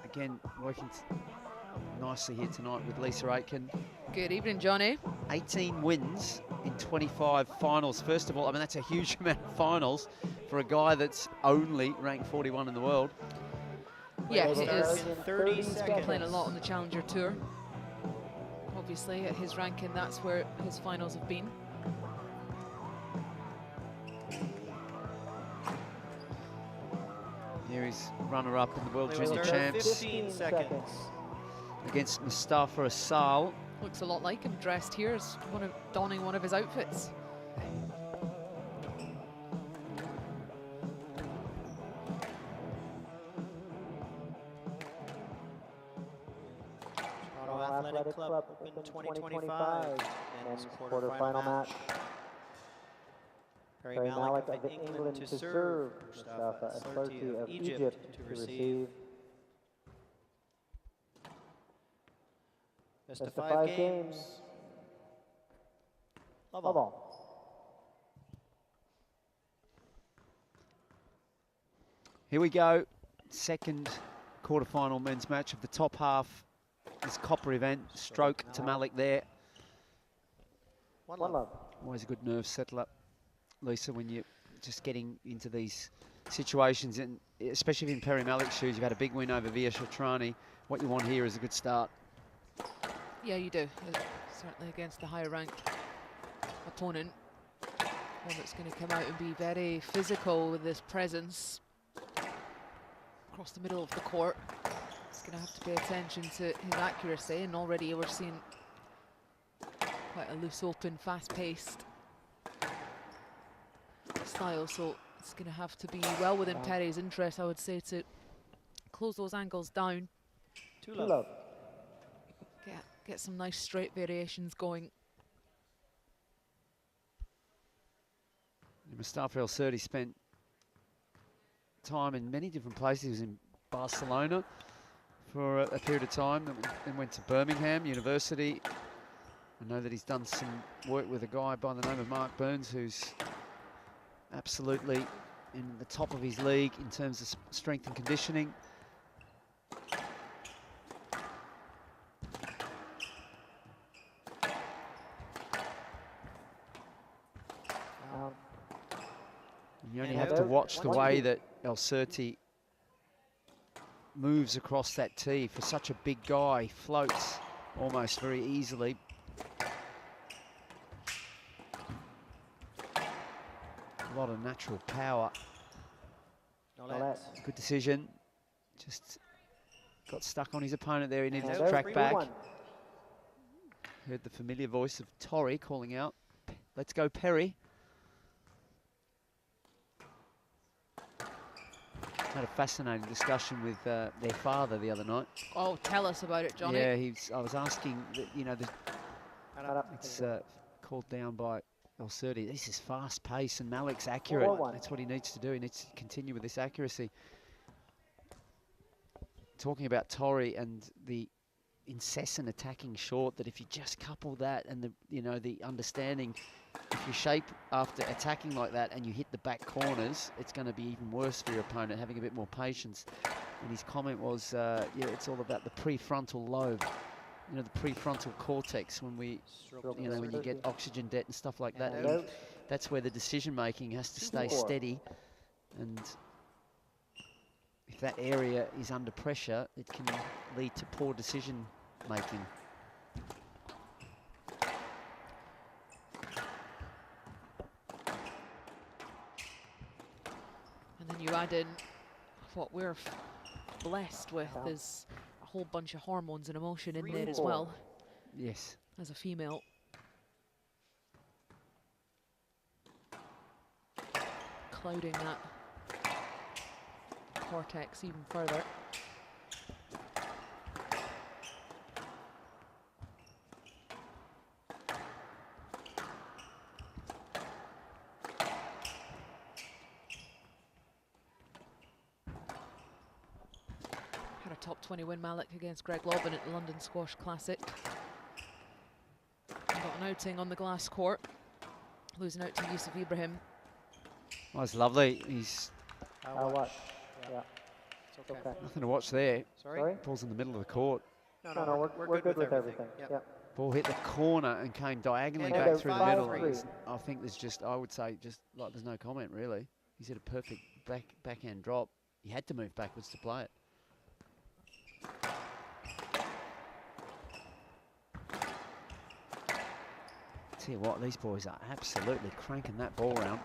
again, working nicely here tonight with Lisa Aitken. Good evening, Johnny. 18 wins in 25 finals. First of all, I mean, that's a huge amount of finals for a guy that's only ranked 41 in the world. Yeah, he is. 30 He's been seconds. playing a lot on the Challenger Tour. Obviously, at his ranking, that's where his finals have been. Here he's runner-up in the World They will Junior start Champs 15 seconds. against Mustafa Asal. Looks a lot like him dressed here as donning one of his outfits. Toronto Athletic Club Open 2025 men's quarterfinal match. Perry Malik of England to serve. Mustafa Elsirty of Egypt to receive. Best of 5 games. Love all. Here we go. Second quarterfinal men's match of the top half. This copper event. Stroke to Malik there. One love. Always a good nerve settler, Lisa, when you're just getting into these situations, and especially in Perry Malik's shoes. You've had a big win over Via Shatrani. What you want here is a good start. Yeah, you do. Certainly against the higher ranked opponent. One that's going to come out and be very physical with this presence across the middle of the court. He's going to have to pay attention to his accuracy, and already we're seeing quite a loose, open, fast-paced style, so it's going to have to be well within Perry's interest, I would say, to close those angles down. 2 love. Get some nice straight variations going. Mustafa Elsirty spent time in many different places. He was in Barcelona for a period of time, then went to Birmingham University. I know that he's done some work with a guy by the name of Mark Burns, who's absolutely in the top of his league in terms of strength and conditioning. You only have to watch the way that Elsirty moves across that tee for such a big guy. Floats almost very easily. A lot of natural power. Good decision. Just got stuck on his opponent there. He needed to track back. Heard the familiar voice of Torrey calling out, "Let's go, Perry." Had a fascinating discussion with their father the other night. Oh, tell us about it, Johnny. Yeah, I was asking, you know, it's called down by Elsirty. This is fast pace, and Malik's accurate. That's what he needs to do. He needs to continue with this accuracy. Talking about Torrey and the incessant attacking short, that if you just couple that and the understanding, if you shape after attacking like that and you hit the back corners, it's going to be even worse for your opponent, having a bit more patience. And his comment was, yeah, it's all about the prefrontal lobe, you know, the prefrontal cortex, when when you get oxygen debt and stuff like that. That's where the decision making has to stay steady, and if that area is under pressure, it can lead to poor decision making. And then you add in what we're blessed with is a whole bunch of hormones and emotion in there as well. Yes. As a female. Clouding that cortex even further. Had a top 20 win, Malik, against Greg Lobban at the London Squash Classic. Got an outing on the glass court, losing out to Yusuf Ibrahim. Oh, that's lovely. He's Yeah. It's okay. nothing to watch there. Sorry? Ball's in the middle of the court. No, we're good with everything. Yep. Ball hit the corner and came diagonally And back through the middle. 5-3. I think there's just, I would say, just like there's no comment really. He's hit a perfect backhand drop. He had to move backwards to play it. Tell you what, these boys are absolutely cranking that ball round.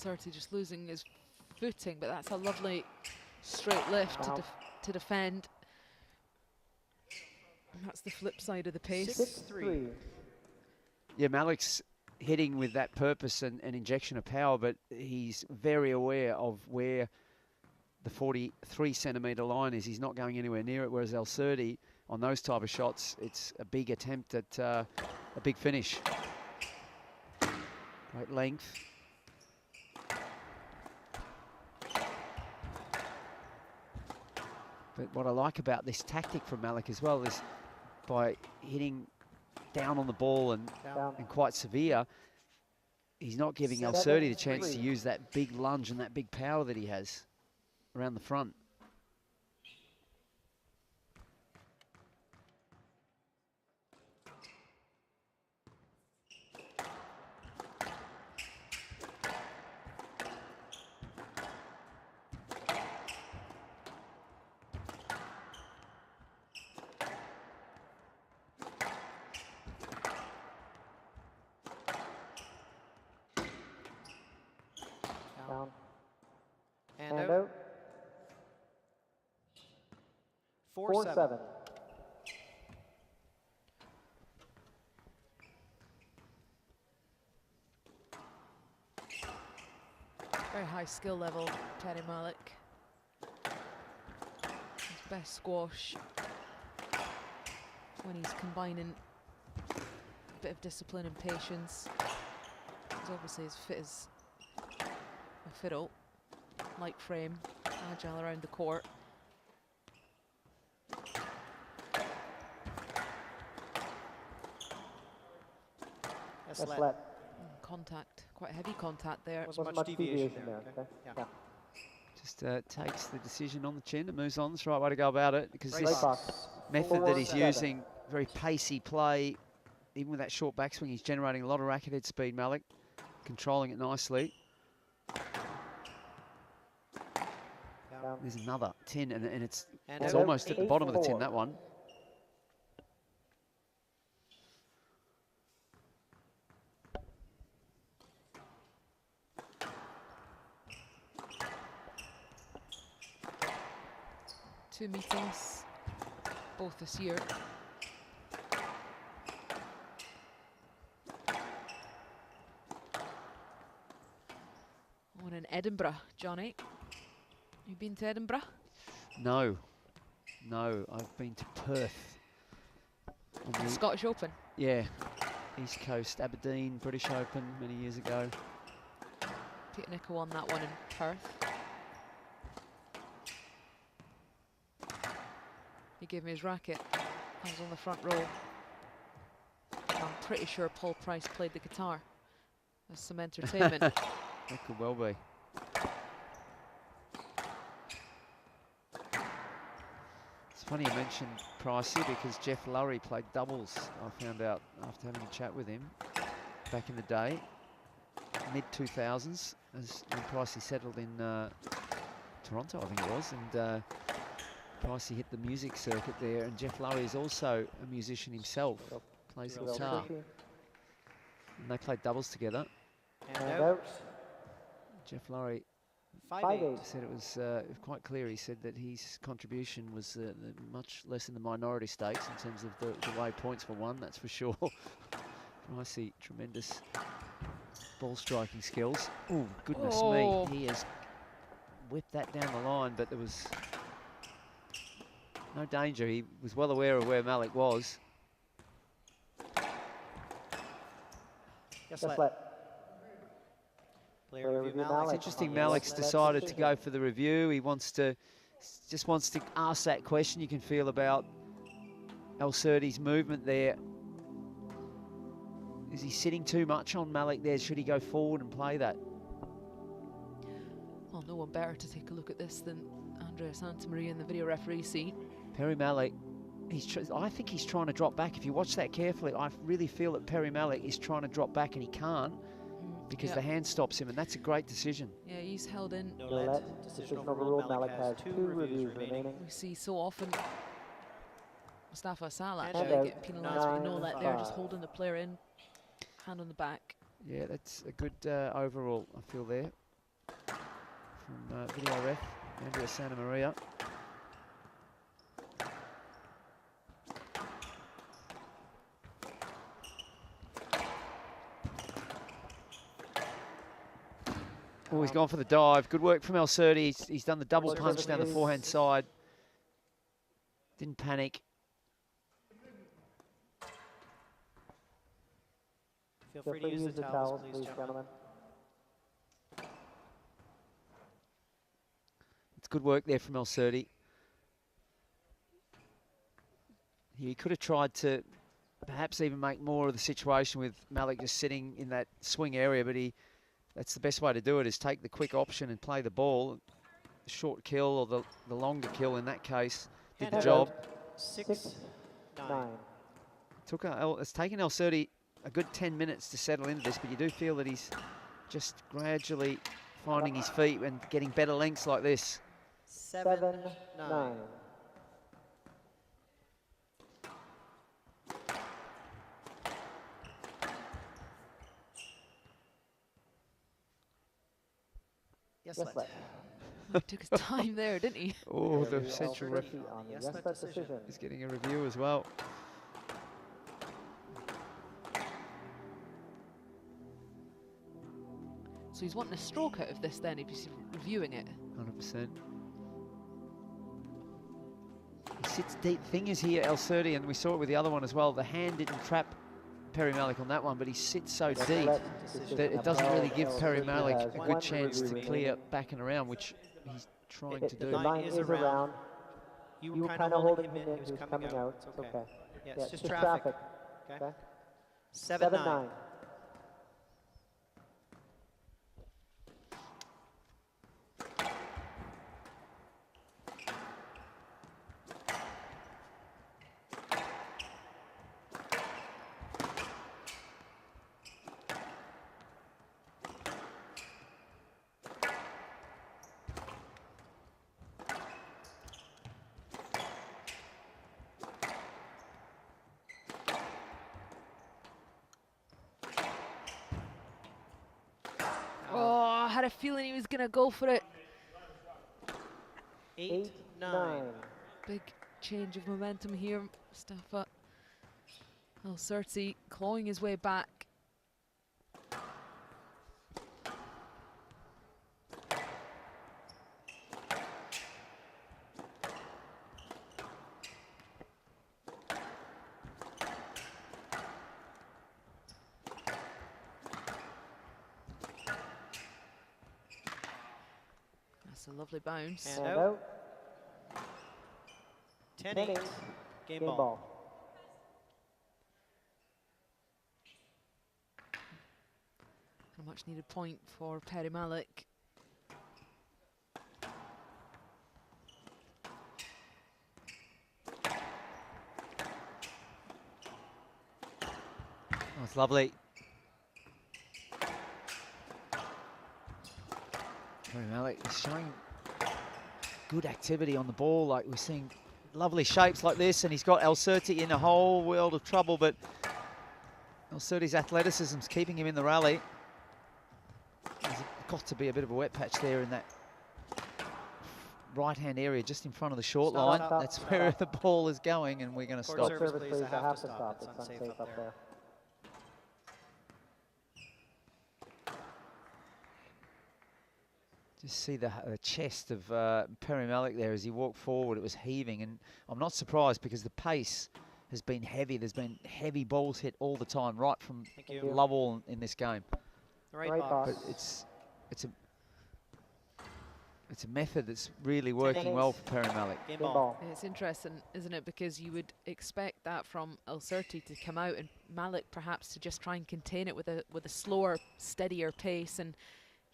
Elsirty just losing his footing, but that's a lovely straight lift to defend. And that's the flip side of the pace. 6-3. Yeah, Malik's hitting with that purpose and injection of power, but he's very aware of where the 43 centimetre line is. He's not going anywhere near it, whereas Elsirty, on those type of shots, it's a big attempt at a big finish. Great length. But what I like about this tactic from Malik as well is by hitting down on the ball and quite severe, he's not giving Elsirty the chance to use that big lunge and that big power that he has around the front. And out. 4-7. Very high skill level, Teddy Malik. His best squash when he's combining a bit of discipline and patience. He's obviously as fit as a fiddle. Light frame, agile around the court. That's let. Contact Quite heavy contact there. Wasn't much deviation there. Okay. Yeah. Just takes the decision on the chin and moves on. That's the right way to go about it, because Right this box. method that he's using, very pacey play, even with that short backswing, he's generating a lot of racket head speed, Malik, controlling it nicely. There's another tin, and it's almost at the bottom of the tin, that one. Two meetings, both this year. One in Edinburgh, Johnny. You been to Edinburgh? No, I've been to Perth. On the Scottish Open? Yeah, East Coast, Aberdeen, British Open many years ago. Peter Nicol won that one in Perth. He gave me his racket. I was on the front row. I'm pretty sure Paul Price played the guitar. There's some entertainment. That could well be. It's funny you mentioned Pricey, because Jeff Lurry played doubles, I found out after having a chat with him back in the day, mid-2000s, as when Pricey settled in Toronto, I think it was, and Pricey hit the music circuit there, and Jeff Lurry is also a musician himself, plays the guitar. And they played doubles together. And out. Jeff Lurry 5-8. said it was quite clear. He said that his contribution was much less in the minority stakes in terms of the way points were won, that's for sure. Pricey, tremendous ball striking skills. Oh, goodness me. He has whipped that down the line, but there was no danger. He was well aware of where Malik was. Yes, let. Player review, Malik. It's interesting, Malik's decided to go for the review. He just wants to ask that question you can feel about Elsirty's movement there. Is he sitting too much on Malik there? Should he go forward and play that? Well, no one better to take a look at this than Andrea Santamaria in the video referee seat. Perry Malik, I think he's trying to drop back. If you watch that carefully, I really feel that Perry Malik is trying to drop back and he can't, because the hand stops him, and that's a great decision. Yeah, he's held in. No let. Decision overruled. Malik has 2 reviews remaining. We see so often Mustafa Salah actually getting penalised with a no let there, just holding the player in, hand on the back. Yeah, that's a good overall, I feel there, from video ref Andrea Santamaria. Oh, he's gone for the dive. Good work from Elsirty. He's done the double punch down the forehand side. Didn't panic. Feel free to use the towels, please, gentlemen. It's good work there from Elsirty. He could have tried to perhaps even make more of the situation with Malik just sitting in that swing area, but that's the best way to do it, is take the quick option and play the ball. The short kill, or the longer kill in that case, did the job. 6-9. It's taken Elsirty a good 10 minutes to settle into this, but you do feel that he's just gradually finding his feet and getting better lengths like this. 7-9. Yes, let. He took his time there, didn't he? Oh, the central ref decision is getting a review as well. So he's wanting a stroke out of this then, if he's reviewing it. 100%. He sits deep. Thing is here, Elsirty, and we saw it with the other one as well, the hand didn't trap Perry Malik on that one, but he sits so deep that it doesn't really give Perry Malik a good chance to clear back and around, which he's trying to do. The line is around. You were kind of holding him in. He was coming out. It's okay. Yeah, it's just traffic. Okay. 7-9. had a feeling he was going to go for it. 8-9. Big change of momentum here. Mustafa Elsirty clawing his way back. That's a lovely bounce. And out. 10-8. Game ball. A much needed point for Perry Malik. Oh, it's lovely. Perry Malik is showing good activity on the ball. Like, we're seeing lovely shapes like this, and he's got Elsirty in a whole world of trouble, but Elsirty's athleticism's keeping him in the rally. There's got to be a bit of a wet patch there in that right-hand area just in front of the short line. That's where the ball is going, and we're going to stop. Service, please. I have to stop. It's unsafe up there. Just see the chest of Perry Malik there as he walked forward. It was heaving, and I'm not surprised because the pace has been heavy. There's been heavy balls hit all the time, right from Lovell in this game. Right box. But it's a method that's really working well for Perry Malik. Game ball. It's interesting, isn't it? Because you would expect that from Elsirty to come out, and Malik perhaps to just try and contain it with a slower, steadier pace, and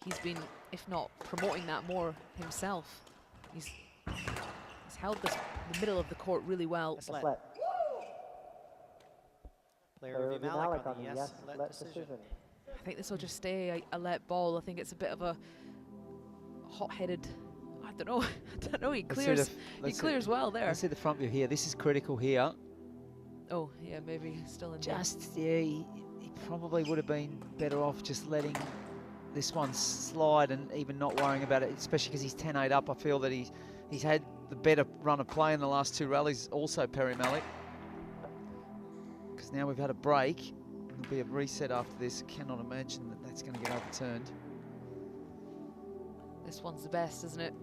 he's been, if not promoting that more himself. He's held the middle of the court really well. Player review Malik on the yes let decision. I think this will just stay a let ball. I think it's a bit of a hot-headed, I don't know. He clears well there. Let's see the front view here. This is critical here. Oh, yeah, maybe still in He probably would have been better off just letting this one slide and even not worrying about it, especially because he's 10-8 up. I feel that he's had the better run of play in the last two rallies, also Perry Malik. Because now we've had a break. There'll be a reset after this. Cannot imagine that that's going to get overturned. This one's the best, isn't it?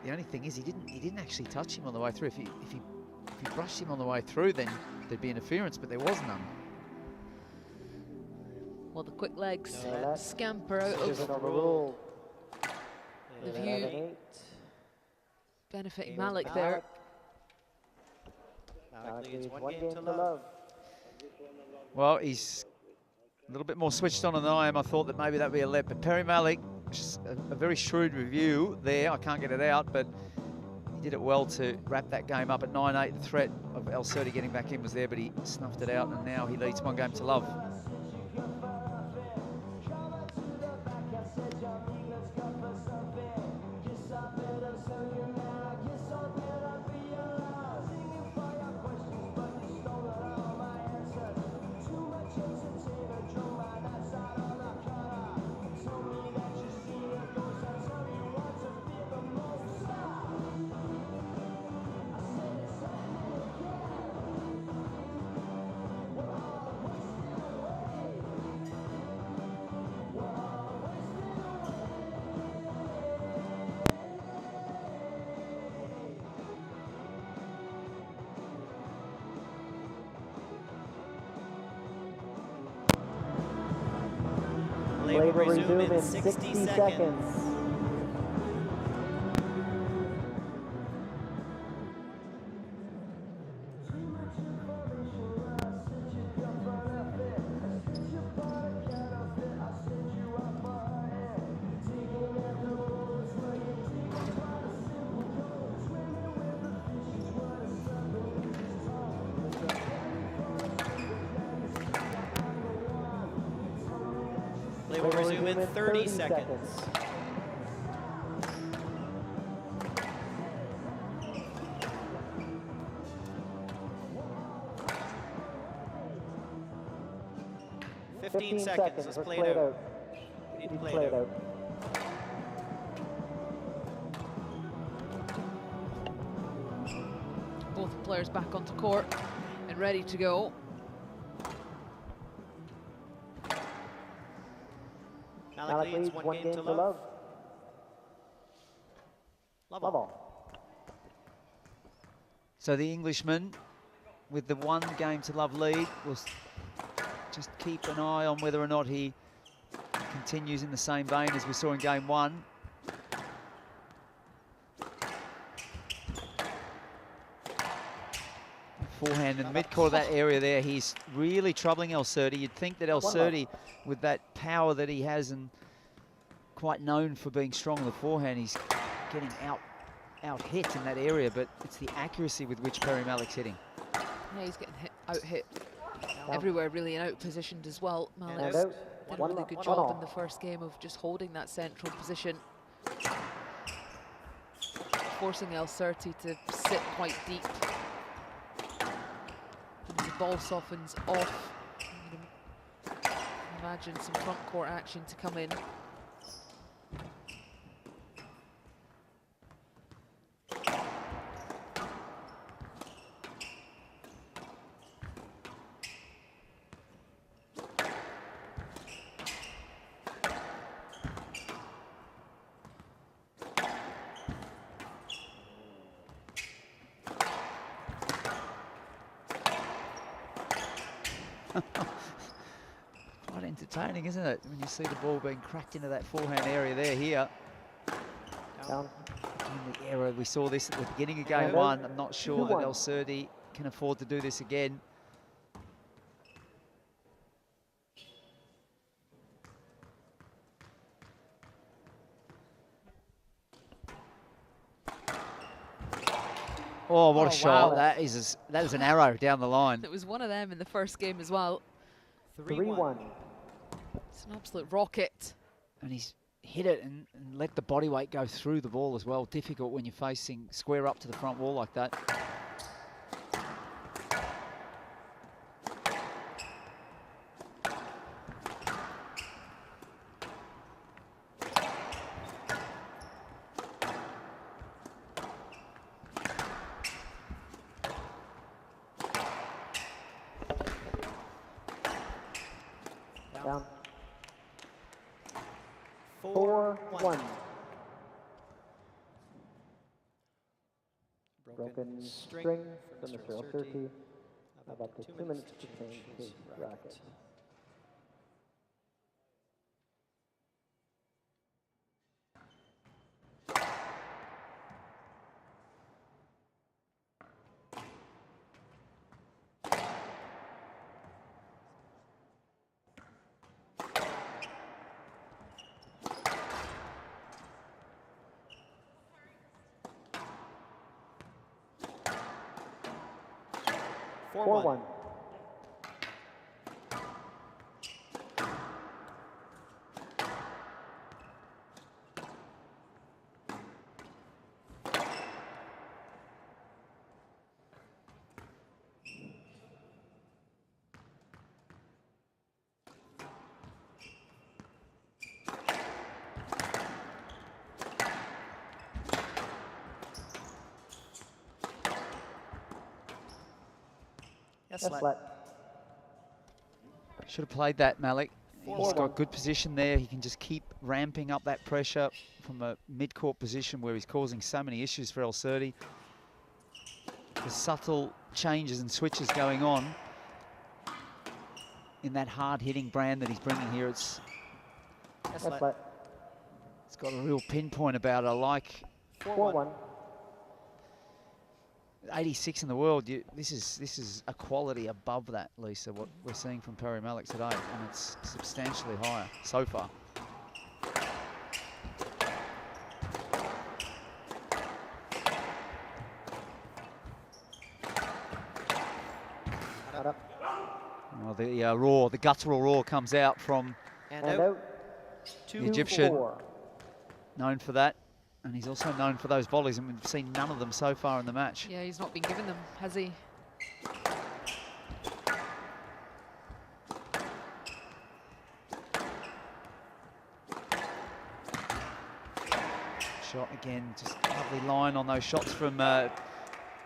The only thing is he didn't actually touch him on the way through. If he brushed him on the way through, then there'd be interference, but there was none. Well, the quick legs scamper out of the view, benefiting Malik there. Malik leads 1 game to love. Well, he's a little bit more switched on than I am. I thought that maybe that'd be a let, but Perry Malik, just a very shrewd review there. I can't get it out, but he did it well to wrap that game up at 9-8. The threat of Elsirty getting back in was there, but he snuffed it out, and now he leads 1 game to love. Play will resume in 60 seconds. Play will resume in 30 seconds. Fifteen seconds. Let's play it out. We need play it out. Both players back onto court and ready to go. Malik leads 1 game to love. Love all. So the Englishman, with the 1 game to love lead, will just keep an eye on whether or not he continues in the same vein as we saw in game 1. Forehand in the mid-court of that area there, he's really troubling Elsirty. You'd think that Elsirty, with that power that he has and quite known for being strong on the forehand, he's getting out hit in that area, but it's the accuracy with which Perry Malik's hitting. Yeah, he's getting out hit everywhere, really, and out positioned as well. Malik did a really good job in the first game of just holding that central position, forcing Elsirty to sit quite deep. And the ball softens off. Imagine some front court action to come in. Quite entertaining, isn't it, when you see the ball being cracked into that forehand area there here. Down. In the era we saw this at the beginning of game 1. I'm not sure that Elsirty can afford to do this again. Oh, what a shot. Wow. That is an arrow down the line. It was one of them in the first game as well. 3-1. It's an absolute rocket. And he's hit it and let the body weight go through the ball as well. Difficult when you're facing square up to the front wall like that. Down. 4-1. Broken string from Mr. Elsirty. Have up to 2 minutes to change his racket. Four one. Yes, let. Should have played that, Malik. He's got good position there. He can just keep ramping up that pressure from a mid-court position where he's causing so many issues for Elsirty. The subtle changes and switches going on in that hard-hitting brand that he's bringing here. It's got a real pinpoint about it. I like 4-1. 86 in the world. This is a quality above that, Lisa, what we're seeing from Perry Malik today, and it's substantially higher so far. Well, the guttural roar comes out from the Egyptian, known for that. And he's also known for those volleys, and we've seen none of them so far in the match. Yeah, he's not been given them, has he? shot again, just lovely line on those shots from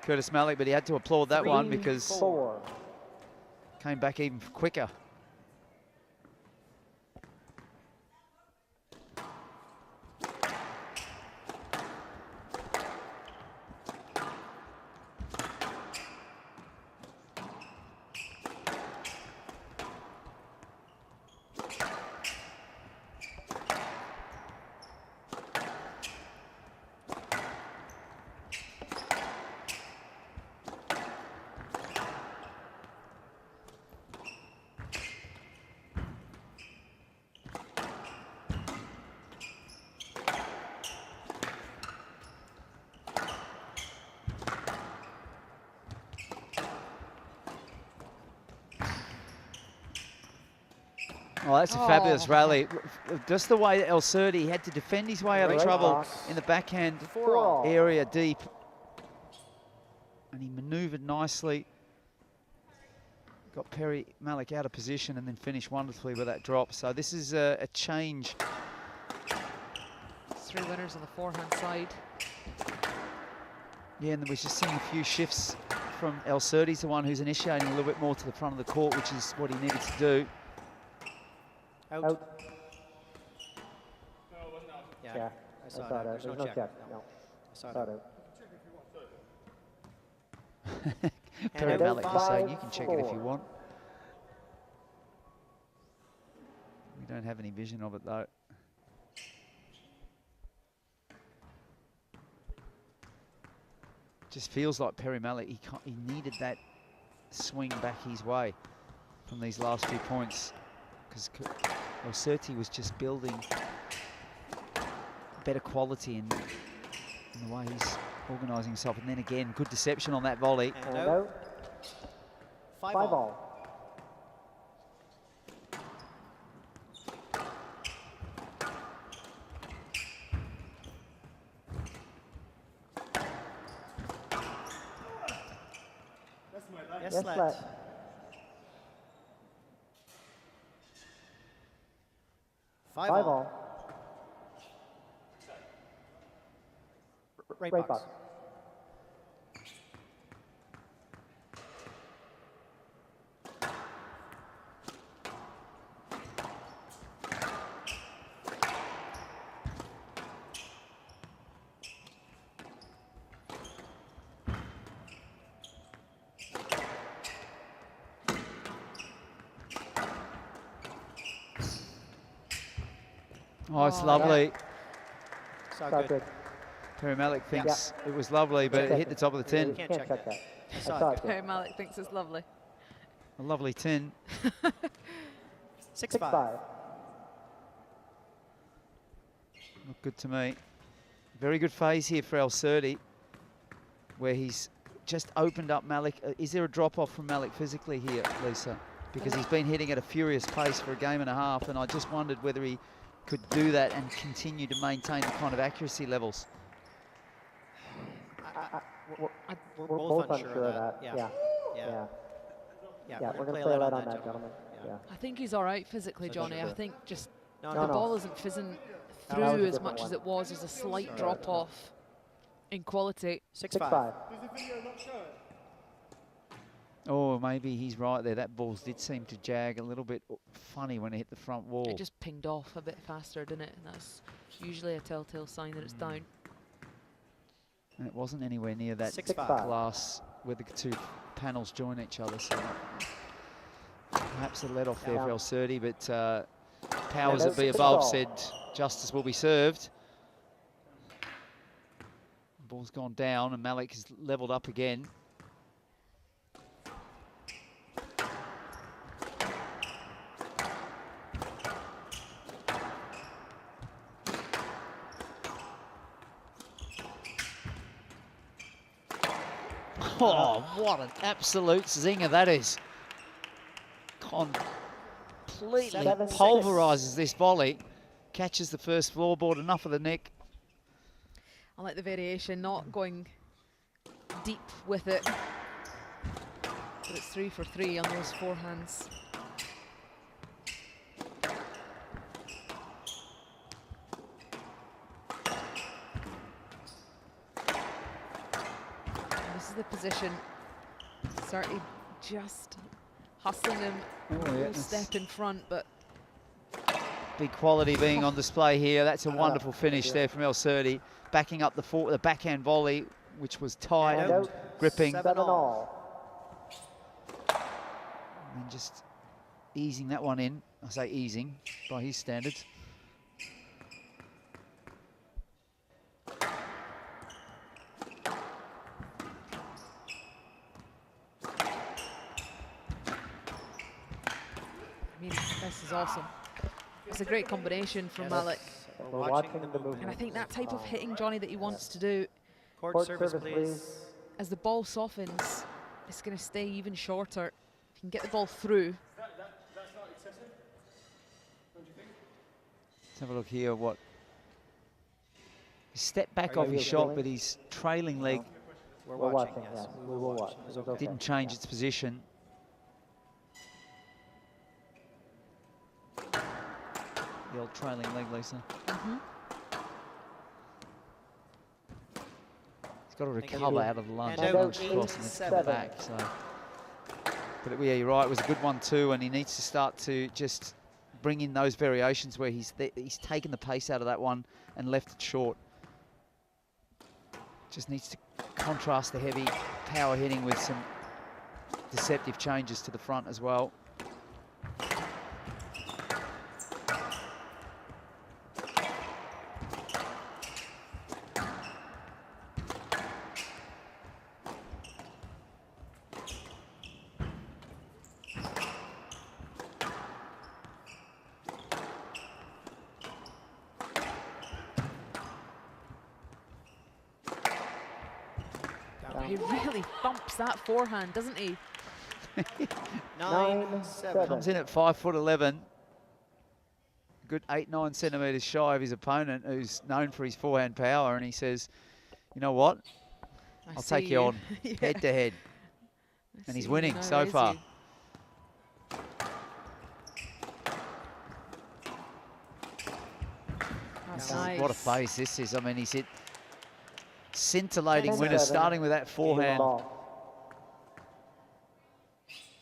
Curtis Malik, but he had to applaud that one because came back even quicker. Oh, that's a fabulous rally. Just the way that Elsirty had to defend his way out of trouble in the backhand area deep. And he manoeuvred nicely. Got Perry Malik out of position and then finished wonderfully with that drop. So this is a change. 3 winners on the forehand side. Yeah, and we're just seeing a few shifts from Elsirty, the one who's initiating a little bit more to the front of the court, which is what he needed to do. Out. Yeah, I saw that. There's no check. No. I saw it out. Perry Malik was saying you can check it if you want. We don't have any vision of it though. Just feels like Perry Malik, he needed that swing back his way from these last few points, because Elsirty was just building better quality in the way he's organising himself. And then again, good deception on that volley. And out. 5-all. Yes, let. 5-all. Right box. Oh, it's lovely. So good. Perry Malik thinks it was lovely, but it hit the top of the tin. Can't check that. Perry Malik thinks it's lovely. A lovely tin. 6-5. Looked good to me. Very good phase here for Elsirty, where he's just opened up Malik. Is there a drop-off from Malik physically here, Lisa? Because he's been hitting at a furious pace for a game and a half, and I just wondered whether he could do that and continue to maintain the kind of accuracy levels. We're both unsure of that. Yeah, we're going to play light on that, gentlemen. Yeah. I think he's all right physically, Johnny. I think just the ball isn't fizzing through as much as it was. There's a slight drop-off in quality. 6-5. Oh, maybe he's right there. That ball did seem to jag a little bit funny when it hit the front wall. It just pinged off a bit faster, didn't it? And that's usually a telltale sign that it's down. And it wasn't anywhere near that 6-5 glass where the two panels join each other. So perhaps a let off there for Elsirty, but powers that be above said justice will be served. Ball's gone down and Malik has levelled up again. Oh, what an absolute zinger that is. Completely pulverises this volley. Catches the first floorboard, enough of the neck. I like the variation, not going deep with it. But it's 3 for 3 on those forehands. This is the position. Certainly just hustling him a step in front, but big quality being on display here. That's a wonderful finish there from Elsirty, backing up the backhand volley, which was tight and gripping. 7-all. And just easing that one in. I say easing by his standards. I mean, this is awesome. It's a great combination from Malik. We're watching the movement. And I think that type of hitting, Johnny, that he wants to do, Court service, please. as the ball softens, it's going to stay even shorter. If you can get the ball through. That's not excessive, don't you think? Let's have a look here. What? He stepped back off his shot, but his trailing leg We're watching, yes. We will watch. didn't change its position. The old trailing leg, Lisa. He's got to recover out of the lunge. And Lunge out cross and it's come back. So. But yeah, you're right. It was a good one too, and he needs to start to just bring in those variations where he's taken the pace out of that one and left it short. Just needs to contrast the heavy power hitting with some deceptive changes to the front as well. He really thumps that forehand, doesn't he? 9-7. Comes in at 5'11". Good 8-9 centimetres shy of his opponent, who's known for his forehand power, and he says, "You know what? I'll take you on head to head." And he's winning so far. That's nice. What a face this is. I mean, he's hit scintillating winner, starting with that forehand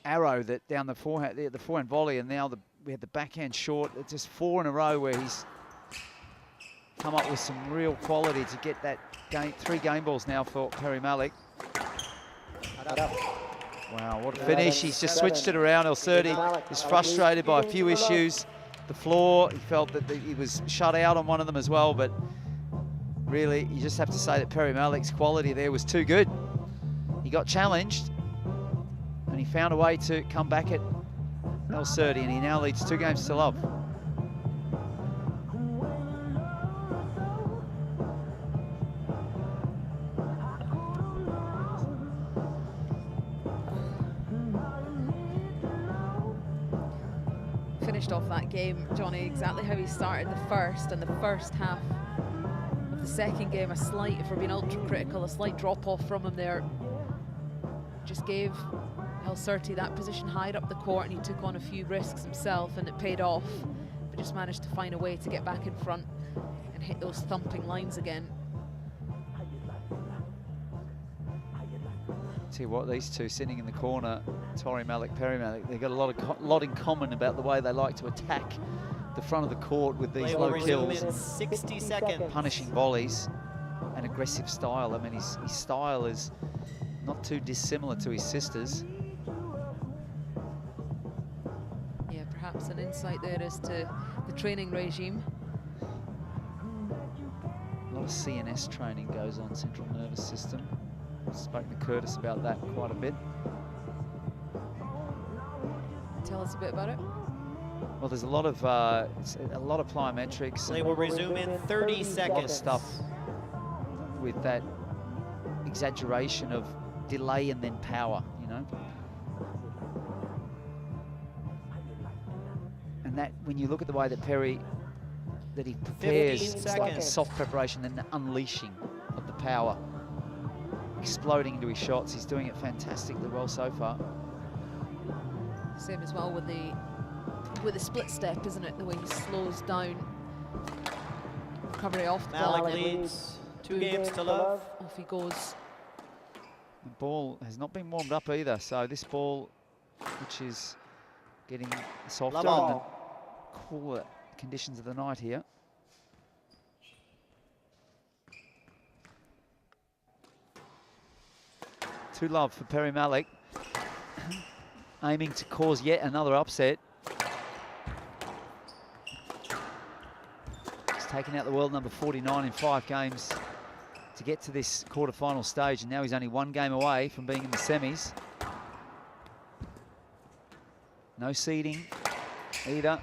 arrow that down the forehand volley, and now we had the backhand short. It's just 4 in a row where he's come up with some real quality to get that game. 3 game balls now for Perry Malik. Wow, what a finish. He's just switched it around. Elsirty is frustrated by a few issues. The floor, he felt that he was shut out on one of them as well, but really, you just have to say that Perry Malik's quality there was too good. He got challenged, and he found a way to come back at Elsirty, and he now leads 2 games to love. Finished off that game, Johnny, exactly how he started the first and the first half. The second game, a slight, if we're being ultra critical, a slight drop off from him there. Just gave Elsirty that position higher up the court, and he took on a few risks himself, and it paid off. But just managed to find a way to get back in front and hit those thumping lines again. Tell you what, these two sitting in the corner, Perry Malik, they've got a lot in common about the way they like to attack the front of the court with these low kills, in 60 seconds. punishing volleys, and aggressive style. I mean, his style is not too dissimilar to his sister's. Yeah, perhaps an insight there as to the training regime. A lot of CNS training goes on, central nervous system. I've spoken to Curtis about that quite a bit. Tell us a bit about it. Well, there's a lot of plyometrics. Play will resume in 30 seconds. Stuff with that exaggeration of delay and then power, you know. And that, when you look at the way that Perry, that he prepares, it's like a soft preparation and the unleashing of the power, exploding into his shots. He's doing it fantastically well so far. Same as well with the split step, isn't it? The way he slows down, recovery off the ball. Malik leads 2 games to love. Off he goes. The ball has not been warmed up either, so this ball, which is getting softer in the cooler conditions of the night here. Two love for Perry Malik, aiming to cause yet another upset. He's taken out the world number 49 in 5 games to get to this quarterfinal stage, and now he's only 1 game away from being in the semis. No seeding either.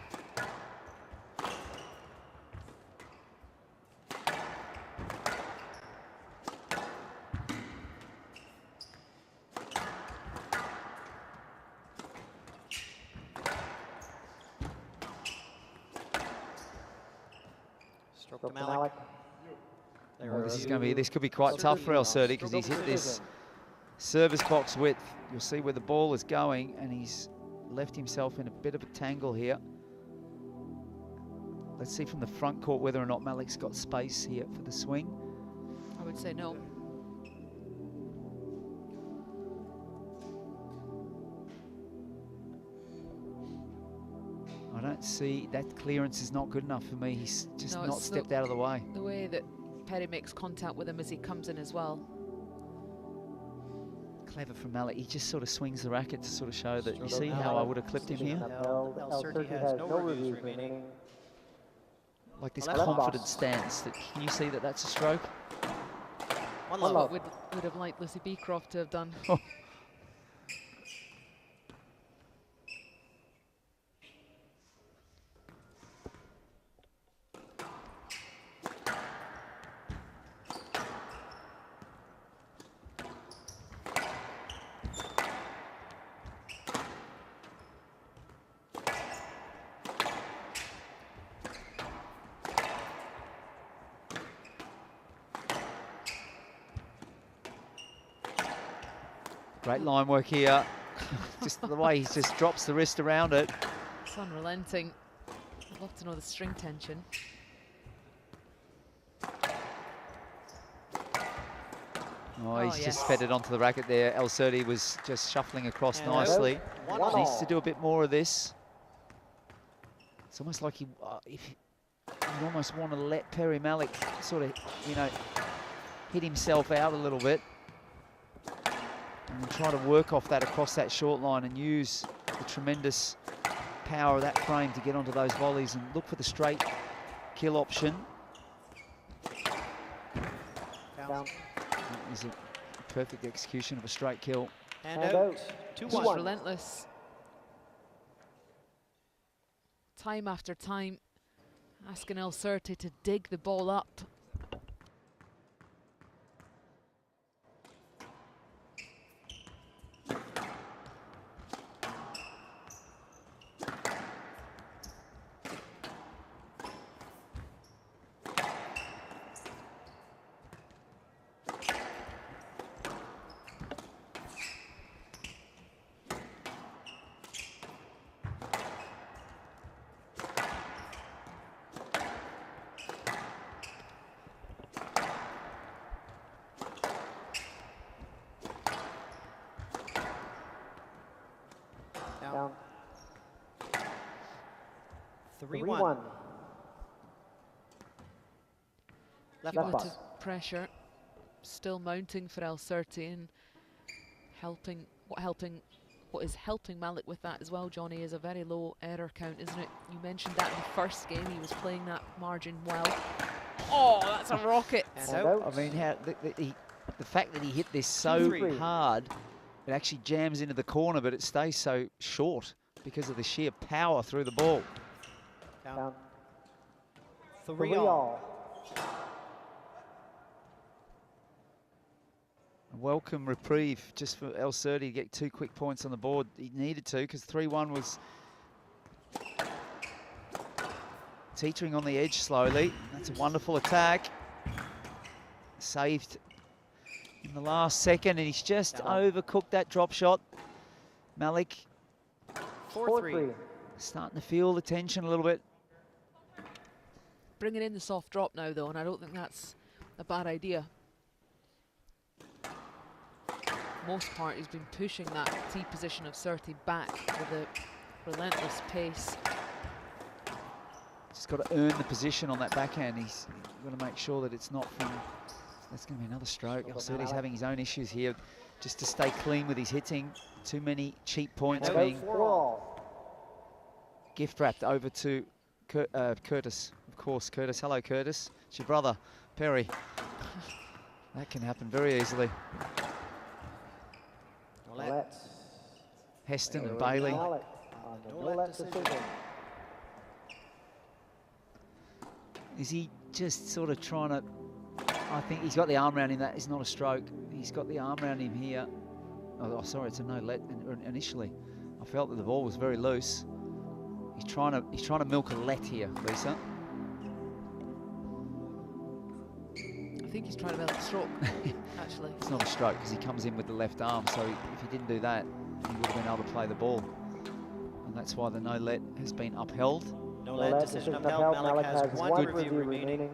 Stroke to Malik. Well, this could be quite tough for Elsirty because he's hit this service box width. You'll see where the ball is going, and he's left himself in a bit of a tangle here. Let's see from the front court whether or not Malik's got space here for the swing. I would say no. I don't see, that clearance is not good enough for me. He's just No, not it's stepped out of the way. The way that Perry makes contact with him as he comes in as well. Clever from Malik. He just sort of swings the racket to sort of show that, you see how I would have clipped him here? Elsirty has no reviews remaining. Like this confident stance. Can you see that that's a stroke? One love. Would have liked Lucy Beecroft to have done. Great line work here. Just the way he just drops the wrist around it. It's unrelenting. I'd love to know the string tension. Oh, he's just fed it onto the racket there. Elsirty was just shuffling across nicely. Needs to do a bit more of this. It's almost like you almost want to let Perry Malik sort of, you know, hit himself out a little bit. And try to work off that across that short line and use the tremendous power of that frame to get onto those volleys and look for the straight kill option. Down. That is a perfect execution of a straight kill. And out. 2-1. Relentless. Time after time, asking Elsirty to dig the ball up. Down. 3-1. Left A lot box. of pressure still mounting for Elsirty, and what is helping Malik with that as well, Johnny, is a very low error count, isn't it? You mentioned that in the first game, he was playing that margin well. Oh, that's a rocket. I mean, the fact that he hit this so hard, it actually jams into the corner, but it stays so short because of the sheer power through the ball. Down. 3-all. A welcome reprieve just for Elsirty to get 2 quick points on the board. He needed to, because 3-1 was teetering on the edge slowly. That's a wonderful attack. Saved in the last second, and he's just overcooked that drop shot. Malik 4-3. Starting to feel the tension a little bit. Bringing in the soft drop now, though, and I don't think that's a bad idea. most part, he's been pushing that tee position of Elsirty back with a relentless pace. Just got to earn the position on that backhand. He's got to make sure that it's not from... That's going to be another stroke. Elsirty's having his own issues here. Just to stay clean with his hitting. Too many cheap points being gift-wrapped over to Curtis. Of course, Curtis. Hello, Curtis. It's your brother, Perry. That can happen very easily. Heston and Bailey. Is he just sort of trying to... I think he's got the arm around him. That is not a stroke. He's got the arm around him here. Oh, sorry, it's a no-let initially. I felt that the ball was very loose. He's trying to milk a let here, Lisa. I think he's trying to milk a stroke, actually. It's not a stroke because he comes in with the left arm, so if he didn't do that, he would have been able to play the ball. And that's why the no-let has been upheld. No-let decision upheld. Malik has one review remaining.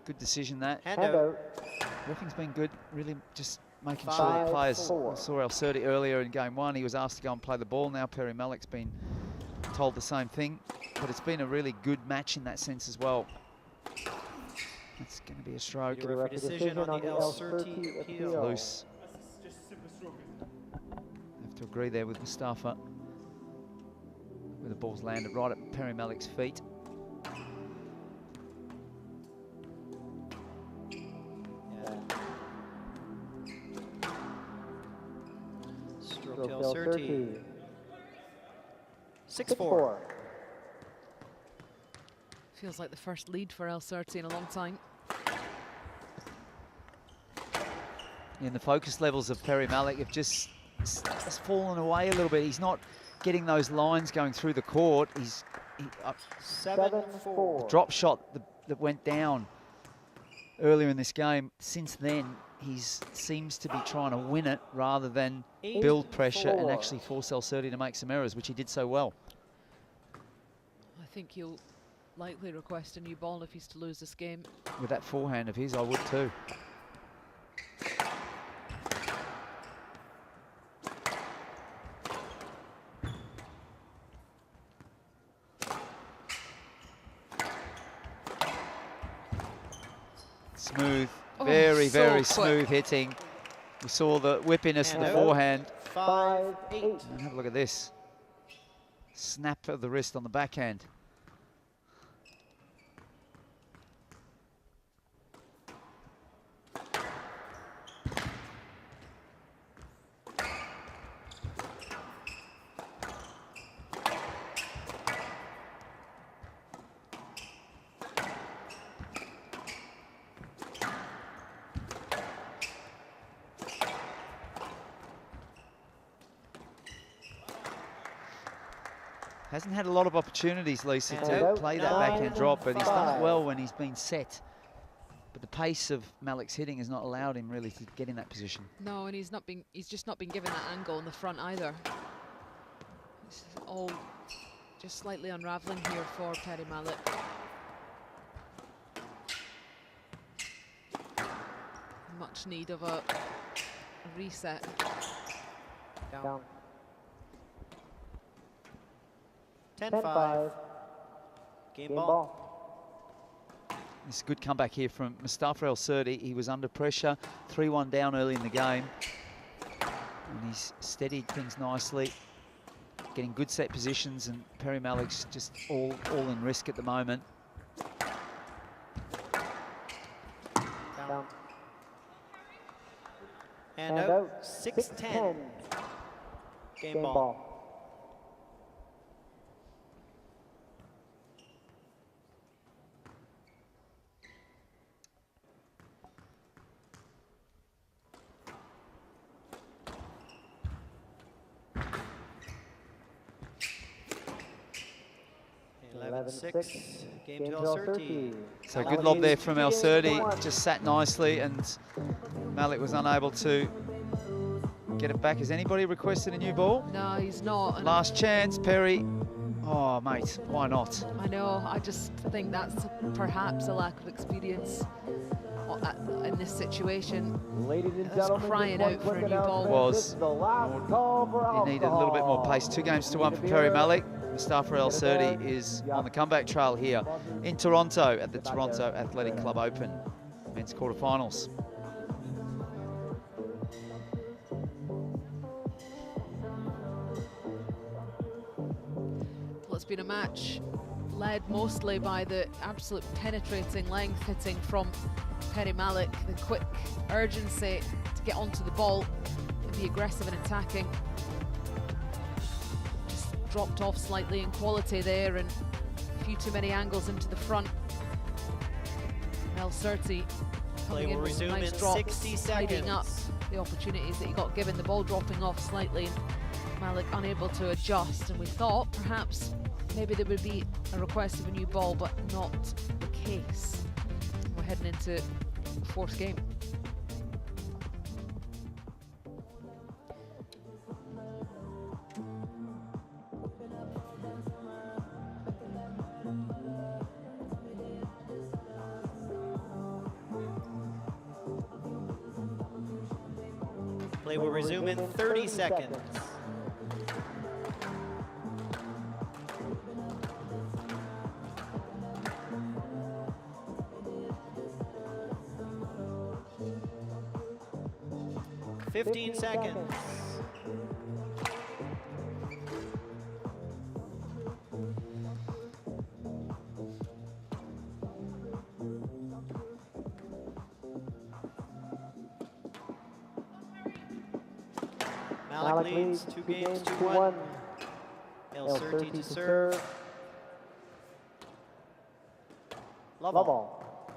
Good decision, that. Hand out. Reffing's been good, really just making sure that players... I saw Elsirty earlier in game 1. He was asked to go and play the ball. Now Perry Malik's been told the same thing. But it's been a really good match in that sense as well. It's going to be a stroke. Decision on the Elsirty appeal. Loose. Have to agree there with Mustafa. Where the ball's landed right at Perry Malik's feet. Stroke to Elsirty. 6-4. Feels like the first lead for Elsirty in a long time. And the focus levels of Perry Malik have just fallen away a little bit. He's not getting those lines going through the court. 7-4. The drop shot that went down earlier in this game, since then, he seems to be trying to win it rather than build pressure and actually force Elsirty to make some errors, which he did so well. I think he'll likely request a new ball if he's to lose this game. With that forehand of his, I would too. Smooth, very smooth hitting. We saw the whippiness of the forehand. 5-8. And have a look at this. Snap of the wrist on the backhand. Hasn't had a lot of opportunities, Lisa, to play that backhand drop, but he's done it well when he's been set. But the pace of Malik's hitting has not allowed him really to get in that position. No, and he's just not been given that angle in the front either. It's all just slightly unraveling here for Perry Malik. Much need of a reset. Down. 10-5. Game ball. This is a good comeback here from Mustafa Elsirty. He was under pressure, 3-1 down early in the game. And he's steadied things nicely, getting good set positions, and Perry Malik's just all in risk at the moment. Down. And out. 6-10. Game ball. Game to Elsirty. So good lob there from Elsirty, just sat nicely, and Malik was unable to get it back. Has anybody requested a new ball? No, he's not. Last chance, Perry. Oh, mate, why not? I know, I just think that's perhaps a lack of experience in this situation. Ladies and That's gentlemen, crying just one out for a quick new ball. announcement. This is the last call for He needed a little bit more pace. 2 games to 1 for Perry Malik. Mustafa Elsirty is on the comeback trail here in Toronto at the Toronto Athletic Club Open men's quarterfinals. Well, it's been a match led mostly by the absolute penetrating length hitting from Perry Malik, the quick urgency to get onto the ball and be aggressive and attacking. Just dropped off slightly in quality there, and a few too many angles into the front. Elsirty coming in with some nice drops, tidying up the opportunities that he got given, the ball dropping off slightly, and Malik unable to adjust. And we thought perhaps maybe there would be a request of a new ball, but not the case. We're heading into the 4th game. Play will resume in 30 seconds. Fifteen seconds. Malik leads 2 games to 1. Elsirty to serve. Love all.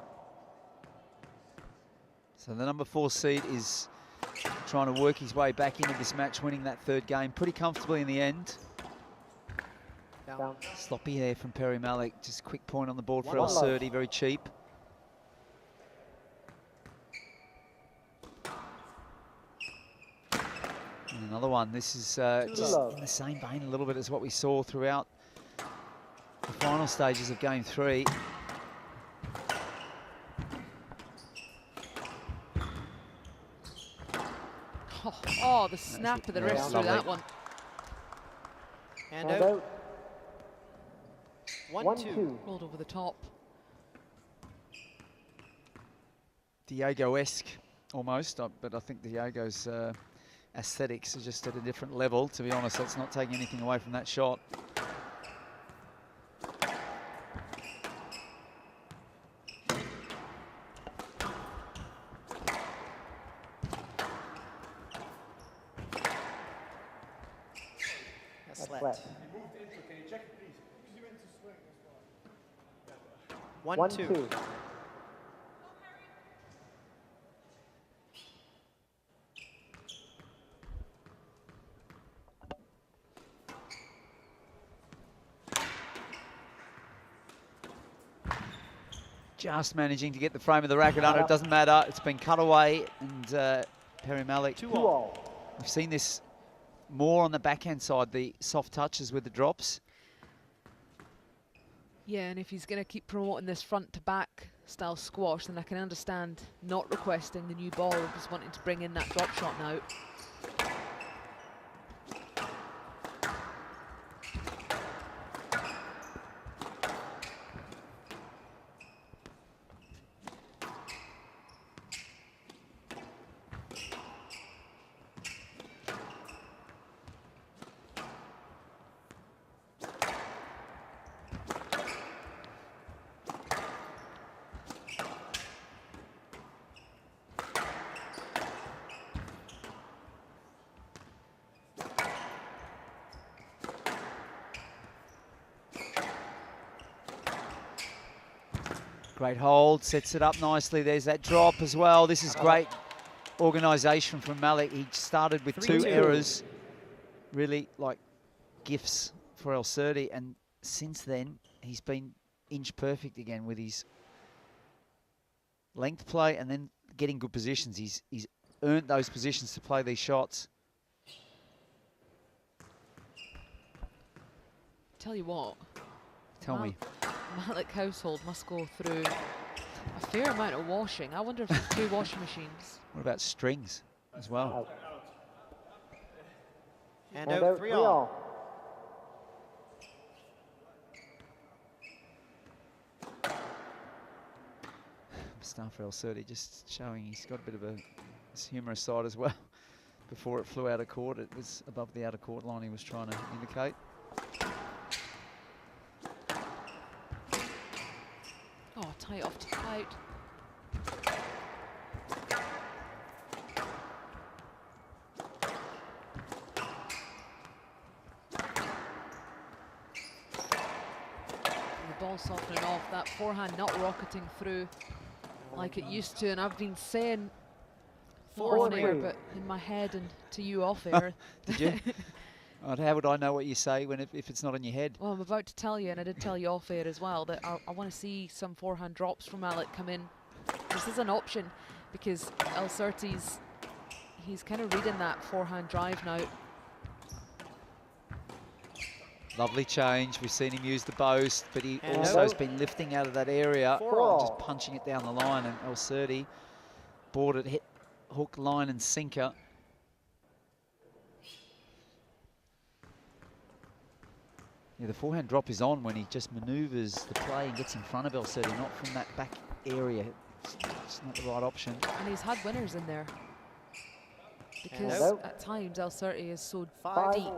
So the number 4 seed is trying to work his way back into this match, winning that 3rd game pretty comfortably in the end. Down. Sloppy there from Perry Malik. Just quick point on the board for Elsirty, very cheap. And another one. This is just in the same vein a little bit as what we saw throughout the final stages of game 3. Oh, the snap of the wrist through that one. And out. 1-2. Rolled over the top. Diego-esque almost, but I think Diego's aesthetics are just at a different level. To be honest, that's not taking anything away from that shot. Let. 1-2. Just managing to get the frame of the racket under. It doesn't matter. It's been cut away, and Perry Malik. 2-all. We've seen this more on the backhand side, the soft touches with the drops. Yeah, and if he's going to keep promoting this front-to-back style squash, then I can understand not requesting the new ball, just wanting to bring in that drop shot now. Great hold, sets it up nicely. There's that drop as well. This is great organisation from Malik. He started with 2 errors, really like gifts for Elsirty, and since then he's been inch perfect again with his length play and then getting good positions. He's earned those positions to play these shots. Tell you what. Tell me. Malik household must go through a fair amount of washing. I wonder if there's 2 washing machines. What about strings as well? And out 3-all. Mustafa Elsirty just showing he's got a bit of a humorous side as well. Before it flew out of court, it was above the outer court line he was trying to indicate. Oh, tight off to tight. The ball softening off, that forehand not rocketing through like it used to, and I've been saying on air, but in my head and to you off air. Did you? How would I know what you say when if it's not in your head? Well, I'm about to tell you, and I did tell you off air as well, that I want to see some forehand drops from Malik come in. This is an option because Elsirty's, he's kind of reading that forehand drive now. Lovely change. We've seen him use the boast, but he also has been lifting out of that area, just punching it down the line, and Elsirty board it, hit hook, line, and sinker. Yeah, the forehand drop is on when he just manoeuvres the play and gets in front of Elsirty, not from that back area. It's not the right option. And he's had winners in there. Because at times Elsirty is so deep.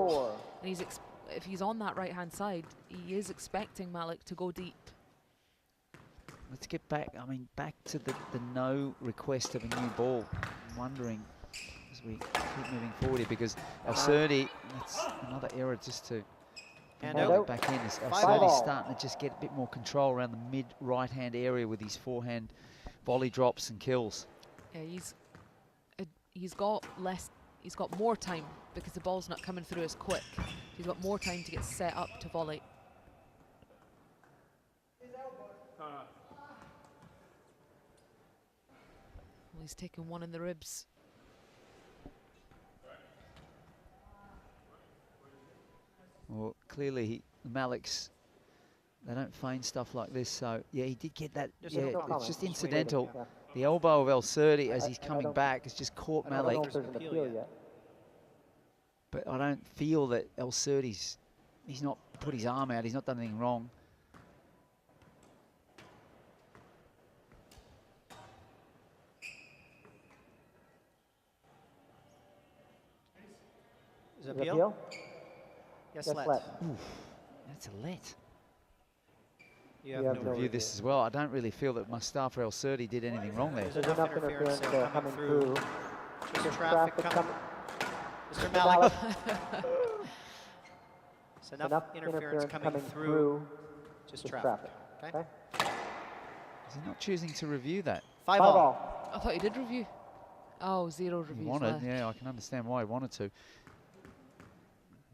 And if he's on that right-hand side, he is expecting Malik to go deep. Let's get back, back to the no request of a new ball. I'm wondering as we keep moving forward here, because Elsirty, that's another error just to it back in. Elsirty's starting to just get a bit more control around the mid right-hand area with his forehand volley drops and kills. Yeah, he's got more time because the ball's not coming through as quick. He's got more time to get set up to volley. Well, he's taking one in the ribs. Well, clearly Malik's, they don't feign stuff like this, so yeah, he did get that. It's just incidental. The elbow of Elsirty as he's coming back has just caught Malik. But I don't feel that Elsirty's, he's not put his arm out, he's not done anything wrong. Is it appeal? Yes, let. Oof, that's a let. You have to review this as well. I don't really feel that Mustafa Elsirty did anything wrong there. There's enough interference coming through. Just traffic coming. Mr. Malik. It's enough interference coming through. Just traffic. Okay. Is he not choosing to review that? 5-all. I thought he did review. Oh, 0 reviews. He wanted, left. yeah, I can understand why he wanted to.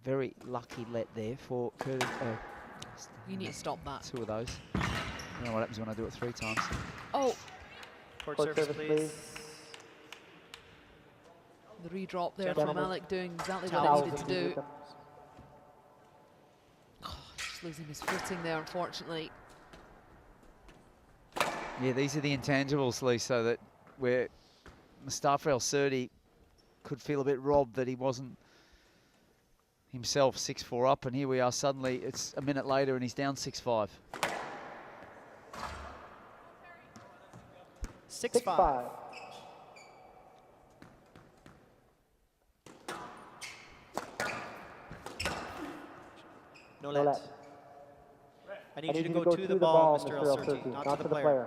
Very lucky let there for Curtis. You need to stop that. 2 of those. I don't know what happens when I do it 3 times. Oh. Court service, please. The redrop there from Malik doing exactly what he needed to do. Oh, just losing his footing there, unfortunately. Yeah, these are the intangibles, Lisa, that where Mustafa Elsirty could feel a bit robbed that he wasn't himself 6-4 up, and here we are suddenly, it's a minute later and he's down 6-5. 6-5. No let. I need you to go to the ball, Mr. Elsirty, not to the player.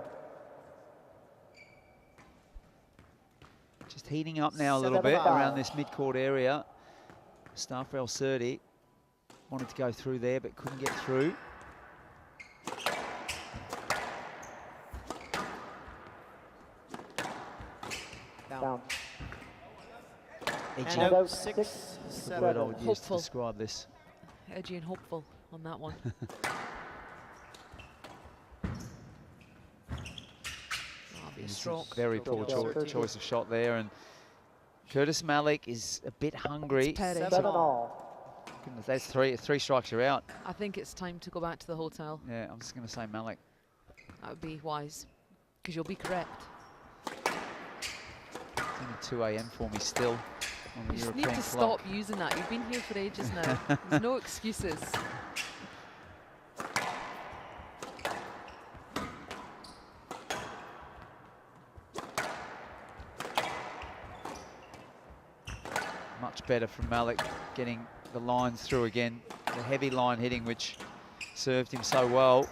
Just heating up now a little bit around this mid-court area. Mustafa Elsirty wanted to go through there but couldn't get through. Down. Edgy. And out 6-7. Word I would use to describe this. Edgy and hopeful on that one. Stroke. Very poor choice of shot there, and Curtis Malik is a bit hungry. 7-all. Goodness, that's three strikes you're out. I think it's time to go back to the hotel. Yeah, I'm just going to say Malik. That would be wise. because you'll be correct. It's only 2 a.m. for me still on the You just European need to clock. stop using that. You've been here for ages now. There's no excuses. Much better from Malik, getting the lines through again. The heavy line hitting, which served him so well.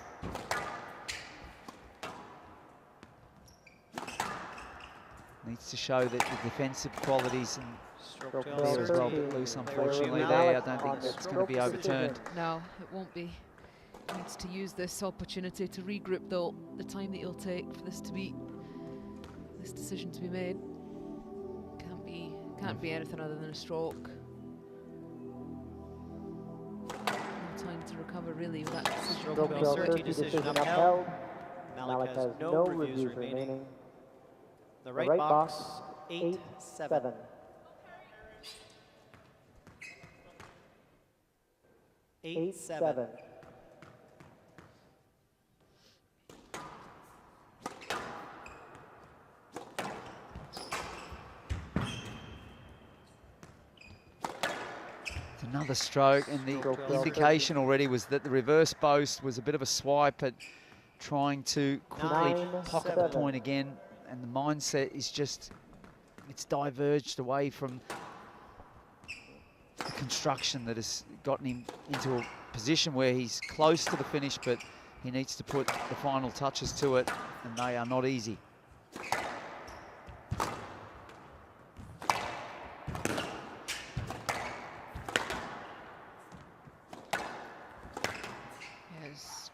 Needs to show that the defensive qualities and Stroke to there as well, Elsirty. but loose unfortunately there. I don't think it's going to be overturned. No, it won't be. He needs to use this opportunity to regroup though, the time that he'll take for this decision to be made. Can't be anything other than a stroke. No time to recover really with that decision. Elsirty decision upheld. Malik has no reviews remaining. The right box, 8-7. Eight, seven. Another stroke, and the indication already was that the reverse boast was a bit of a swipe at trying to quickly pocket the point again, and the mindset is just, it's diverged away from the construction that has gotten him into a position where he's close to the finish, but he needs to put the final touches to it, and they are not easy.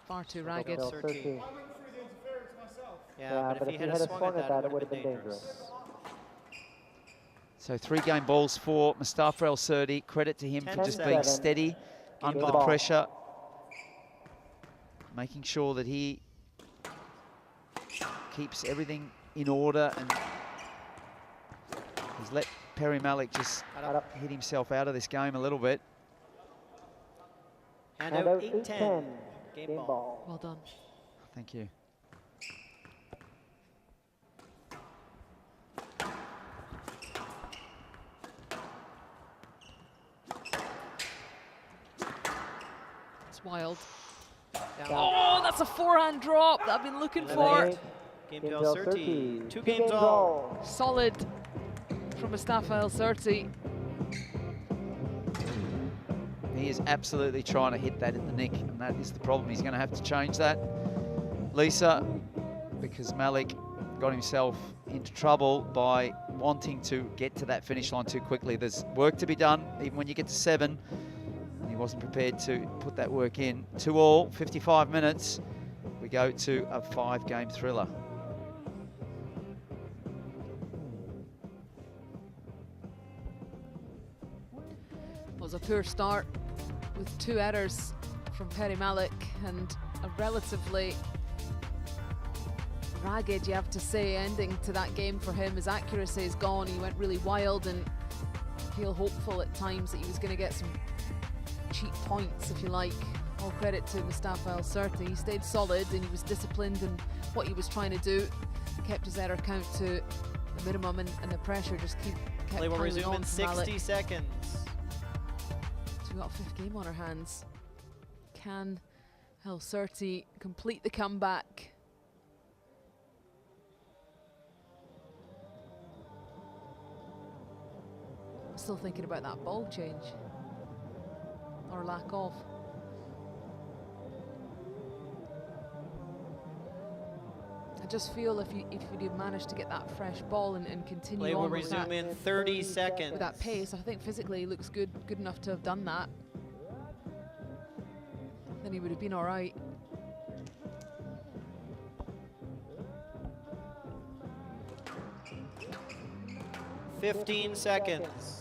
Far too ragged. Yeah, but if he had a swung at that, it would have been dangerous. So 3 game balls for Mustafa Elsirty. Credit to him for just being steady under the pressure, making sure that he keeps everything in order, and he's let Perry Malik just hit himself out of this game a little bit. And out 8-10. Game ball. Well done. Thank you. It's wild. Oh, that's a forehand drop that I've been looking for. Game to Elsirty. 2 games all. Solid from Mustafa Elsirty. He is absolutely trying to hit that in the nick, and that is the problem. He's going to have to change that, Lisa, because Malik got himself into trouble by wanting to get to that finish line too quickly. There's work to be done, even when you get to 7, and he wasn't prepared to put that work in. 2 all, 55 minutes. We go to a 5-game thriller. It was a poor start with 2 errors from Perry Malik and a relatively ragged, you have to say, ending to that game for him. His accuracy is gone. He went really wild, and I feel hopeful at times that he was going to get some cheap points, if you like. All credit to Mustafa Elsirty. He stayed solid and he was disciplined in what he was trying to do. Kept his error count to a minimum, and the pressure just kept Play will piling resume on in from 60 Malik. seconds. So we've got a 5th game on our hands. Can Elsirty complete the comeback? I'm still thinking about that ball change, or lack of. I just feel if you manage to get that fresh ball and continue Play will on with resume that, in 30 seconds. with that pace, I think physically he looks good enough to have done that. Then he would have been all right. $15 seconds.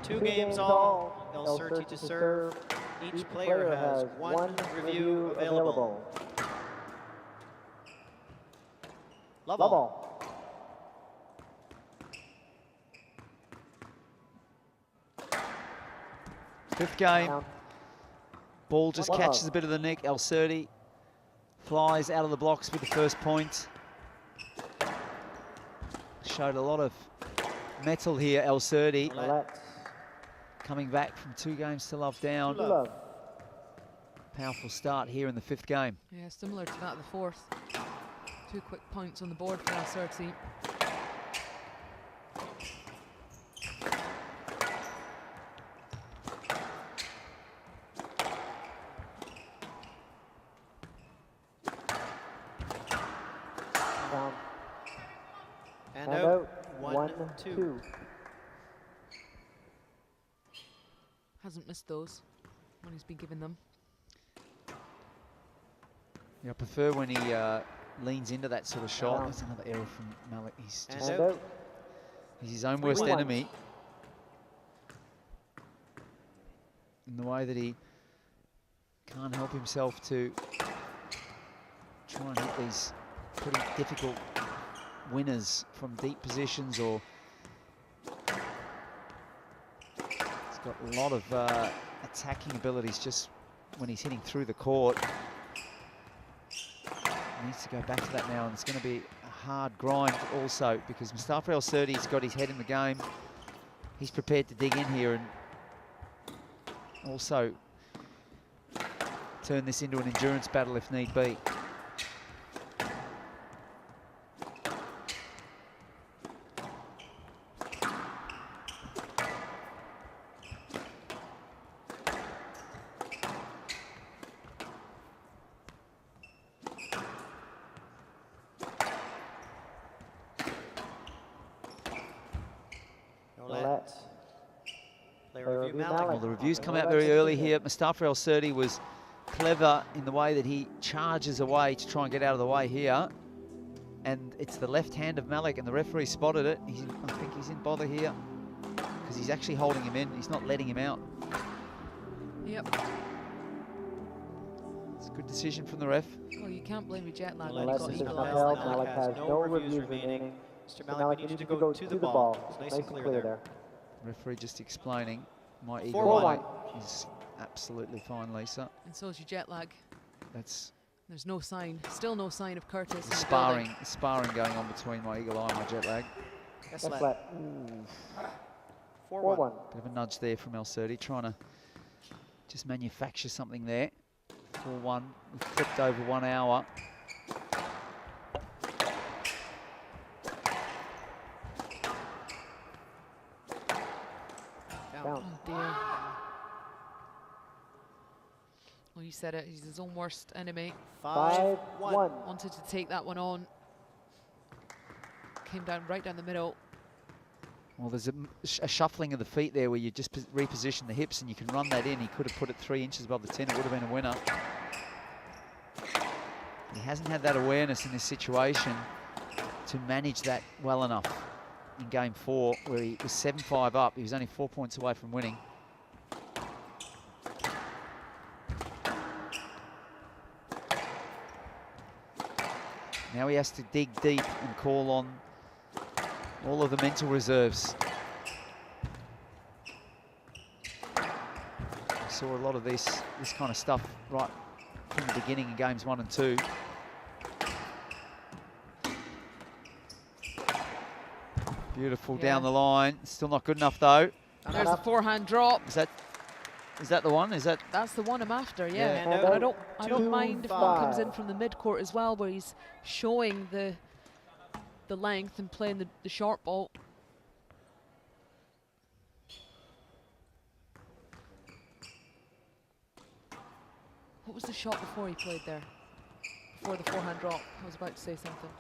Two games all. Elsirty to serve. Each player has 1 review available. Love all. Fifth game. Ball just catches a bit of the nick. Elsirty flies out of the blocks with the first point. Showed a lot of metal here, Elsirty. Coming back from 2 games to love down. Powerful start here in the 5th game. Yeah, similar to that of the 4th. 2 quick points on the board for Elsirty. And out. 1-2. Hasn't missed those when he's been given them. Yeah, I prefer when he leans into that sort of shot. That's another error from Malik. He's just, he's his own worst enemy. In the way that he can't help himself to try and hit these pretty difficult winners from deep positions, or he's got a lot of attacking abilities just when he's hitting through the court. He needs to go back to that now, and it's going to be a hard grind also, because Mustafa Elsirty's got his head in the game. He's prepared to dig in here and also turn this into an endurance battle if need be. Well, the reviews come out very early here. Mustafa Elsirty was clever in the way that he charges away to try and get out of the way here. And it's the left hand of Malik, and the referee spotted it. I think he's in bother here because he's actually holding him in. He's not letting him out. Yep. It's a good decision from the ref. Well, you can't blame your jet lag. Malik has no reviews remaining. Mr. Malik, we need you to go to the ball. It's nice and clear there. Referee just explaining my eagle eye is absolutely fine, Lisa. And so is your jet lag. There's no sign, still no sign of Curtis. Sparring going on between my eagle eye and my jet lag. Yes, 4-1. Bit of a nudge there from Elsirty, trying to just manufacture something there. 4-1. We've flipped over 1 hour. Oh dear. Well, you said it, he's his own worst enemy. 5-1. Wanted to take that one on. Came down right down the middle. Well, there's a shuffling of the feet there where you just reposition the hips and you can run that in. He could have put it 3 inches above the 10. It would have been a winner. He hasn't had that awareness in this situation to manage that well enough. In game 4, where he was 7-5 up, he was only 4 points away from winning. Now he has to dig deep and call on all of the mental reserves. I saw a lot of this kind of stuff right from the beginning in games 1 and 2. Beautiful down the line. Still not good enough though. There's the forehand drop. Is that the one? That's the one I'm after, yeah. Yeah. And I don't mind if one comes in from the mid-court as well, where he's showing the length and playing the short ball. What was the shot before he played there? Before the forehand drop? I was about to say something.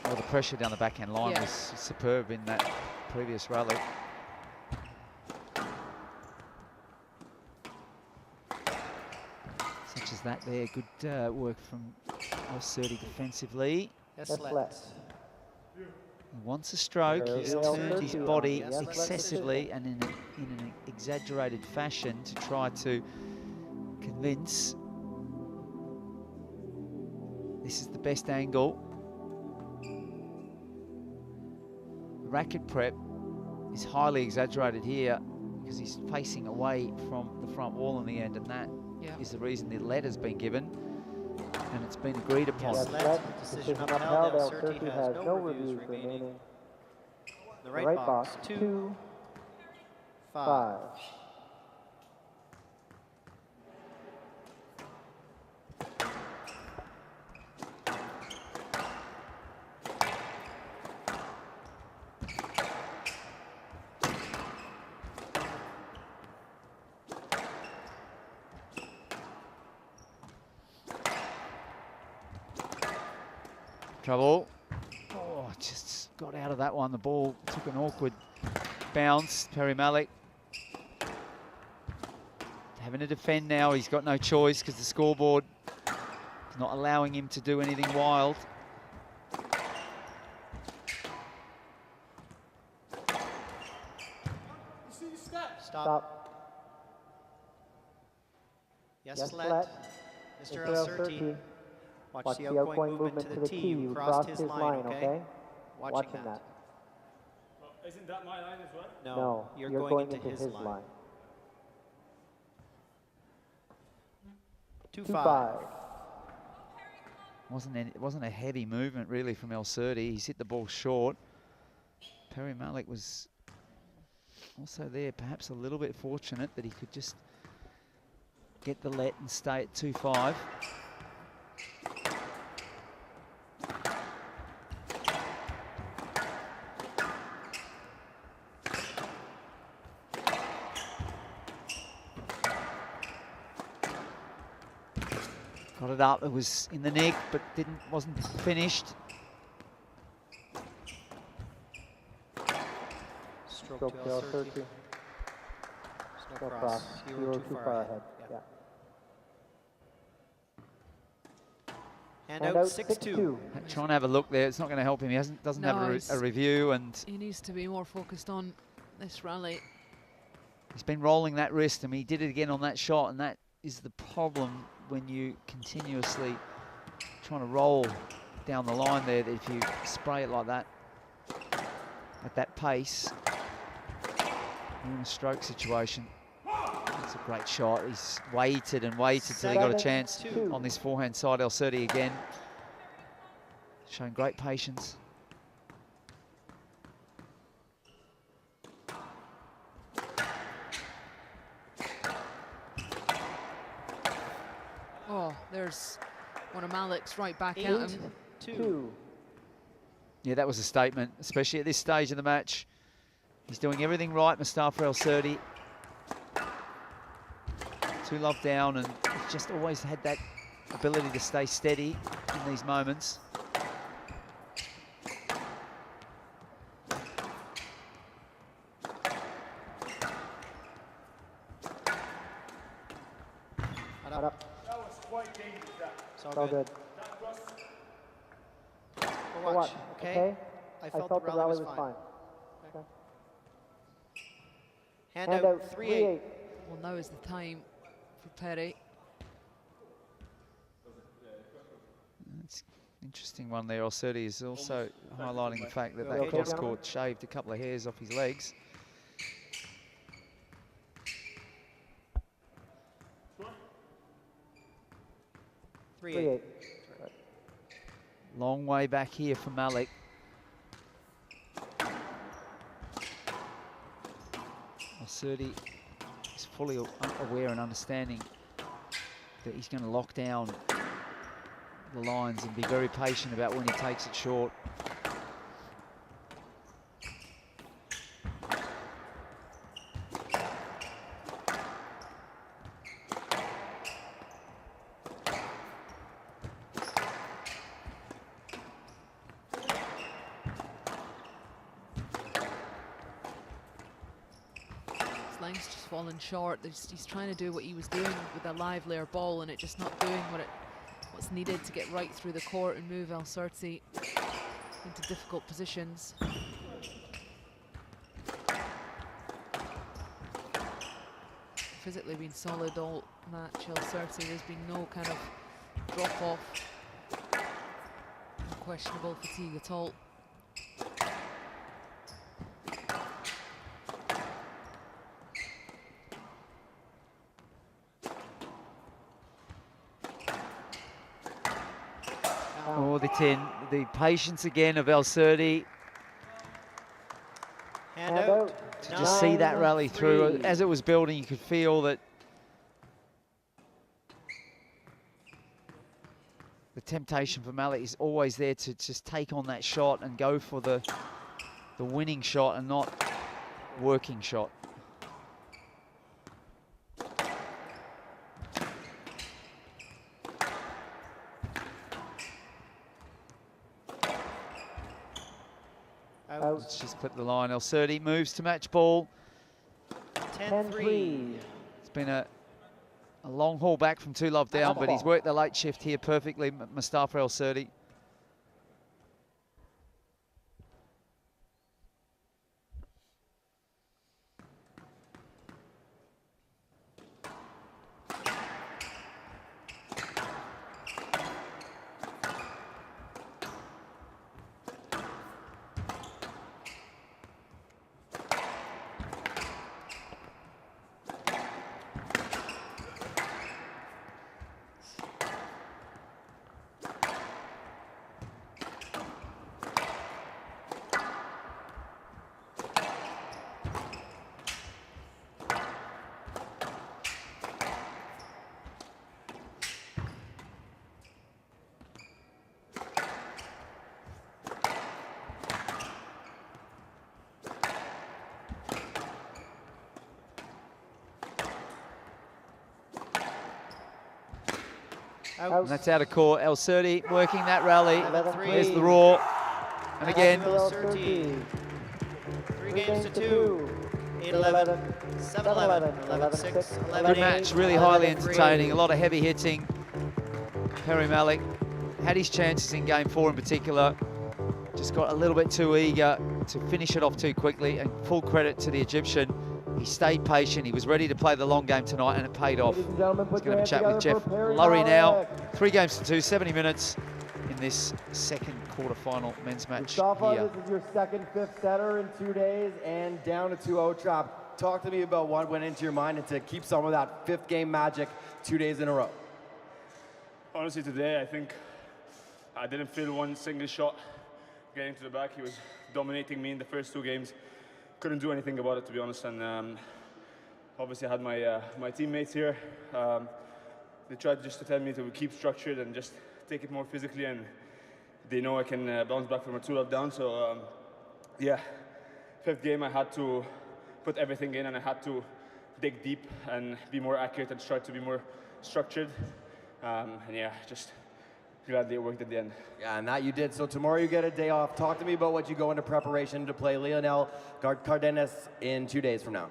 Well, the pressure down the backhand line was superb in that previous rally. Such as that there. Good work from Elsirty defensively. Yes, He wants a stroke. He's turned his body excessively and in an exaggerated fashion to try to convince this is the best angle. racket prep is highly exaggerated here because he's facing away from the front wall in the end, and that is the reason the lead has been given, and it's been agreed upon. Yes, let. Decision upheld. Elsirty has no reviews remaining. The right box, 2-5. Trouble. Oh, just got out of that one. The ball took an awkward bounce. Perry Malik having to defend now. He's got no choice because the scoreboard is not allowing him to do anything wild. Stop. Yes, let. Mr. Elsirty. Watch the outgoing movement to the tee. You crossed his line, okay? Watching that. Isn't that my line as well? No, you're going into his line. 2-5. It wasn't a heavy movement really from Elsirty. He's hit the ball short. Perry Malik was also there, perhaps a little bit fortunate that he could just get the let and stay at 2-5. Got it up, it was in the neck, but wasn't finished. Stroke to Elsirty. No cross. You were too far ahead. Yeah. Hand out 6-2. Trying to have a look there. It's not going to help him. He doesn't have a review, and he needs to be more focused on this rally. He's been rolling that wrist, and he did it again on that shot, and that is the problem when you continuously trying to roll down the line there, that if you spray it like that at that pace, you're in a stroke situation. That's a great shot. He's waited and waited till he got a chance on this forehand side. Elsirty again showing great patience. Oh, there's one of Malik's right back at him. 8-2. Yeah, that was a statement, especially at this stage of the match. He's doing everything right, Mustafa Elsirty. 2-love down, and he's just always had that ability to stay steady in these moments. It's all good. Watch, okay? I felt the rally was fine. Okay. Hand out 3-8. Well, now is the time for Perry. It's an interesting one there. Elsirty is also highlighting the fact that that cross court shaved a couple of hairs off his legs. Long way back here for Malik. Elsirty is fully aware and understanding that he's going to lock down the lines and be very patient about when he takes it short. Short. He's trying to do what he was doing with a livelier ball, and it just not doing what's needed to get right through the court and move Elsirty into difficult positions. Physically been solid all match. Elsirty, there's been no kind of drop off, no questionable fatigue at all. tucked in. The patience again of Elsirty. Hand out. To just see that rally through. As it was building, you could feel that the temptation for Malik is always there to just take on that shot and go for the winning shot and not working shot. Let's just clip the line. Elsirty moves to match ball. 10-3. It's been a long haul back from 2 love down, but he's worked the late shift here perfectly, Mustafa Elsirty. And that's out of court. Elsirty working that rally. There's the raw. And again. Elsirty. 3 games to 2. 8-11, 7-11, 11-6, 11-8. Good match, really highly entertaining. A lot of heavy hitting. Perry Malik had his chances in game 4 in particular. Just got a little bit too eager to finish it off too quickly. And full credit to the Egyptian. He stayed patient. He was ready to play the long game tonight, and it paid off. He's going to have a chat with Jeff Lurry now. 3 games to 2, 70 minutes in this second quarterfinal men's match Mustafa, here. this is your second fifth setter in 2 days and down to 2-0 trap. Talk to me about what went into your mind and to keep some of that 5th game magic 2 days in a row. Honestly, today I think I didn't feel one single shot getting to the back. He was dominating me in the first 2 games. Couldn't do anything about it, to be honest. And obviously I had my teammates here. They tried just to tell me to keep structured and just take it more physically, and they know I can bounce back from a 2-love down. So yeah, 5th game I had to put everything in, and I had to dig deep and be more accurate and try to be more structured. And yeah, just gladly it worked at the end. Yeah, and that you did. So tomorrow you get a day off. Talk to me about what you go into preparation to play Lionel Cardinas in 2 days from now.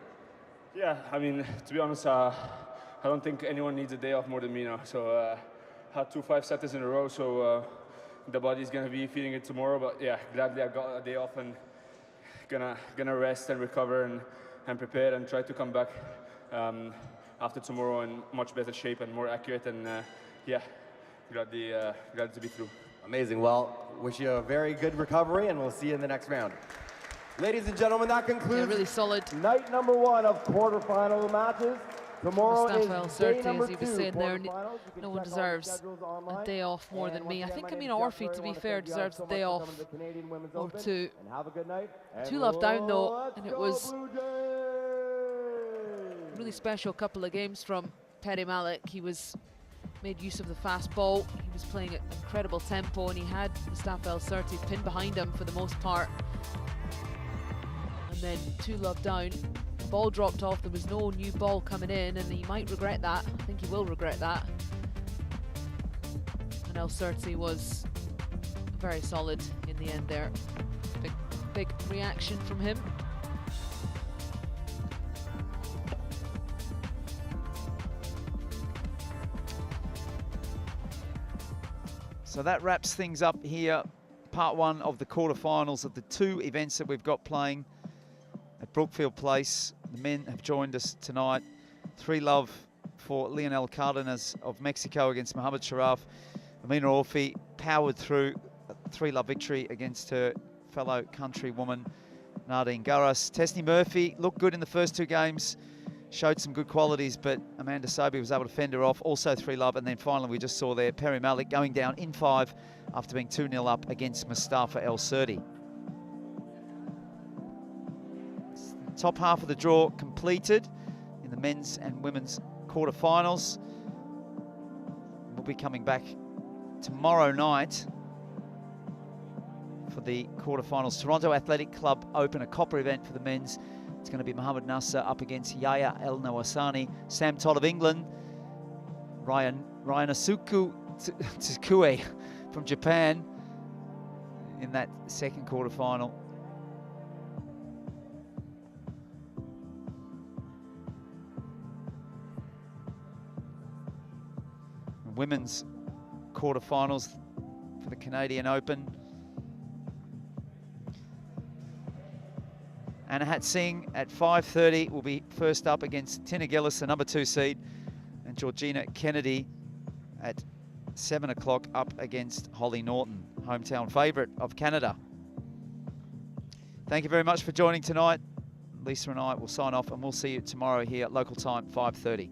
Yeah, I mean, to be honest, I don't think anyone needs a day off more than me now. So had 2 5-setters in a row, so the body's gonna be feeling it tomorrow. But yeah, gladly I got a day off and gonna rest and recover and prepare and try to come back after tomorrow in much better shape and more accurate. And yeah, glad to be through. Amazing. Well, wish you a very good recovery, and we'll see you in the next round. Ladies and gentlemen, that concludes really solid night number 1 of quarterfinal matches. Tomorrow Mustafa is day number Elsirty, as he 2. was saying there, quarterfinals. no one deserves a day off more than me. I think Amina Orfi, to be fair, deserves a day off or 2. And have a good night. 2 love down though, and it was a really special couple of games from Perry Malik. He made use of the fast ball. He was playing at incredible tempo, and he had Mustafa Elsirty pinned behind him for the most part. And then 2 love down. The ball dropped off. There was no new ball coming in, and he might regret that. I think he will regret that. And Elsirty was very solid in the end there. Big reaction from him. So that wraps things up here. Part 1 of the quarterfinals of the 2 events that we've got playing at Brookfield Place. The men have joined us tonight. 3 love for Lionel Cardinas of Mexico against Mohamed Sharaf. Amina Orfi powered through a 3 love victory against her fellow countrywoman Nadine Garas. Tessnie Murphy looked good in the first 2 games. showed some good qualities, but Amanda Sobhy was able to fend her off. Also 3-love, and then finally we just saw there Perry Malik going down in 5 after being 2-0 up against Mustafa Elsirty. Top half of the draw completed in the men's and women's quarterfinals. We'll be coming back tomorrow night for the quarterfinals. Toronto Athletic Club Open, a copper event for the men's. It's going to be Mohamed Nasser up against Yaya El Nawasani. Sam Todd of England. Ryanosuke Tsukue from Japan in that second quarterfinal. Women's quarterfinals for the Canadian Open. Anahat Singh at 5:30 will be first up against Tina Gillis, the number 2 seed, and Georgina Kennedy at 7 o'clock up against Holly Norton, hometown favourite of Canada. Thank you very much for joining tonight. Lisa and I will sign off, and we'll see you tomorrow here at local time 5:30.